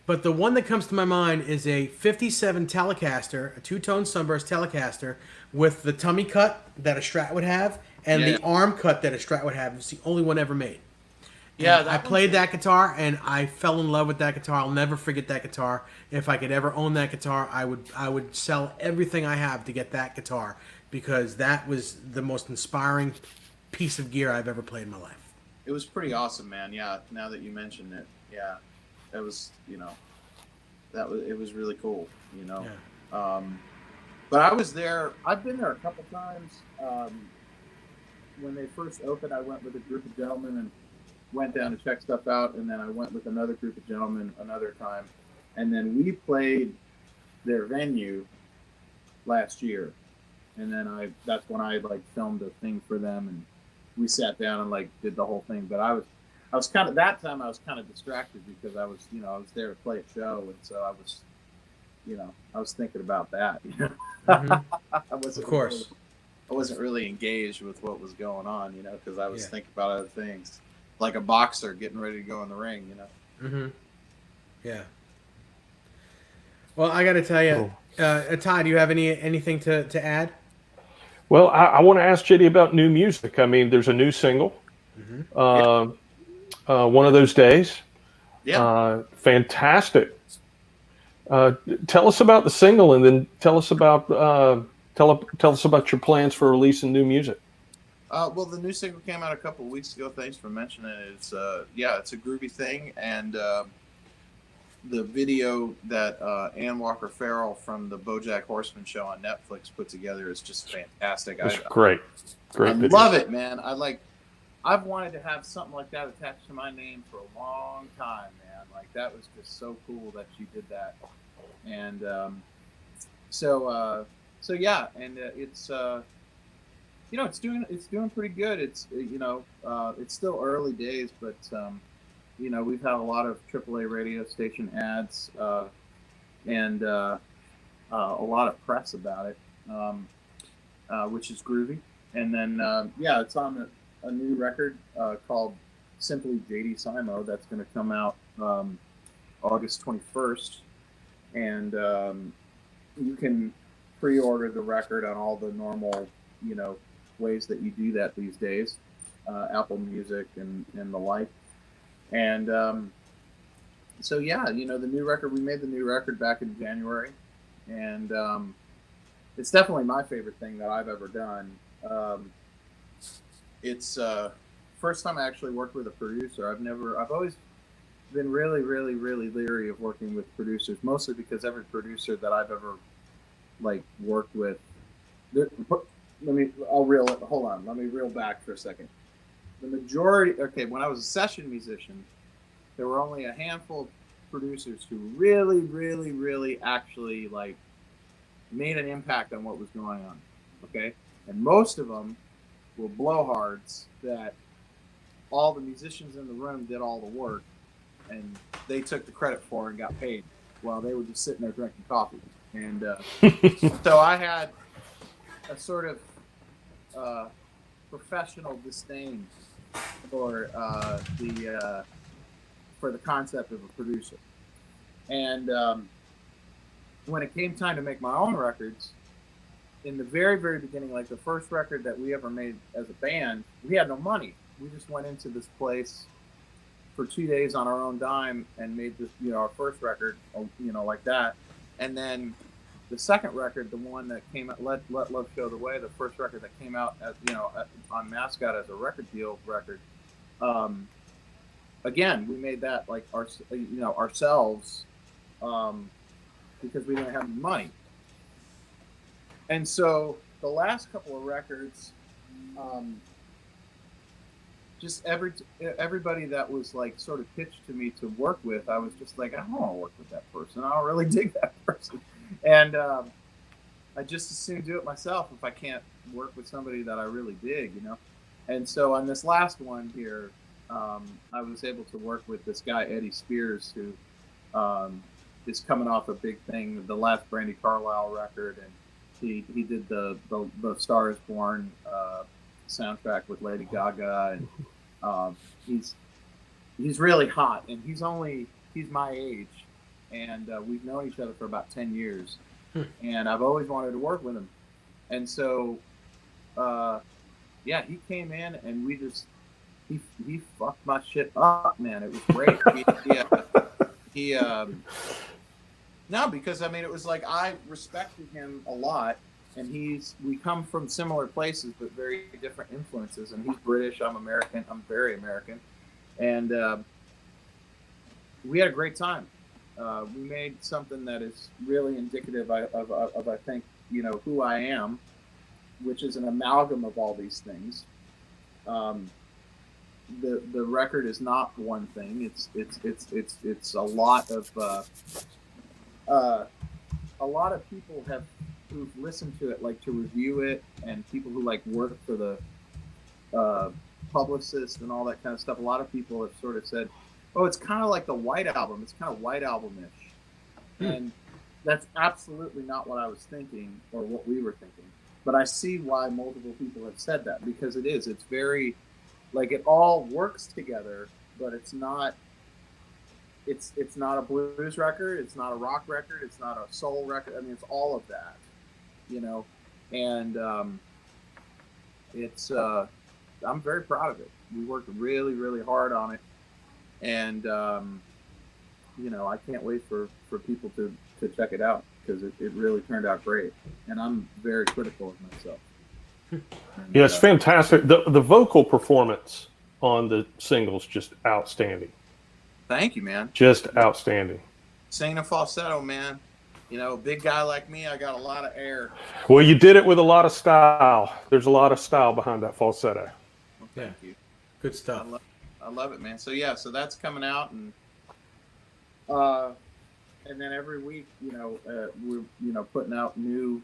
but the one that comes to my mind is a '57 Telecaster, a two-tone Sunburst Telecaster with the tummy cut that a Strat would have, and the arm cut that a Strat would have. It's the only one ever made. Yeah, I played that guitar, and I fell in love with that guitar. I'll never forget that guitar. If I could ever own that guitar, I would sell everything I have to get that guitar, because that was the most inspiring piece of gear I've ever played in my life. It was pretty awesome, man. Yeah, now that you mentioned it, yeah, that was, you know, it was really cool, you know. Yeah. But I was there. I've been there a couple times. When they first opened, I went with a group of gentlemen and went down to check stuff out, and then I went with another group of gentlemen another time, and then we played their venue last year, and then that's when I like filmed a thing for them, and we sat down and like did the whole thing. But I was kind of, that time I was kind of distracted because I was there to play a show, and so I was thinking about that, you know. Mm-hmm. I wasn't really engaged with what was going on, you know, because I was thinking about other things, like a boxer getting ready to go in the ring, you know. Mm-hmm. Yeah. Well, I got to tell you, Ty, do you have anything to add? Well, I want to ask JD about new music. I mean, there's a new single, One of Those Days. Yeah. Fantastic. Tell us about the single, and then tell us about your plans for releasing new music. Well, the new single came out a couple of weeks ago. Thanks for mentioning it. It's it's a groovy thing, and the video that Ann Walker Farrell from the BoJack Horseman show on Netflix put together is just fantastic. It's great. I love it, man. I've wanted to have something like that attached to my name for a long time, man. Like that was just so cool that she did that. And so yeah, and it's it's doing pretty good. It's it's still early days, but we've had a lot of AAA radio station ads and a lot of press about it, which is groovy. And then it's on a new record called simply J D Simo that's going to come out August 21st, and you can pre-order the record on all the normal ways that you do that these days, Apple Music and the like. And so the new record, we made the new record back in January, and it's definitely my favorite thing that I've ever done. It's first time I actually worked with a producer. I've always been really, really, really leery of working with producers, mostly because every producer that I've ever worked with, let me reel back for a second. The majority, when I was a session musician, there were only a handful of producers who really, really, really actually made an impact on what was going on. Okay. And most of them were blowhards that all the musicians in the room did all the work and they took the credit for and got paid while they were just sitting there drinking coffee. And so I had a sort of professional disdain for the concept of a producer. And when it came time to make my own records, in the very, very beginning, the first record that we ever made as a band, we had no money. We just went into this place for 2 days on our own dime and made this, our first record, like that. And then the second record, the one that came out, Let Love Show the Way, the first record that came out as on Mascot as a record deal record. Again, we made that ourselves because we didn't have any money. And so the last couple of records, just everybody that was sort of pitched to me to work with, I was just I don't want to work with that person. I don't really dig that person. And I just as soon do it myself if I can't work with somebody that I really dig, And so on this last one here, I was able to work with this guy, Eddie Spears, who is coming off a big thing, the last Brandy Carlisle record, and he did the Star Is Born soundtrack with Lady Gaga, and he's really hot, and he's my age, and we've known each other for about 10 years, and I've always wanted to work with him, and so he came in and we just he fucked my shit up, man. It was great. No, because it was I respected him a lot, and we come from similar places but very different influences, and he's British, I'm American, I'm very American, and we had a great time. We made something that is really indicative of I think who I am, which is an amalgam of all these things. The record is not one thing. It's a lot of people who've listened to it, to review it, and people who work for the publicist and all that kind of stuff. A lot of people have sort of said, "Oh, it's kind of like the White Album. It's kind of White Album-ish," and that's absolutely not what I was thinking or what we were thinking. But I see why multiple people have said that, because it is. It's very it all works together, but it's not. It's not a blues record. It's not a rock record. It's not a soul record. It's all of that, and it's. I'm very proud of it. We worked really, really hard on it, and I can't wait for people to check it out, because it really turned out great, and I'm very critical of myself. Yeah, it's fantastic. The vocal performance on the single's just outstanding. Thank you, man. Just outstanding. Singing a falsetto, man. Big guy like me, I got a lot of air. Well, you did it with a lot of style. There's a lot of style behind that falsetto. Well, thank you. Good stuff. I love it, man. So yeah, so that's coming out, and then every week, we're putting out new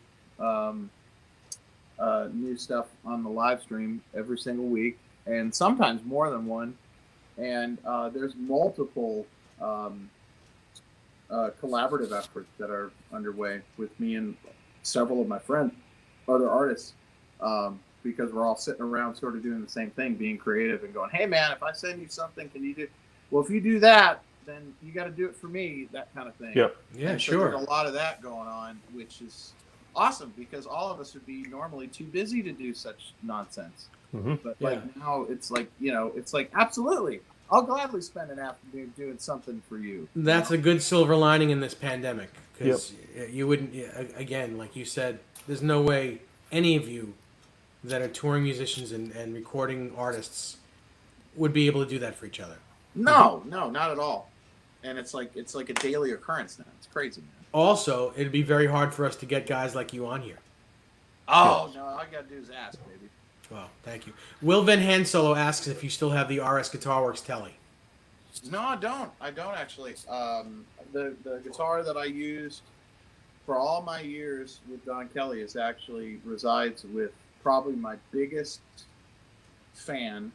stuff on the live stream every single week, and sometimes more than one. And there's multiple collaborative efforts that are underway with me and several of my friends, other artists, because we're all sitting around sort of doing the same thing, being creative and going, hey man, if I send you something, can you do, well, if you do that, then you got to do it for me, that kind of thing. Yep. Yeah, and so sure. there's a lot of that going on, which is awesome because all of us would be normally too busy to do such nonsense. Mm-hmm. But like now it's like, it's like, absolutely, I'll gladly spend an afternoon doing something for you. That's a good silver lining in this pandemic, because you wouldn't, again, like you said, there's no way any of you that are touring musicians and recording artists would be able to do that for each other. No, not at all. And it's like a daily occurrence now. It's crazy, man. Also, it'd be very hard for us to get guys like you on here. Oh, no, all I got to do is ask, baby. Well, thank you. Will Van Hansolo asks if you still have the RS Guitar Works telly. No, I don't. I don't actually. The guitar that I used for all my years with Don Kelly resides with probably my biggest fan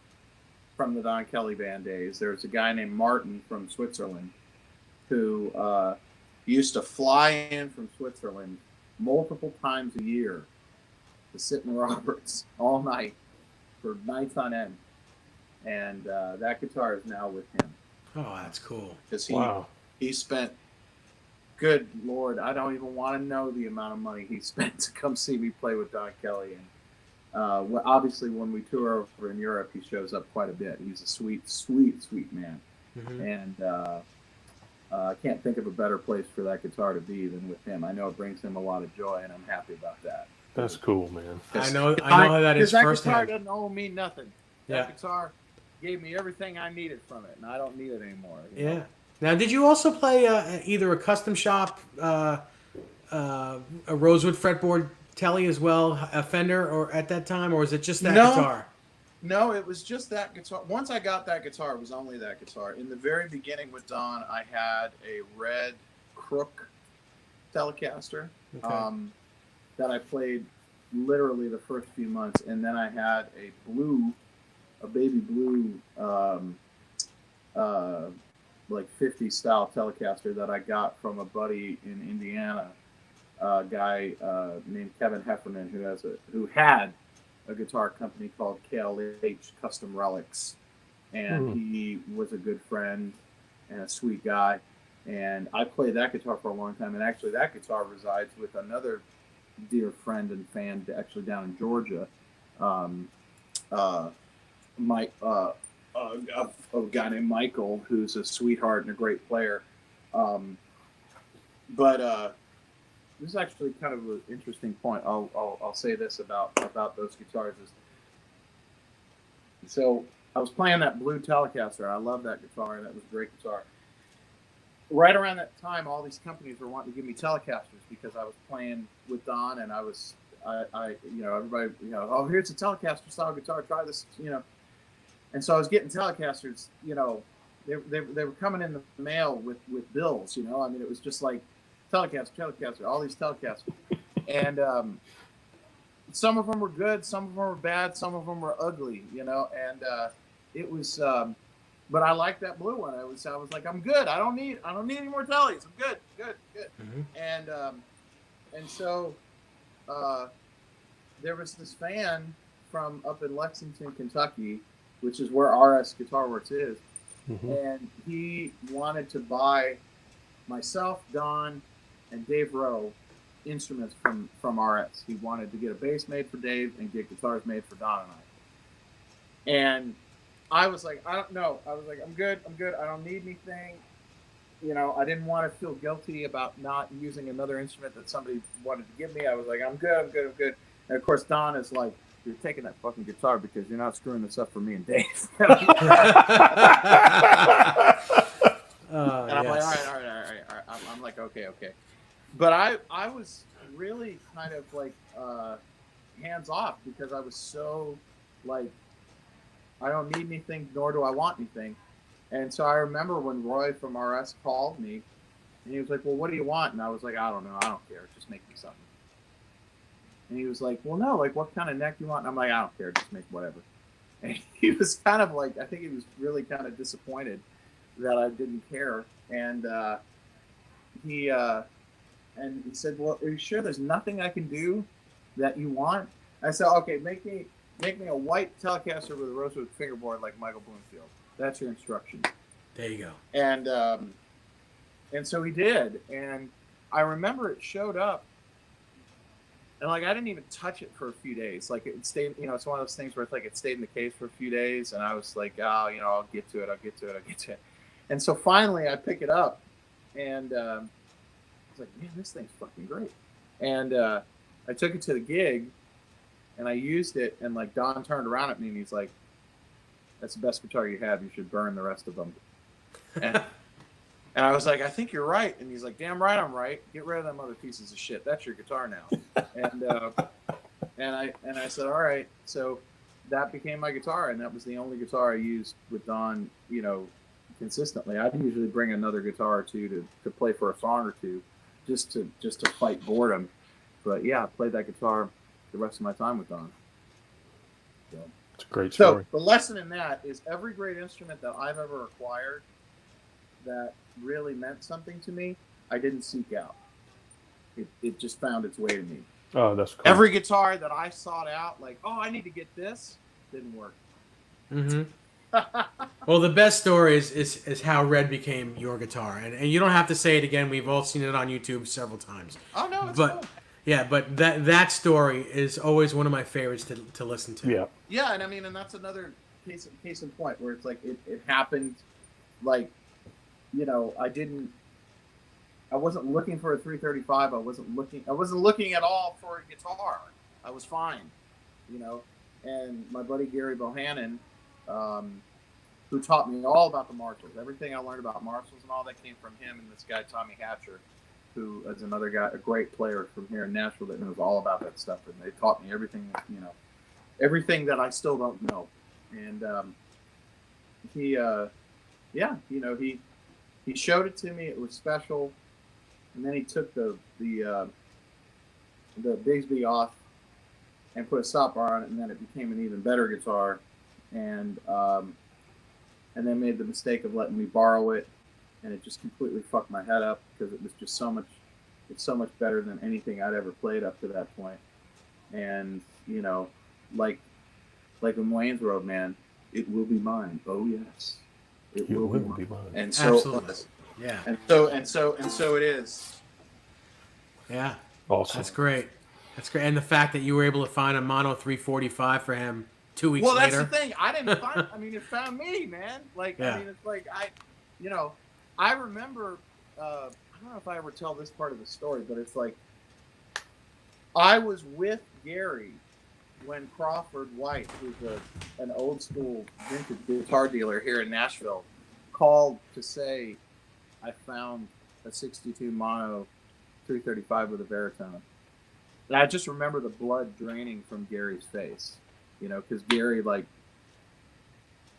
from the Don Kelly band days. There's a guy named Martin from Switzerland who used to fly in from Switzerland multiple times a year to sit in Roberts all night for nights on end. And that guitar is now with him. Oh, that's cool. Because he spent, good Lord, I don't even want to know the amount of money he spent to come see me play with Don Kelly. And obviously when we tour over in Europe, he shows up quite a bit. He's a sweet, sweet, sweet man. Mm-hmm. And I can't think of a better place for that guitar to be than with him. I know it brings him a lot of joy, and I'm happy about that. That's cool, man. I know how that is firsthand. That guitar doesn't owe me nothing. That guitar gave me everything I needed from it, and I don't need it anymore. You know? Now, did you also play either a custom shop, a Rosewood fretboard telly as well, a Fender, or at that time, or was it just that guitar? No, it was just that guitar. Once I got that guitar, it was only that guitar. In the very beginning with Don, I had a red Crook Telecaster that I played literally the first few months, and then I had a baby blue, like 50 style Telecaster that I got from a buddy in Indiana, a guy named Kevin Heffernan who had a guitar company called KLH Custom Relics, and he was a good friend and a sweet guy, and I played that guitar for a long time. And actually that guitar resides with another dear friend and fan actually down in Georgia, a guy named Michael, who's a sweetheart and a great player. But this is actually kind of an interesting point. I'll say this about those guitars. So I was playing that blue Telecaster. I love that guitar, and that was a great guitar. Right around that time, all these companies were wanting to give me Telecasters because I was playing with Don, and everybody, oh, here's a Telecaster style guitar. Try this, And so I was getting Telecasters. They were coming in the mail with bills. I mean, it was just like Telecaster, all these Telecasters. And some of them were good, some of them were bad, some of them were ugly, and it was, but I liked that blue one. I was like, I'm good. I don't need any more tellies. I'm good. Mm-hmm. And so there was this fan from up in Lexington, Kentucky, which is where RS Guitar Works is. Mm-hmm. And he wanted to buy myself, Don, and Dave Rowe instruments from RS. He wanted to get a bass made for Dave and get guitars made for Don and I. And I was like, I don't know. I was like, I'm good. I don't need anything. I didn't want to feel guilty about not using another instrument that somebody wanted to give me. I was like, I'm good. And of course, Don is like, you're taking that fucking guitar because you're not screwing this up for me and Dave. And I'm like, all right. I'm like, okay. But I was really kind of like hands off because I was so like I don't need anything, nor do I want anything. And so I remember when Roy from RS called me, and he was like, "Well, what do you want?" And I was like, "I don't know. I don't care. Just make me something." And he was like, "Well, no. Like, what kind of neck do you want?" And I'm like, "I don't care. Just make whatever." And he was kind of like, I think he was really kind of disappointed that I didn't care. And he said, "Well, are you sure there's nothing I can do that you want?" I said, "Okay, make me a white Telecaster with a rosewood fingerboard like Michael Bloomfield. That's your instruction." There you go. And so he did. And I remember it showed up, and like I didn't even touch it for a few days. Like it stayed, it's one of those things where it's like it stayed in the case for a few days, and I was like, "Oh, I'll get to it. And so finally I pick it up, and I was like, "Man, this thing's fucking great." And I took it to the gig, and I used it, and like Don turned around at me and he's like, "That's the best guitar you have. You should burn the rest of them." And I was like, "I think you're right." And he's like, "Damn right I'm right. Get rid of them other pieces of shit. That's your guitar now." And I said, "All right." So that became my guitar, and that was the only guitar I used with Don, consistently. I'd usually bring another guitar or two to play for a song or two, just to fight boredom. But yeah, I played that guitar the rest of my time with Don. So. It's a great story. So the lesson in that is every great instrument that I've ever acquired that really meant something to me, I didn't seek out. It just found its way to me. Oh, that's cool. Every guitar that I sought out, like, "Oh, I need to get this," didn't work. Mm-hmm. Well, the best story is how Red became your guitar, and you don't have to say it again. We've all seen it on YouTube several times. Oh no, it's but cool. Yeah, but that story is always one of my favorites to listen to. Yeah. Yeah, and I mean, and that's another case in point where it's like it happened, like, I wasn't looking for a 335. I wasn't looking at all for a guitar. I was fine, And my buddy Gary Bohannon, who taught me all about the Marshalls. Everything I learned about Marshalls and all that came from him and this guy Tommy Hatcher, who is another guy, a great player from here in Nashville that knows all about that stuff. And they taught me everything, everything that I still don't know. And he showed it to me. It was special. And then he took the Bigsby off and put a stop bar on it, and then it became an even better guitar. And then made the mistake of letting me borrow it, and it just completely fucked my head up because it was just so much better than anything I'd ever played up to that point. And like in Wayne's World, man, it will be mine. Oh yes, it will be mine. And so absolutely. Yeah. And so it is. Yeah. Awesome. That's great. And the fact that you were able to find a mono 345 for him 2 weeks later. Well, that's the thing. I didn't find. I mean, it found me, man. Like, yeah. I mean, it's like I remember. I don't know if I ever tell this part of the story, but it's like I was with Gary when Crawford White, who's an old school vintage guitar dealer here in Nashville, called to say, "I found a 62 mono 335 with a baritone." And I just remember the blood draining from Gary's face, because Gary, like,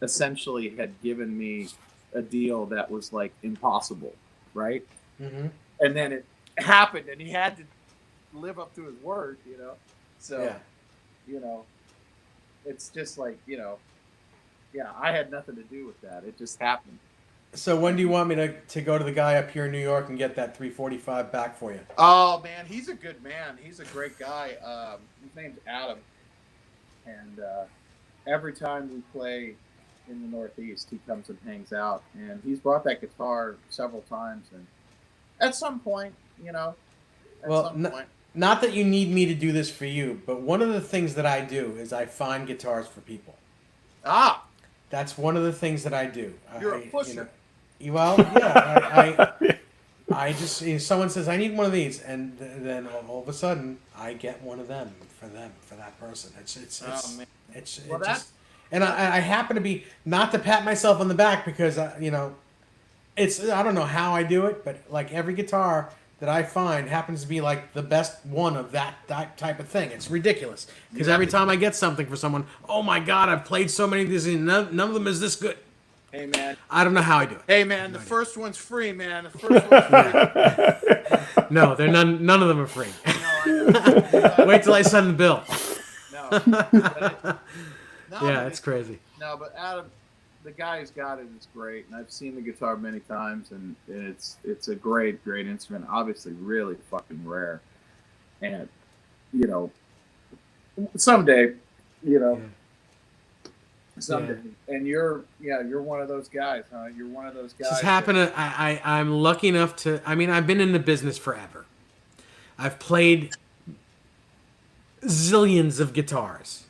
essentially had given me a deal that was, like, impossible, right? Mm-hmm. And then it happened, and he had to live up to his word, So, yeah. It's just like, I had nothing to do with that. It just happened. So when do you want me to go to the guy up here in New York and get that 345 back for you? Oh, man, he's a good man. He's a great guy. His name's Adam. And every time we play in the Northeast, he comes and hangs out. And he's brought that guitar several times. And at some point, not that you need me to do this for you, but one of the things that I do is I find guitars for people. Ah! That's one of the things that I do. You're a pusher. I just, someone says, "I need one of these," and then all of a sudden, I get one of them for that person. And I happen to be, not to pat myself on the back because, I don't know how I do it, but like every guitar that I find happens to be like the best one of that type of thing. It's ridiculous because every time I get something for someone, oh my god, I've played so many of these and none of them is this good. Hey man. I don't know how I do it. Hey man, the first one's free, man. The first one's free. No, they're none of them are free. No, I know. Wait till I send the bill. No, It's crazy. No, but Adam, the guy who's got it is great, and I've seen the guitar many times, and it's a great instrument. Obviously, really fucking rare, and someday, someday, and you're one of those guys, huh? You're one of those guys. Just happened. I'm lucky enough to. I mean, I've been in the business forever. I've played zillions of guitars.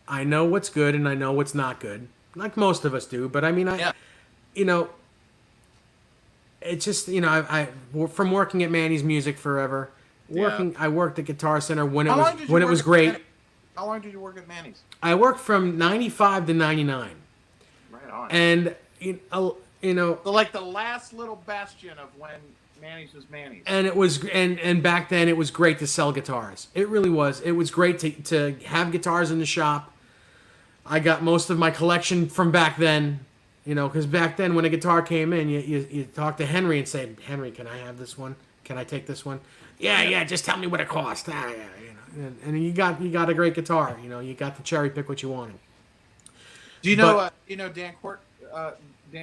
I know what's good and I know what's not good, like most of us do. But I mean, it's just I from working at Manny's Music forever. I worked at Guitar Center when it was great. How long did you work at Manny's? I worked from '95 to '99. Right on. And So like the last little bastion of when Manny's was Manny's. And it was and back then it was great to sell guitars. It really was. It was great to have guitars in the shop. I got most of my collection from back then, because back then when a guitar came in, you talk to Henry and say, Henry, can I have this one? Can I take this one? Yeah, just tell me what it costs. And you got a great guitar. You got to cherry pick what you wanted. Do you know Dan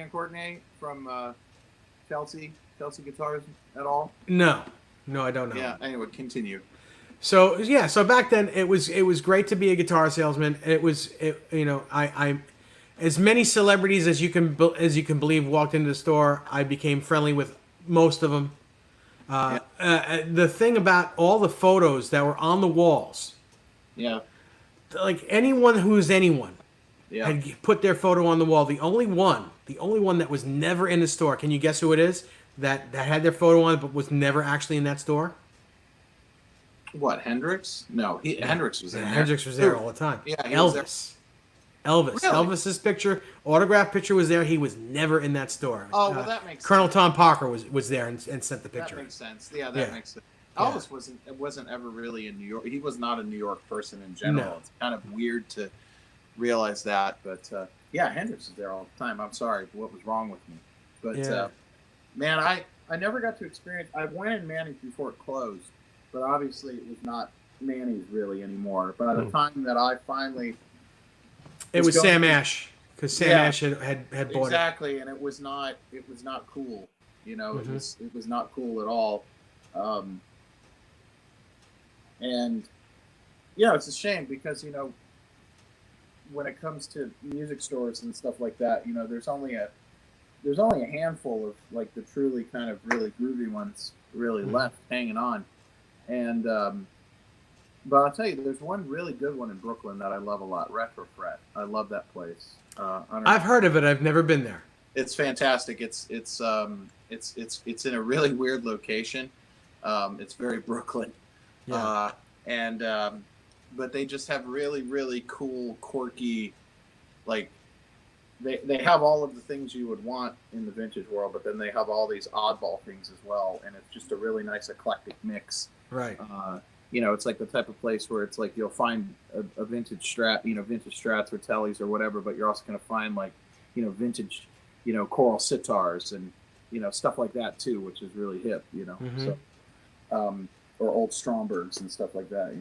Courtney from Chelsea Guitars at all? No, I don't know. Yeah. Anyway, continue. So back then it was great to be a guitar salesman. I as many celebrities as you can believe walked into the store. I became friendly with most of them. The thing about all the photos that were on the walls, like anyone who's anyone, had put their photo on the wall. The only one that was never in the store. Can you guess who it is? That had their photo on it but was never actually in that store? What, Hendrix? No, Hendrix was there. Hendrix was there all the time. Yeah, Elvis. Really? Elvis's picture, autographed picture was there. He was never in that store. Oh, well, that makes Colonel sense. Tom Parker was there and sent the picture. That makes sense. Yeah, that makes sense. Elvis wasn't ever really in New York. He was not a New York person in general. No. It's kind of weird to realize that, but Hendrix is there all the time. I'm sorry, what was wrong with me? But man, I never got to experience. I went in Manny's before it closed, but obviously it was not Manny's really anymore. By the time that I finally, it was Sam Ash, because Sam Ash had bought exactly, and it was not cool. It was not cool at all. And it's a shame because when it comes to music stores and stuff like that, there's only a handful of like the truly kind of really groovy ones really left hanging on. And but I'll tell you, there's one really good one in Brooklyn that I love a lot, Retrofret. I love that place. I've heard of it. I've never been there. It's fantastic. It's in a really weird location. It's very Brooklyn. Yeah. But they just have really, really cool, quirky, like they have all of the things you would want in the vintage world, but then they have all these oddball things as well, and it's just a really nice eclectic mix. Right. It's like the type of place where it's like you'll find a vintage Strat, vintage Strats or Tellys or whatever, but you're also going to find like, vintage, choral sitars and, stuff like that too, which is really hip, So, or old Strombergs and stuff like that,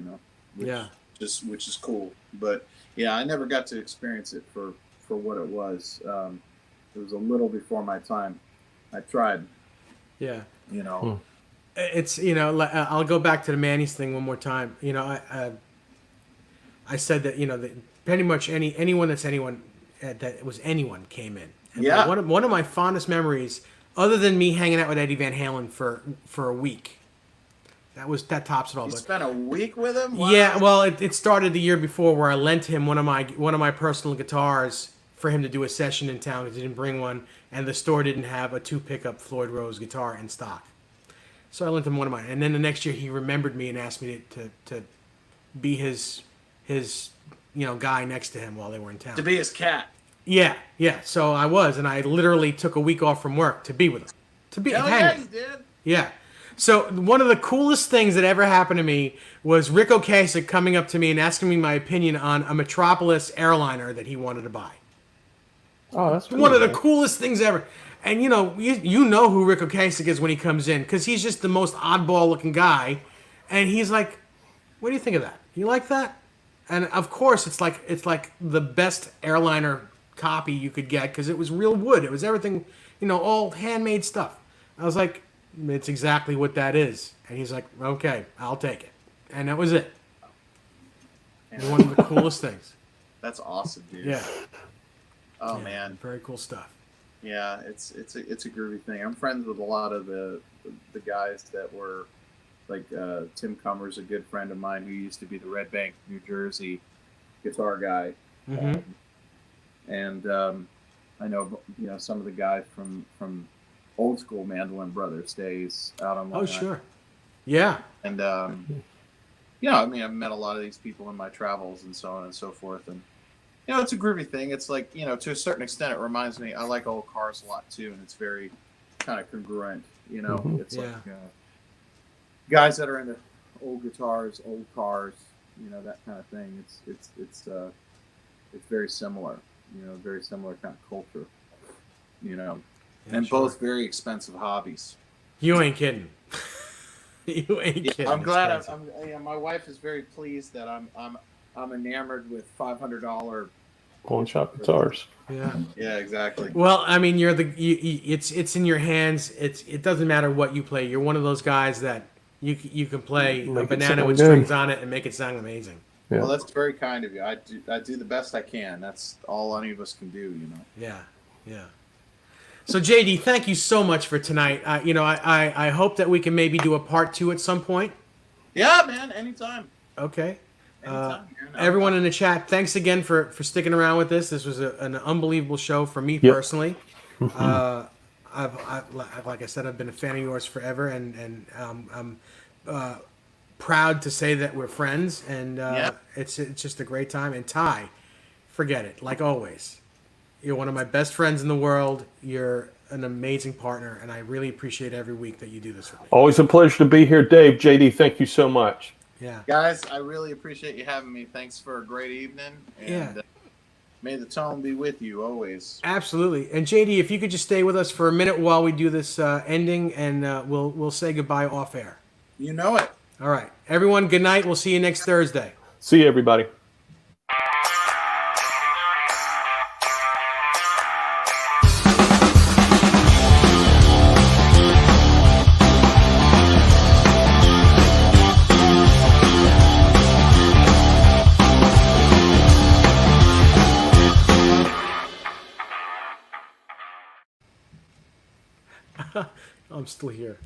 which is cool. But yeah, I never got to experience it for what it was. It was a little before my time. I tried. Yeah. It's I'll go back to the Manny's thing one more time. I said that that pretty much anyone that was anyone came in. And one of my fondest memories, other than me hanging out with Eddie Van Halen for a week. That tops it all. You spent a week with him? Wow. Yeah, well, it started the year before where I lent him one of my personal guitars for him to do a session in town because he didn't bring one, and the store didn't have a 2-pickup Floyd Rose guitar in stock. So I lent him one of mine, and then the next year he remembered me and asked me to be his guy next to him while they were in town. To be his cat. Yeah. So I was, and I literally took a week off from work to be with him. Hell yeah, you did. Yeah. So one of the coolest things that ever happened to me was Rick Ocasek coming up to me and asking me my opinion on a Metropolis airliner that he wanted to buy. Oh, that's One of the cool. coolest things ever. And you know who Rick Ocasek is when he comes in, because he's just the most oddball looking guy. And he's like, "What do you think of that? You like that?" And of course, it's like the best airliner copy you could get, because it was real wood. It was everything, all handmade stuff. I was like, "It's exactly what that is." And he's like, "Okay, I'll take it." And that was it. One of the coolest things. That's awesome, dude. Yeah. Oh Yeah, man. very cool stuff. Yeah, it's a groovy thing. I'm friends with a lot of the guys that were like Tim Cummer's a good friend of mine who used to be the Red Bank, New Jersey guitar guy. Mm-hmm. And I know some of the guys from old school Mandolin Brothers days out on Long Oh, Island. sure. Yeah. And I mean, I've met a lot of these people in my travels and so on and so forth. And it's a groovy thing. It's like, to a certain extent, it reminds me. I like old cars a lot too, and it's very kind of congruent. It's Yeah. like guys that are into old guitars, old cars, that kind of thing. It's very similar. Very similar kind of culture. Yeah, and sure. both very expensive hobbies. You ain't kidding. You ain't kidding. I'm glad. It's crazy. My wife is very pleased that I'm enamored with $500. Pawn shop guitars. Yeah. Yeah, exactly. Well, I mean, it's in your hands. It doesn't matter what you play. You're one of those guys that you can play Make a it banana sound with good. strings on it and make it sound amazing. Yeah. Well, that's very kind of you. I do the best I can. That's all any of us can do. Yeah. Yeah. So JD, thank you so much for tonight. I hope that we can maybe do a part 2 at some point. Yeah, man. Anytime. Okay. Anytime. Everyone in the chat, thanks again for sticking around with this. This was an unbelievable show for me Yep. personally. I've like I said, I've been a fan of yours forever, and I'm proud to say that we're friends. And it's just a great time. And Ty, forget it. Like always, you're one of my best friends in the world. You're an amazing partner, and I really appreciate every week that you do this with me. Always a pleasure to be here, Dave. JD, thank you so much. Yeah. Guys, I really appreciate you having me. Thanks for a great evening. And may the tone be with you always. Absolutely. And JD, if you could just stay with us for a minute while we do this ending, and we'll say goodbye off air. You know it. All right. Everyone, good night. We'll see you next Thursday. See you, everybody. I'm still here.